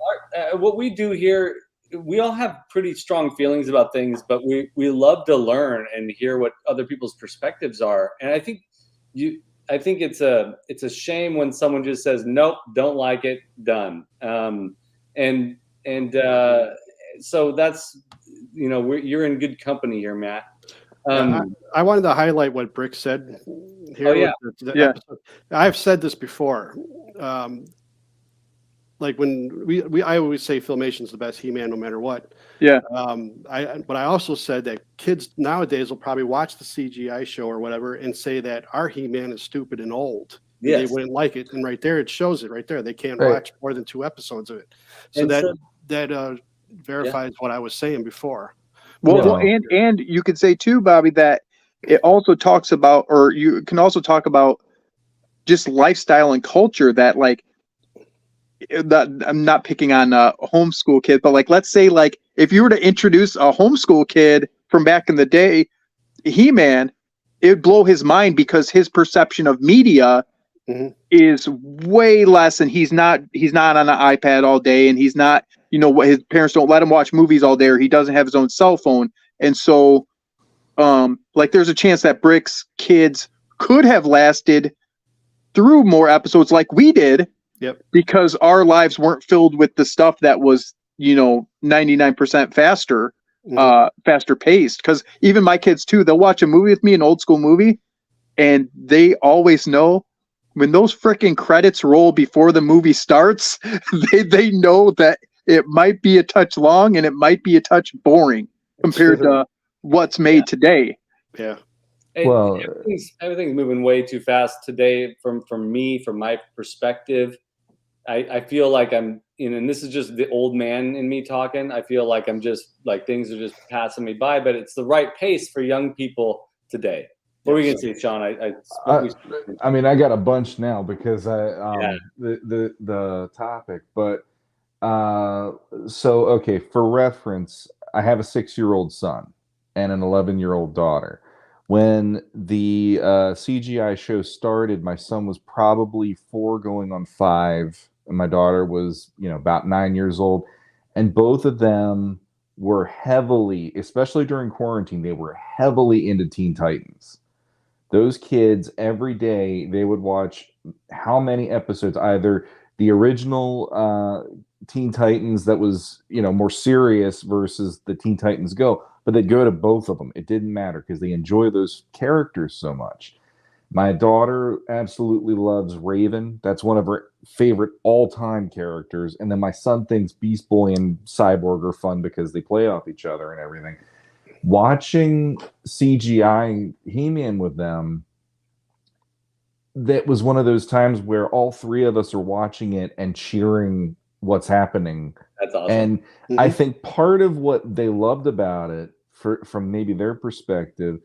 what we do here, we all have pretty strong feelings about things, but we love to learn and hear what other people's perspectives are. And I think it's a shame when someone just says, nope, don't like it, done. So that's, you're in good company here, Matt. I wanted to highlight what Brick said here. Episode. I've said this before. Like when I always say Filmation is the best He-Man no matter what. Yeah. But I also said that kids nowadays will probably watch the CGI show or whatever and say that our He-Man is stupid and old. Yes. They wouldn't like it. And right there, it shows it right there. They can't watch more than 2 episodes of it. So that verifies what I was saying before. Well, and you could say too, Bobby, that it also talks about, or you can also talk about just lifestyle and culture that like, I'm not picking on a homeschool kid, but like, let's say like if you were to introduce a homeschool kid from back in the day, He-Man, it would blow his mind because his perception of media is way less, and he's not on an iPad all day, and he's not, his parents don't let him watch movies all day, or he doesn't have his own cell phone. And so like there's a chance that Brick's kids could have lasted through more episodes like we did. Yep. Because our lives weren't filled with the stuff that was, 99% faster, faster paced. Because even my kids too, they'll watch a movie with me, an old school movie, and they always know when those freaking credits roll before the movie starts, they know that it might be a touch long and it might be a touch boring compared to what's made today. Yeah. Well, everything's moving way too fast today. From my perspective, I feel like I'm, and this is just the old man in me talking. I feel like I'm just like things are just passing me by, but it's the right pace for young people today. What were you gonna say, Shawn? I mean, I got a bunch now because the topic, but so okay. For reference, I have a 6-year-old son and an 11-year-old daughter. When the CGI show started, my son was probably 4 going on 5, and my daughter was, about 9 years old. And both of them were heavily, especially during quarantine, they were heavily into Teen Titans. Those kids, every day, they would watch how many episodes, either the original Teen Titans that was, more serious versus the Teen Titans Go, but they'd go to both of them. It didn't matter because they enjoy those characters so much. My daughter absolutely loves Raven. That's one of her favorite all-time characters. And then my son thinks Beast Boy and Cyborg are fun because they play off each other and everything. Watching CGI He-Man with them, that was one of those times where all 3 of us are watching it and cheering what's happening. That's awesome. And I think part of what they loved about it, from maybe their perspective,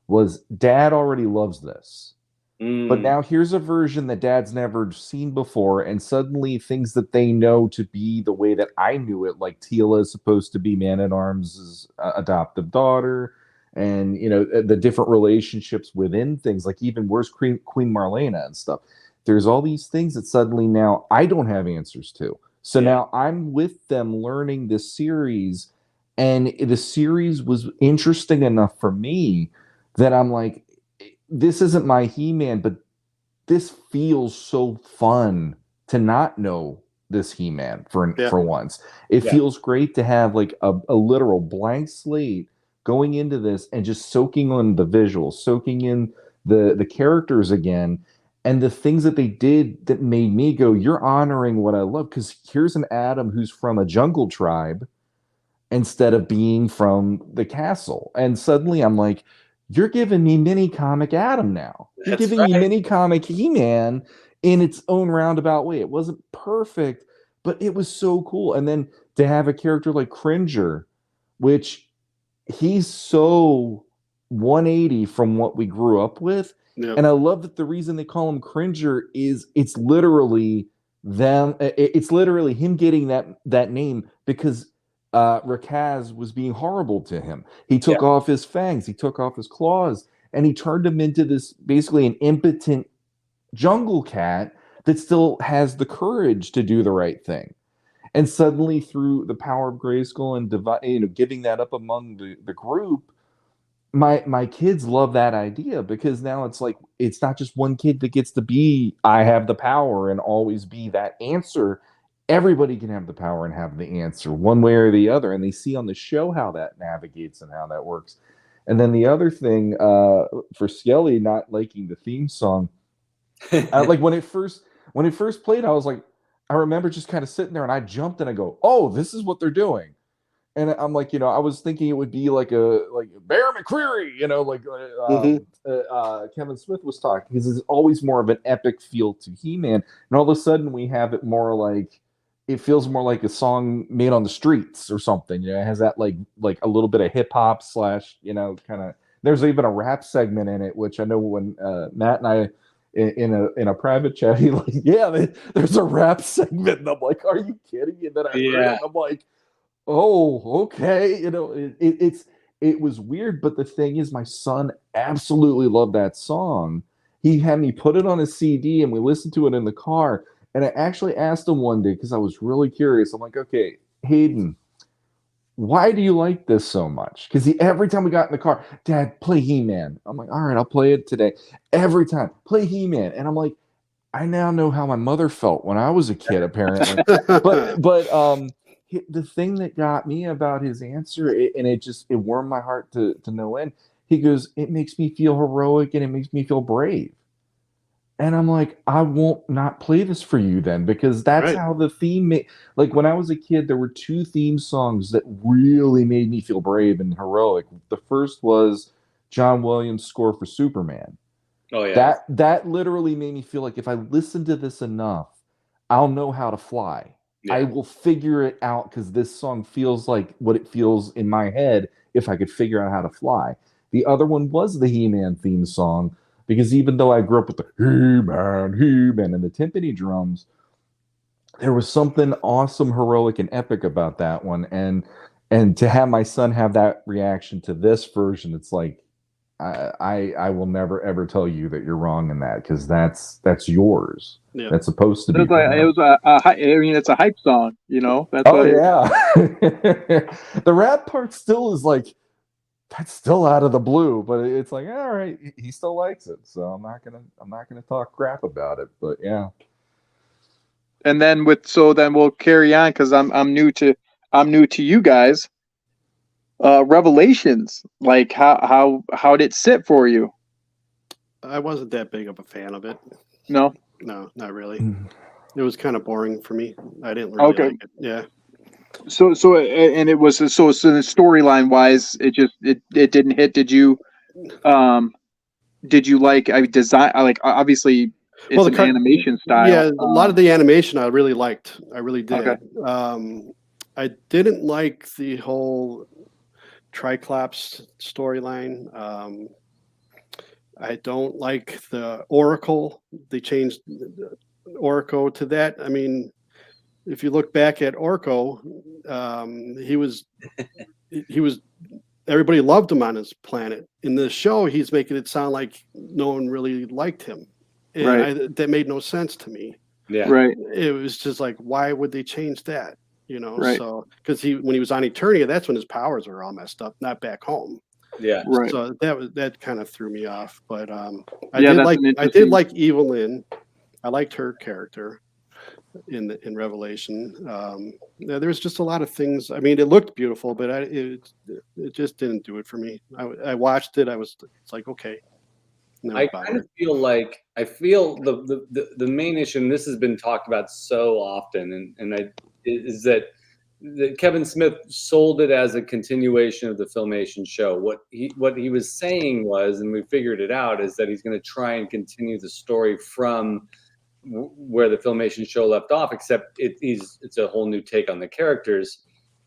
was Dad already loves this. But now here's a version that Dad's never seen before, and suddenly things that they know to be the way that I knew it, like Teela is supposed to be Man-at-Arms' adoptive daughter, and the different relationships within things, like even where's Queen Marlena and stuff. There's all these things that suddenly now I don't have answers to. So now I'm with them learning this series, and the series was interesting enough for me that I'm like, this isn't my He-Man, but this feels so fun to not know this He-Man for once. It feels great to have like a literal blank slate going into this and just soaking on the visuals, soaking in the characters again, and the things that they did that made me go, you're honoring what I love. Because here's an Adam who's from a jungle tribe instead of being from the castle. And suddenly I'm like, you're giving me mini comic Adam now. You're giving me mini comic He-Man in its own roundabout way. It wasn't perfect, but it was so cool. And then to have a character like Cringer, which he's so 180 from what we grew up with. Yep. And I love that the reason they call him Cringer is it's literally him getting that name because Rakaz was being horrible to him. He took off his fangs, he took off his claws, and he turned him into this basically an impotent jungle cat that still has the courage to do the right thing. And suddenly, through the power of Grayskull and giving that up among the group, my kids love that idea because now it's like it's not just one kid that gets to be I have the power and always be that answer. Everybody can have the power and have the answer one way or the other, and they see on the show how that navigates and how that works. And then the other thing for Skele not liking the theme song, like when it first played, I was like, I remember just kind of sitting there and I jumped and I go, oh, this is what they're doing. And I'm like, I was thinking it would be like Bear McCreary, Kevin Smith was talking, because it's always more of an epic feel to He-Man. And all of a sudden we have it more like, it feels more like a song made on the streets or something. It has that like a little bit of hip hop / kind of, there's even a rap segment in it, which I know when Matt and I in a private chat, he like, there's a rap segment. And I'm like, are you kidding me? And then I heard it, and I'm like, oh, okay. It was weird, but the thing is, my son absolutely loved that song. He had me put it on a CD and we listened to it in the car. And I actually asked him one day because I was really curious. I'm like, okay, Hayden, why do you like this so much? Because every time we got in the car, Dad, play He-Man. I'm like, all right, I'll play it today. Every time, play He-Man. And I'm like, I now know how my mother felt when I was a kid, apparently. but the thing that got me about his answer, it warmed my heart to no end. He goes, it makes me feel heroic and it makes me feel brave. And I'm like, I won't not play this for you then, because that's how the theme like when I was a kid, there were 2 theme songs that really made me feel brave and heroic. The first was John Williams' score for Superman. Oh yeah. That literally made me feel like if I listen to this enough, I'll know how to fly. Yeah. I will figure it out because this song feels like what it feels in my head if I could figure out how to fly. The other one was the He-Man theme song, because even though I grew up with the He-Man, and the timpani drums, there was something awesome, heroic, and epic about that one. And to have my son have that reaction to this version, it's like, I will never ever tell you that you're wrong in that, because that's yours. Yeah. That's supposed to be. It was it's a hype song, That's The rap part still is like, that's still out of the blue, but it's like, all right, he still likes it, so I'm not gonna talk crap about it. But yeah. And then we'll carry on, because I'm new to you guys. Revelations, like how did it sit for you? I wasn't that big of a fan of it. No, not really. It was kind of boring for me. I didn't really like it. Yeah. So and it was the storyline wise, it didn't hit. Did you like design, like obviously it's an animation style? Yeah, a lot of the animation I really liked. I really did. Okay. I didn't like the whole Triclops storyline. I don't like the Oracle. They changed Orko to that. I mean, if you look back at Orko, he was everybody loved him on his planet. In the show, he's making it sound like no one really liked him. And that made no sense to me. Yeah. Right. It was just like, why would they change that? Right. So because when he was on Eternia, that's when his powers were all messed up, not back home. Yeah. Right. So that kind of threw me off. But I Yeah, did that's like an interesting- Evelyn. I liked her character in Revelation. There's just a lot of things. I mean, it looked beautiful, but it just didn't do it for me. I watched it. It's like, okay. No, I kind of feel like the main issue, and this has been talked about so often, is that Kevin Smith sold it as a continuation of the Filmation show. What he was saying was, and we figured it out, is that he's going to try and continue the story from where the Filmation show left off, except it's a whole new take on the characters,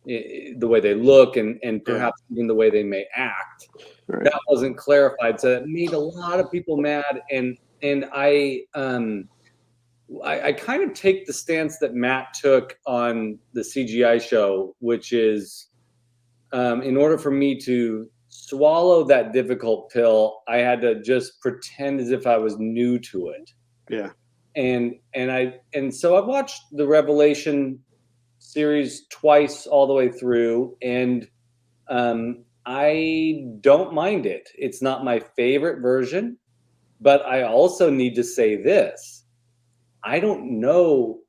the way they look, and perhaps even the way they may act. Right. That wasn't clarified, so it made a lot of people mad. And I kind of take the stance that Matt took on the CGI show, which is, in order for me to swallow that difficult pill, I had to just pretend as if I was new to it. Yeah. And so I've watched the Revelation series twice all the way through, and I don't mind it. It's not my favorite version, but I also need to say this. I don't know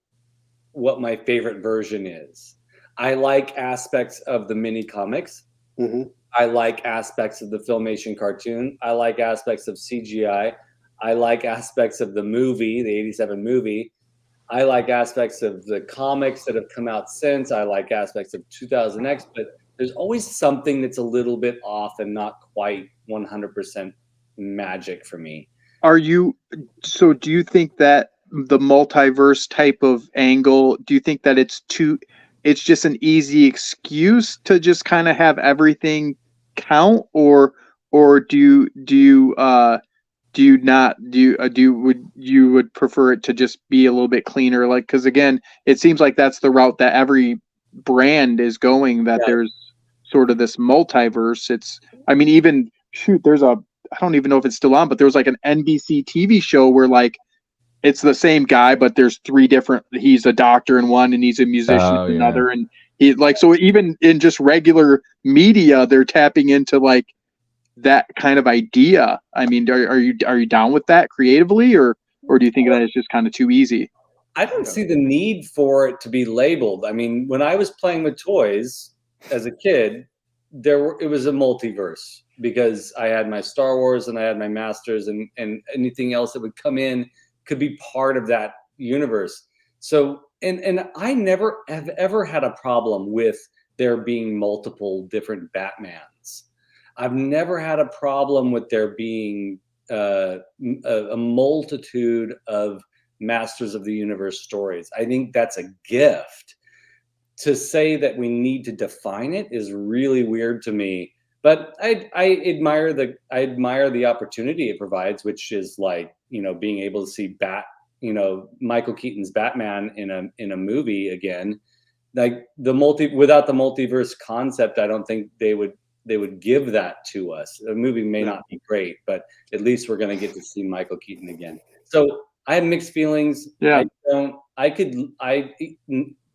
what my favorite version is. I like aspects of the mini comics. Mm-hmm. I like aspects of the Filmation cartoon. I like aspects of CGI. I like aspects of the movie, the 87 movie. I like aspects of the comics that have come out since. I like aspects of 2000X, but there's always something that's a little bit off and not quite 100% magic for me. So do you think that the multiverse type of angle, do you think that it's just an easy excuse to just kind of have everything count, or do you would prefer it to just be a little bit cleaner? Like, because again, it seems like that's the route that every brand is going, that there's sort of this multiverse. I mean, even there's I don't even know if it's still on, but there was like an NBC TV show where like it's the same guy, but there's three different, he's a doctor in one and he's a musician in another. And he like, so even in just regular media, they're tapping into like that kind of idea. I mean, are you down with that creatively, or do you think that it's just kind of too easy? I don't see the need for it to be labeled. I mean, when I was playing with toys as a kid, it was a multiverse, because I had my Star Wars and I had my Masters, and anything else that would come in could be part of that universe. So, and I never have ever had a problem with there being multiple different Batmans. I've never had a problem with there being a multitude of Masters of the Universe stories. I think that's a gift. To say that we need to define it is really weird to me. But I admire the opportunity it provides, which is like, being able to see Michael Keaton's Batman in a movie again. Like without the multiverse concept, I don't think they would give that to us. The movie may not be great, but at least we're going to get to see Michael Keaton again. So I have mixed feelings. Yeah.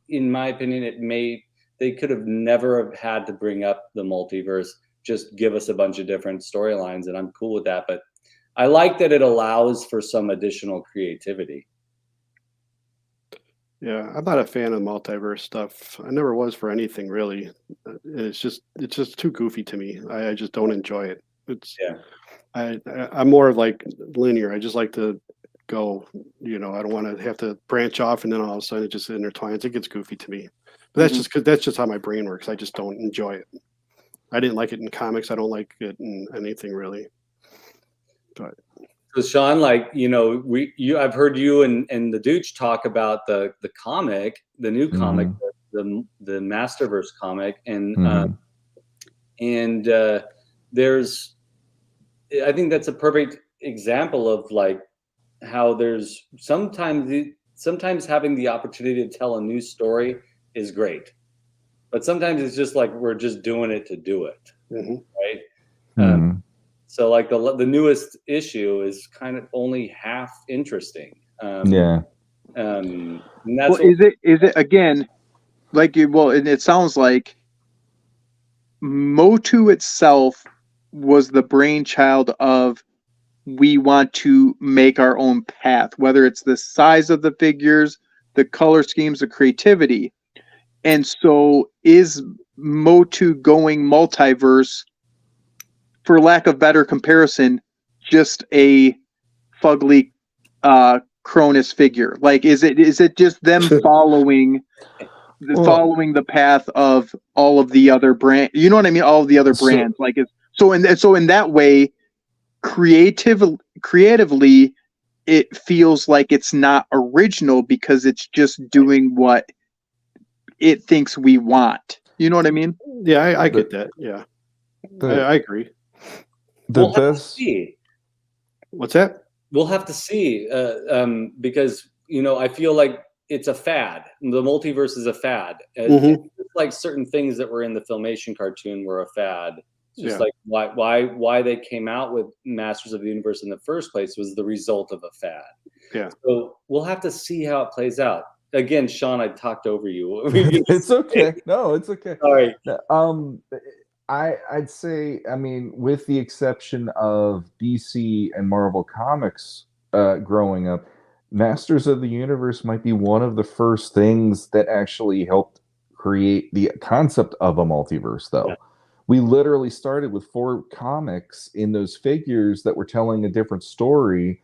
In my opinion, they could have never have had to bring up the multiverse. Just give us a bunch of different storylines, and I'm cool with that. But I like that it allows for some additional creativity. Yeah, I'm not a fan of multiverse stuff. I never was for anything really. It's just too goofy to me. I just don't enjoy it. I'm more of like linear. I just like to go. I don't want to have to branch off, and then all of a sudden it just intertwines. It gets goofy to me. But that's just how my brain works. I just don't enjoy it. I didn't like it in comics. I don't like it in anything really. But so Shawn, like, I've heard you and the Dooch talk about the comic, the new comic, the Masterverse comic, and there's, I think that's a perfect example of like how there's sometimes having the opportunity to tell a new story is great. But sometimes it's just like we're just doing it to do it, right? So like the newest issue is kind of only half interesting. And that's is it again like and it sounds like Motu itself was the brainchild of, we want to make our own path, whether it's the size of the figures, the color schemes, the creativity. And so is Motu going multiverse, for lack of better comparison, just a fugly Cronus figure? Like, is it just them following the path of all of the other brand? You know what I mean? All of the other brands. Like, so in that way, creatively, it feels like it's not original because it's just doing what it thinks we want. You know what I mean? Yeah, I get that. Yeah, I agree. The best. What's that? We'll have to see because I feel like it's a fad. The multiverse is a fad. It's like certain things that were in the Filmation cartoon were a fad. Just like why they came out with Masters of the Universe in the first place was the result of a fad. Yeah. So we'll have to see how it plays out. Again, Shawn, I talked over you. It's okay. No, it's okay. Sorry. I'd say, I mean, with the exception of DC and Marvel Comics growing up, Masters of the Universe might be one of the first things that actually helped create the concept of a multiverse, though. Yeah. We literally started with 4 comics in those figures that were telling a different story.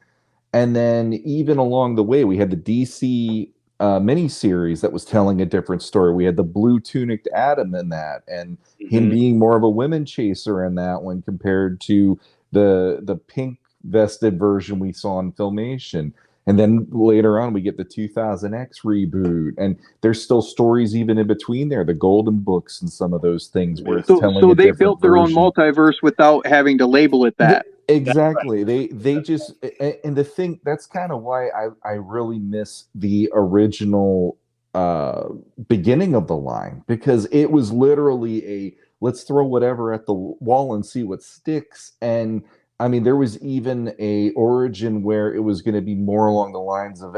And then even along the way, we had the DC miniseries that was telling a different story. We had the blue tunicked Adam in that, and him being more of a women chaser in that one compared to the pink vested version we saw in Filmation. And then later on, we get the 2000X reboot, and there's still stories even in between there, the Golden Books and some of those things where it's telling so they built their own multiverse without having to label it that. Exactly. They just, and the thing, that's kind of why I really miss the original beginning of the line, because it was literally a let's throw whatever at the wall and see what sticks. And I mean, there was even a origin where it was going to be more along the lines of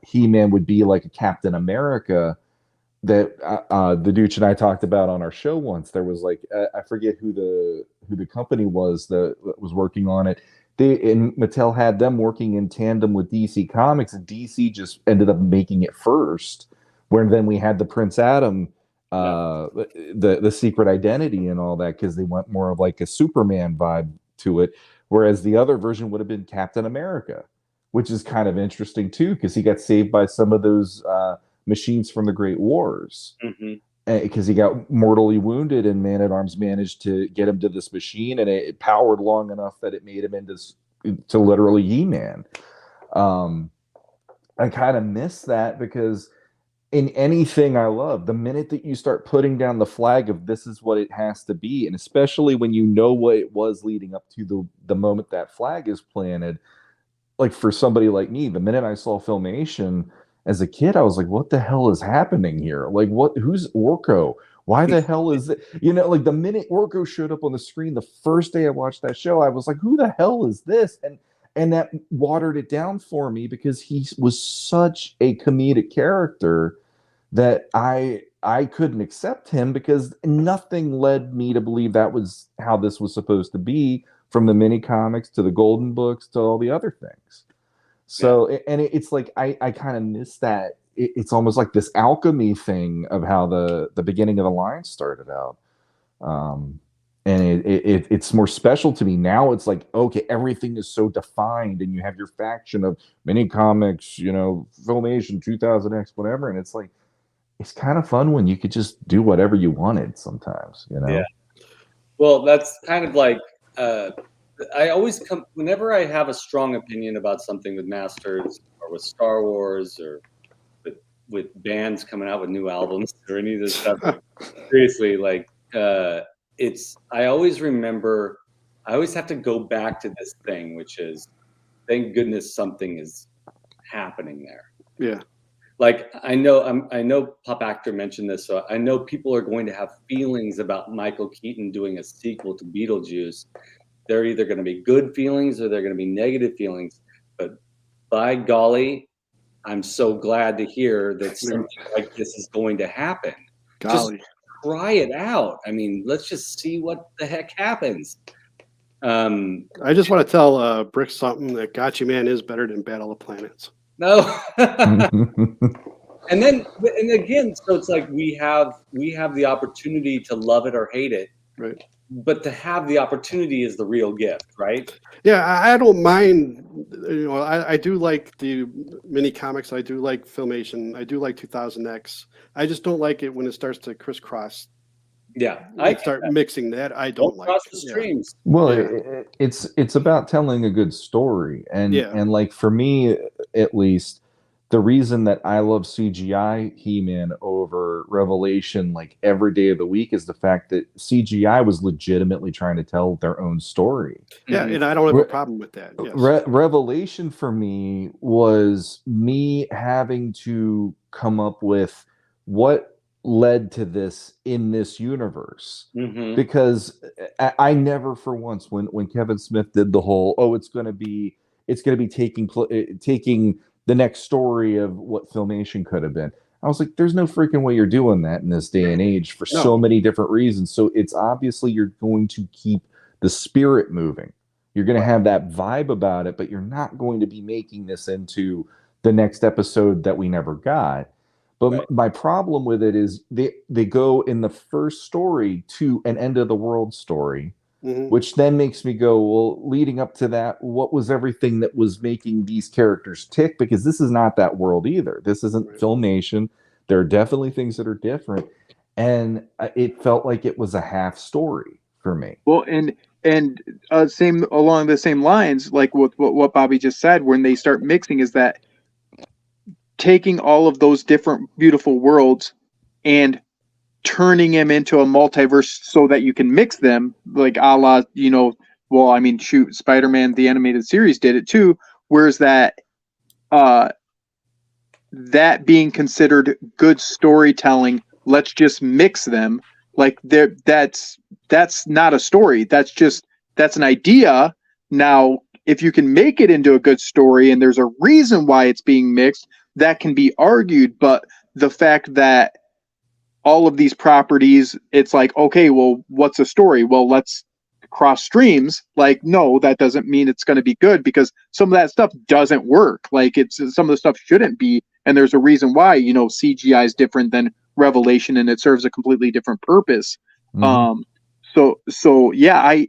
He-Man would be like a Captain America that the Dooch and I talked about on our show once. There was like I forget who the company was that was working on it. And Mattel had them working in tandem with DC Comics, and DC just ended up making it first. Where then we had the Prince Adam, the secret identity and all that, because they went more of like a Superman vibe to it, whereas the other version would have been Captain America, which is kind of interesting too, because he got saved by some of those machines from the Great Wars, because he got mortally wounded, and Man-at-Arms managed to get him to this machine, and it powered long enough that it made him into literally He-Man. I kind of miss that, because in anything I love, the minute that you start putting down the flag of this is what it has to be, and especially when you know what it was leading up to the moment that flag is planted, like for somebody like me, the minute I saw Filmation as a kid, I was like, what the hell is happening here? Like, who's Orko? Why the hell is it? Like the minute Orko showed up on the screen, the first day I watched that show, I was like, who the hell is this? And that watered it down for me, because he was such a comedic character that I couldn't accept him, because nothing led me to believe that was how this was supposed to be, from the mini comics to the Golden Books to all the other things. So, and it's like, I kind of miss that. It's almost like this alchemy thing of how the beginning of the line started out. And it's more special to me now. It's like, okay, everything is so defined, and you have your faction of mini comics, Filmation, 2000X, whatever. And it's like, it's kind of fun when you could just do whatever you wanted sometimes, Yeah. Well, that's kind of like, I always whenever I have a strong opinion about something with Masters or with Star Wars or with bands coming out with new albums or any of this stuff, seriously, like, I always have to go back to this thing, which is, thank goodness something is happening there. Yeah. Like, I know Pop Actor mentioned this, so I know people are going to have feelings about Michael Keaton doing a sequel to Beetlejuice. They're either going to be good feelings or they're going to be negative feelings. But by golly, I'm so glad to hear that something like this is going to happen. Golly. try it out. I mean, let's just see what the heck happens. I just want to tell Brick something that Gotcha Man is better than Battle of Planets. No. And again, so it's like we have the opportunity to love it or hate it. Right. But to have the opportunity is the real gift, right? Yeah, I don't mind. I do like the mini comics. I do like Filmation. I do like 2000X. I just don't like it when it starts to crisscross. Yeah, I start mixing that. I don't like cross the streams. Well, it's about telling a good story, and like for me at least, the reason that I love CGI He-Man over Revelation like every day of the week is the fact that CGI was legitimately trying to tell their own story. Yeah, and I don't have a problem with that. Yes. Revelation for me was me having to come up with what led to this in this universe, because I never for once when Kevin Smith did the whole it's going to be taking the next story of what Filmation could have been. I was like, there's no freaking way you're doing that in this day and age for so many different reasons. So it's obviously you're going to keep the spirit moving. You're going to have that vibe about it, but you're not going to be making this into the next episode that we never got. But my problem with it is they go in the first story to an end of the world story, which then makes me go, well, leading up to that, what was everything that was making these characters tick? Because this is not that world either. This isn't Filmation. There are definitely things that are different. And it felt like it was a half story for me. Well, and same along the same lines, like with what Bobby just said, when they start mixing, is that taking all of those different beautiful worlds and turning them into a multiverse so that you can mix them, like a la, well, I mean, shoot, Spider-Man, the animated series did it too. Whereas that being considered good storytelling, let's just mix them. Like that's not a story. That's an idea. Now, if you can make it into a good story and there's a reason why it's being mixed, that can be argued. But the fact that all of these properties, it's like, okay, well, what's a story? Well, let's cross streams. Like, no, that doesn't mean it's going to be good, because some of that stuff doesn't work. Like, some of the stuff shouldn't be, and there's a reason why. CGI is different than Revelation, and it serves a completely different purpose. So yeah, I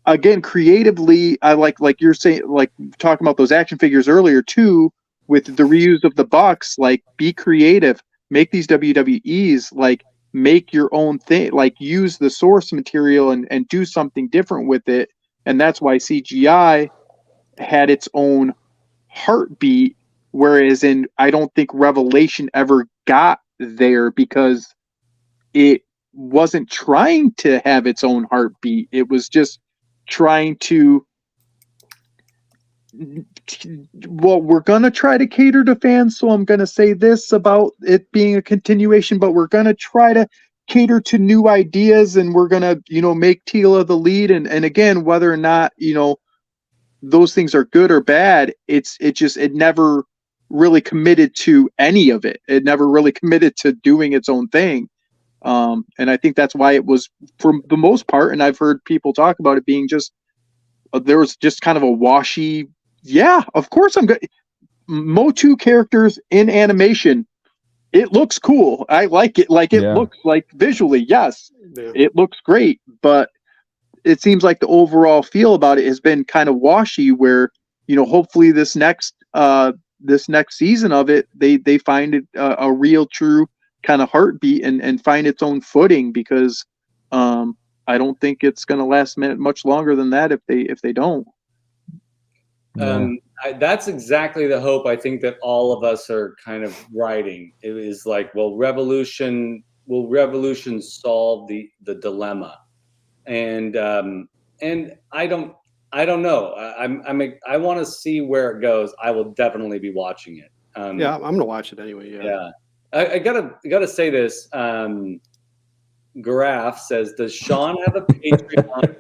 again, creatively, I like you're saying, like talking about those action figures earlier too, with the reuse of the Bucks. Like, be creative. Make these WWEs, like, make your own thing, like use the source material and do something different with it. And that's why CGI had its own heartbeat, whereas I don't think Revelation ever got there, because it wasn't trying to have its own heartbeat. It was just trying to, well, we're going to try to cater to fans, so I'm going to say this about it being a continuation, but we're going to try to cater to new ideas, and we're going to, make Tila the lead. And again, whether or not, those things are good or bad, it never really committed to any of it. It never really committed to doing its own thing. And I think that's why it was, for the most part, and I've heard people talk about it being just, there was just kind of a washy, yeah, of course I'm good. Motu characters in animation, it looks cool. I like it. Like, it looks like visually, yes, it looks great. But it seems like the overall feel about it has been kind of washy, where, hopefully this next season of it, they find it a real, true kind of heartbeat and find its own footing, because I don't think it's going to last much longer than that if they don't. That's exactly the hope I think that all of us are kind of writing. It is like, will Revolution solve the dilemma? And I don't know. I want to see where it goes. I will definitely be watching it. Yeah, I'm gonna watch it anyway. Yeah. I gotta say this. Garaf says, does Shawn have a Patreon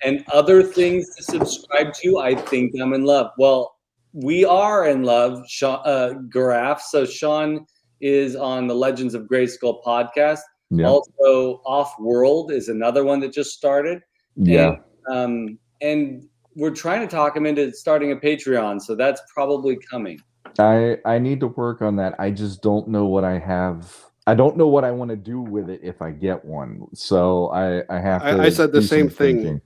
and other things to subscribe to? I think I'm in love. Well, we are in love, Garaf. So Shawn, is on the Legends of Grayskull podcast. Yeah. Also, Off World is another one that just started. Yeah. And we're trying to talk him into starting a Patreon, so that's probably coming. I need to work on that. I just don't know what I have. I don't know what I want to do with it if I get one. So I have to. I said the same thing.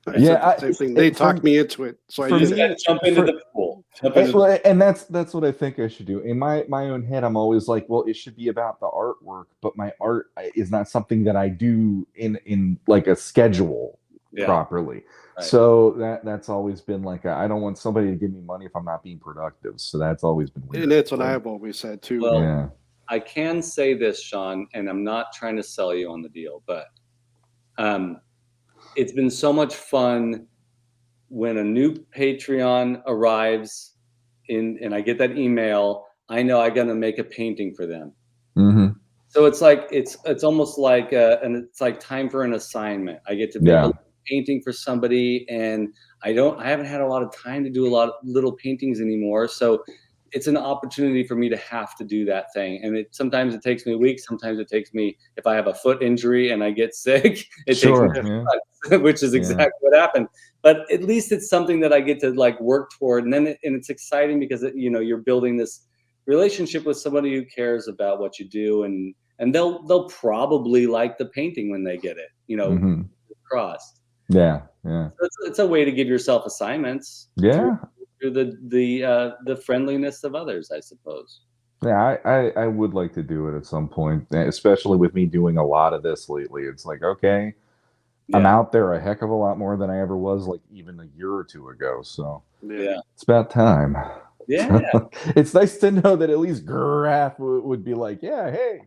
They talked me into it, so I just got to jump into the pool. And that's what I think I should do. In my own head, I'm always like, well, it should be about the artwork, but my art is not something that I do in like a schedule properly. Right. So that's always been like I don't want somebody to give me money if I'm not being productive. So that's always been weird. And that's what I've always said too. Well, I can say this, Shawn, and I'm not trying to sell you on the deal, but it's been so much fun when a new Patreon arrives and I get that email. I know I'm gonna make a painting for them. Mm-hmm. So it's like it's almost like and it's like time for an assignment. I get to make a painting for somebody, and I haven't had a lot of time to do a lot of little paintings anymore. So it's an opportunity for me to have to do that thing. And sometimes it takes me a week. Sometimes it takes me, if I have a foot injury and I get sick, it takes me months, which is exactly what happened. But at least it's something that I get to like work toward. And then it's exciting because you're building this relationship with somebody who cares about what you do. And they'll probably like the painting when they get it, crossed. Yeah. So it's a way to give yourself assignments. Yeah. Through the friendliness of others, I suppose. Yeah, I would like to do it at some point, especially with me doing a lot of this lately. It's like, okay, I'm out there a heck of a lot more than I ever was, like even a year or two ago. So it's about time. Yeah, it's nice to know that at least Graf would be like, yeah, hey.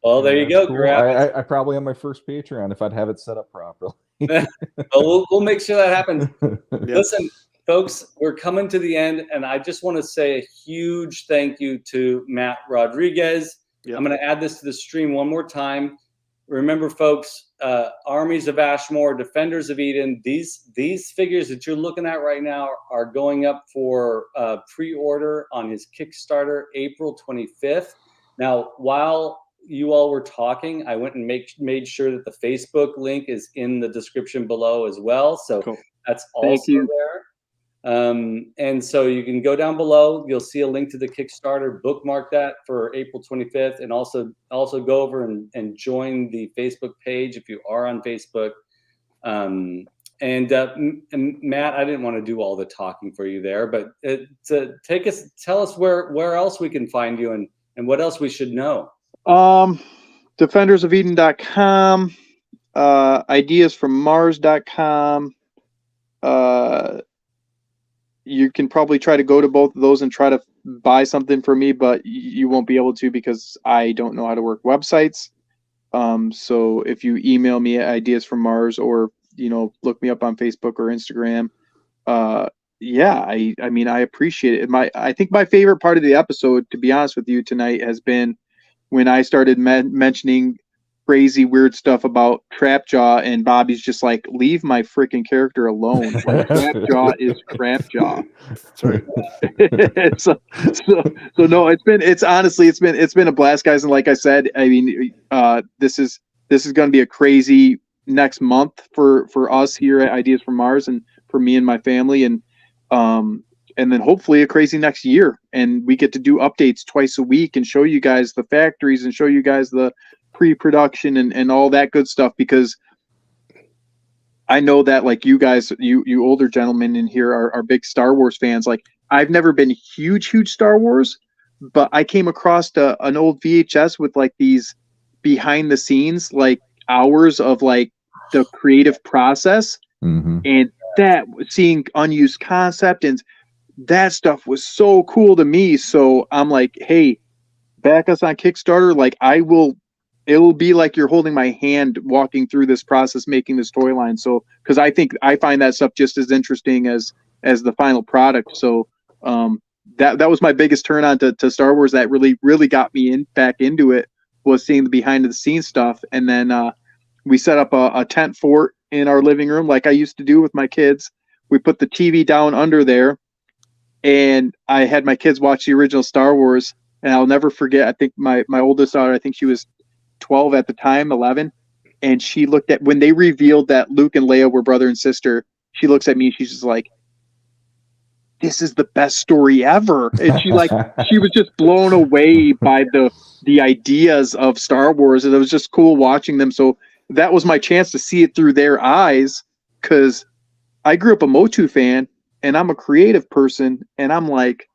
Well, there you go, cool. Graf. I probably have my first Patreon if I'd have it set up properly. Well, we'll make sure that happens. Listen, folks, we're coming to the end, and I just want to say a huge thank you to Matt Rodriguez. I'm going to add this to the stream one more time. Remember, folks, Armies of Ashmore, Defenders of Eden, these figures that you're looking at right now are going up for pre-order on his Kickstarter, April 25th. Now, while you all were talking, I went and made sure that the Facebook link is in the description below as well. So that's also there. And so you can go down below. You'll see a link to the Kickstarter. Bookmark that for April 25th, and also go over and join the Facebook page if you are on Facebook. And Matt, I didn't want to do all the talking for you there, but tell us where else we can find you and what else we should know. DefendersofEden.com, ideasfrommars.com. You can probably try to go to both of those and try to buy something for me, but you won't be able to because I don't know how to work websites. So if you email me at Ideas from Mars or, look me up on Facebook or Instagram. I mean, I appreciate it. I think my favorite part of the episode, to be honest with you tonight, has been when I started mentioning crazy weird stuff about Trapjaw, and Bobby's just like, leave my freaking character alone. Like, Trapjaw is Trapjaw. Sorry. so no, it's been a blast, guys. And like I said, I mean, this is going to be a crazy next month for us here at Ideas from Mars, and for me and my family, and then hopefully a crazy next year, and we get to do updates twice a week and show you guys the factories and show you guys the pre-production and all that good stuff, because I know that like you guys, you older gentlemen in here are big Star Wars fans. Like, I've never been huge Star Wars, but I came across an old VHS with like these behind the scenes, like hours of like the creative process, and that seeing unused concept and that stuff was so cool to me. So I'm like, hey, back us on Kickstarter. Like, it'll be like you're holding my hand walking through this process, making this toy line. So, because I find that stuff just as interesting as the final product. So that was my biggest turn on to Star Wars. That really got me back into it, was seeing the behind the scenes stuff. And then we set up a tent fort in our living room, like I used to do with my kids. We put the TV down under there, and I had my kids watch the original Star Wars. And I'll never forget, I think my oldest daughter, I think she was 12 at the time, 11. And she looked at, when they revealed that Luke and Leia were brother and sister, she looks at me and she's just like, this is the best story ever. And she was just blown away by the ideas of Star Wars. And it was just cool watching them. So that was my chance to see it through their eyes, because I grew up a Motu fan and I'm a creative person. And I'm like,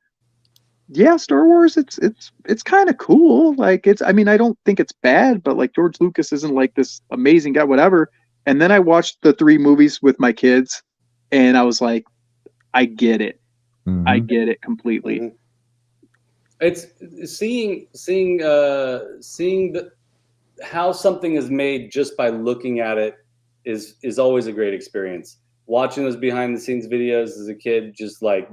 yeah, Star Wars, it's kind of cool. Like, I mean, I don't think it's bad, but like George Lucas isn't like this amazing guy, whatever. And then I watched the 3 movies with my kids and I was like, I get it. Mhm. I get it completely. It's seeing how something is made just by looking at it is always a great experience. Watching those behind the scenes videos as a kid just like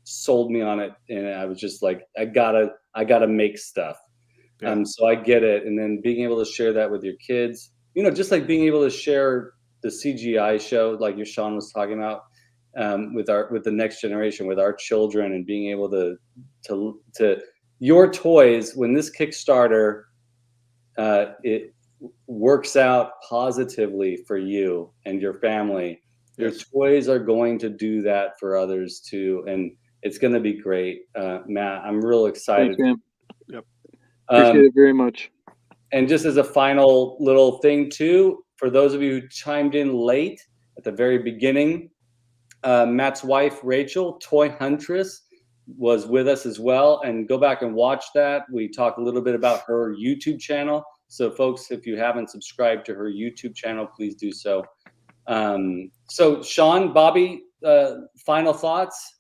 sold me on it, and I was just like, I gotta make stuff. Yeah. So I get it, and then being able to share that with your kids, just like being able to share the CGI show, like your Shawn was talking about, with the next generation, with our children, and being able to your toys, when this Kickstarter it works out positively for you and your family, your toys are going to do that for others too, and it's going to be great. Matt, I'm real excited. Thanks, man. Yep. Appreciate it very much. And just as a final little thing too, for those of you who chimed in late at the very beginning, Matt's wife, Rachel, Toy Huntress, was with us as well. And go back and watch that. We talk a little bit about her YouTube channel. So folks, if you haven't subscribed to her YouTube channel, please do so. So Shawn, Bobby, final thoughts?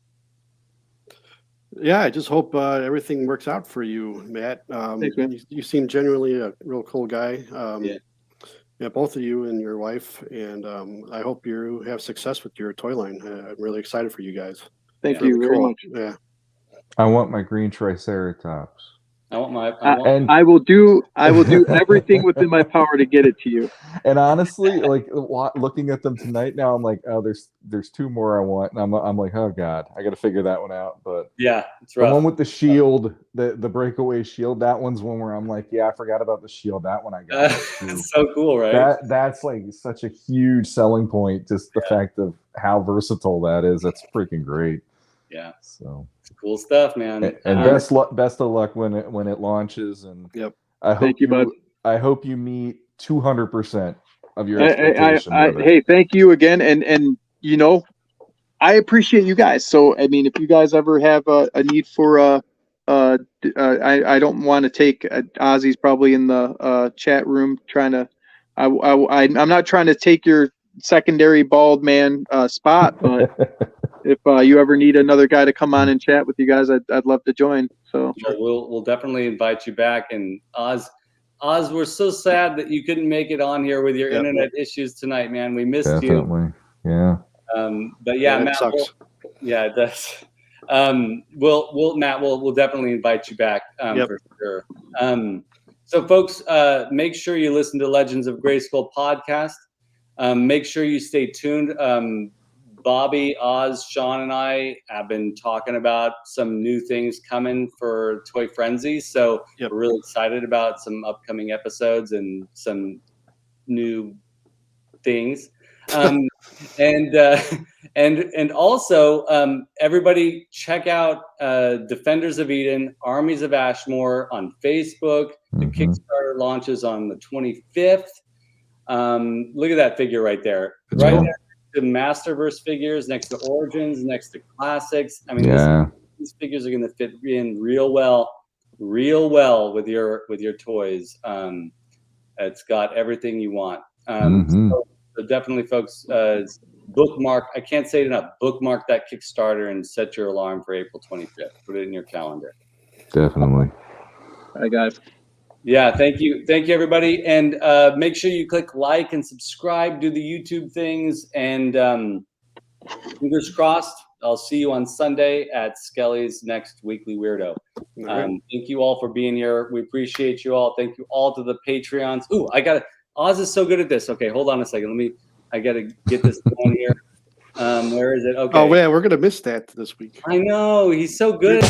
Yeah, I just hope everything works out for you, Matt. Thanks, man. You seem genuinely a real cool guy. Yeah, both of you and your wife, and I hope you have success with your toy line. I'm really excited for you guys. Thank Really you very cool. much. Yeah. I want my green Triceratops. I will do everything within my power to get it to you. And honestly, like looking at them tonight now, I'm like, oh, there's 2 more I want, and I'm like, oh god, I got to figure that one out. But yeah, it's the rough. one with the shield, the breakaway shield, that one's one where I'm like, yeah, I forgot about the shield. That one I got. It's so cool, right? That's like such a huge selling point. Just the fact of how versatile that is. That's freaking great. Yeah. So it's cool stuff, man. And best of luck when it launches. And yep. I hope I hope you meet 200% of your expectation. Hey, thank you again, and I appreciate you guys. So I mean, if you guys ever have a need for I don't want to take Ozzy's probably in the chat room trying to. I'm not trying to take your secondary bald man spot, but if you ever need another guy to come on and chat with you guys, I'd love to join. So we'll definitely invite you back. And Oz, we're so sad that you couldn't make it on here with your internet issues tonight, man. We missed you. Definitely, yeah. But yeah, Matt, it sucks. Yeah, it does. We'll definitely invite you back for sure. So folks, make sure you listen to Legends of Grayskull podcast. Make sure you stay tuned. Bobby, Oz, Shawn, and I have been talking about some new things coming for Toy Frenzy. So we're really excited about some upcoming episodes and some new things. And also everybody check out Defenders of Eden, Armies of Ashmore on Facebook. The Kickstarter launches on the 25th. Look at that figure right there. Right there. The Masterverse figures next to Origins, next to Classics. I mean, these figures are going to fit in real well with your toys. It's got everything you want. So definitely, folks, bookmark. I can't say it enough. Bookmark that Kickstarter and set your alarm for April 25th. Put it in your calendar. Definitely. All right, guys. Yeah, thank you, everybody, and make sure you click like and subscribe. Do the YouTube things, and fingers crossed. I'll see you on Sunday at Skelly's next Weekly Weirdo. Thank you all for being here. We appreciate you all. Thank you all to the Patreons. Ooh, Oz is so good at this. Okay, hold on a second. I gotta get this going here. Where is it? Okay. Oh, yeah, we're gonna miss that this week. I know, he's so good.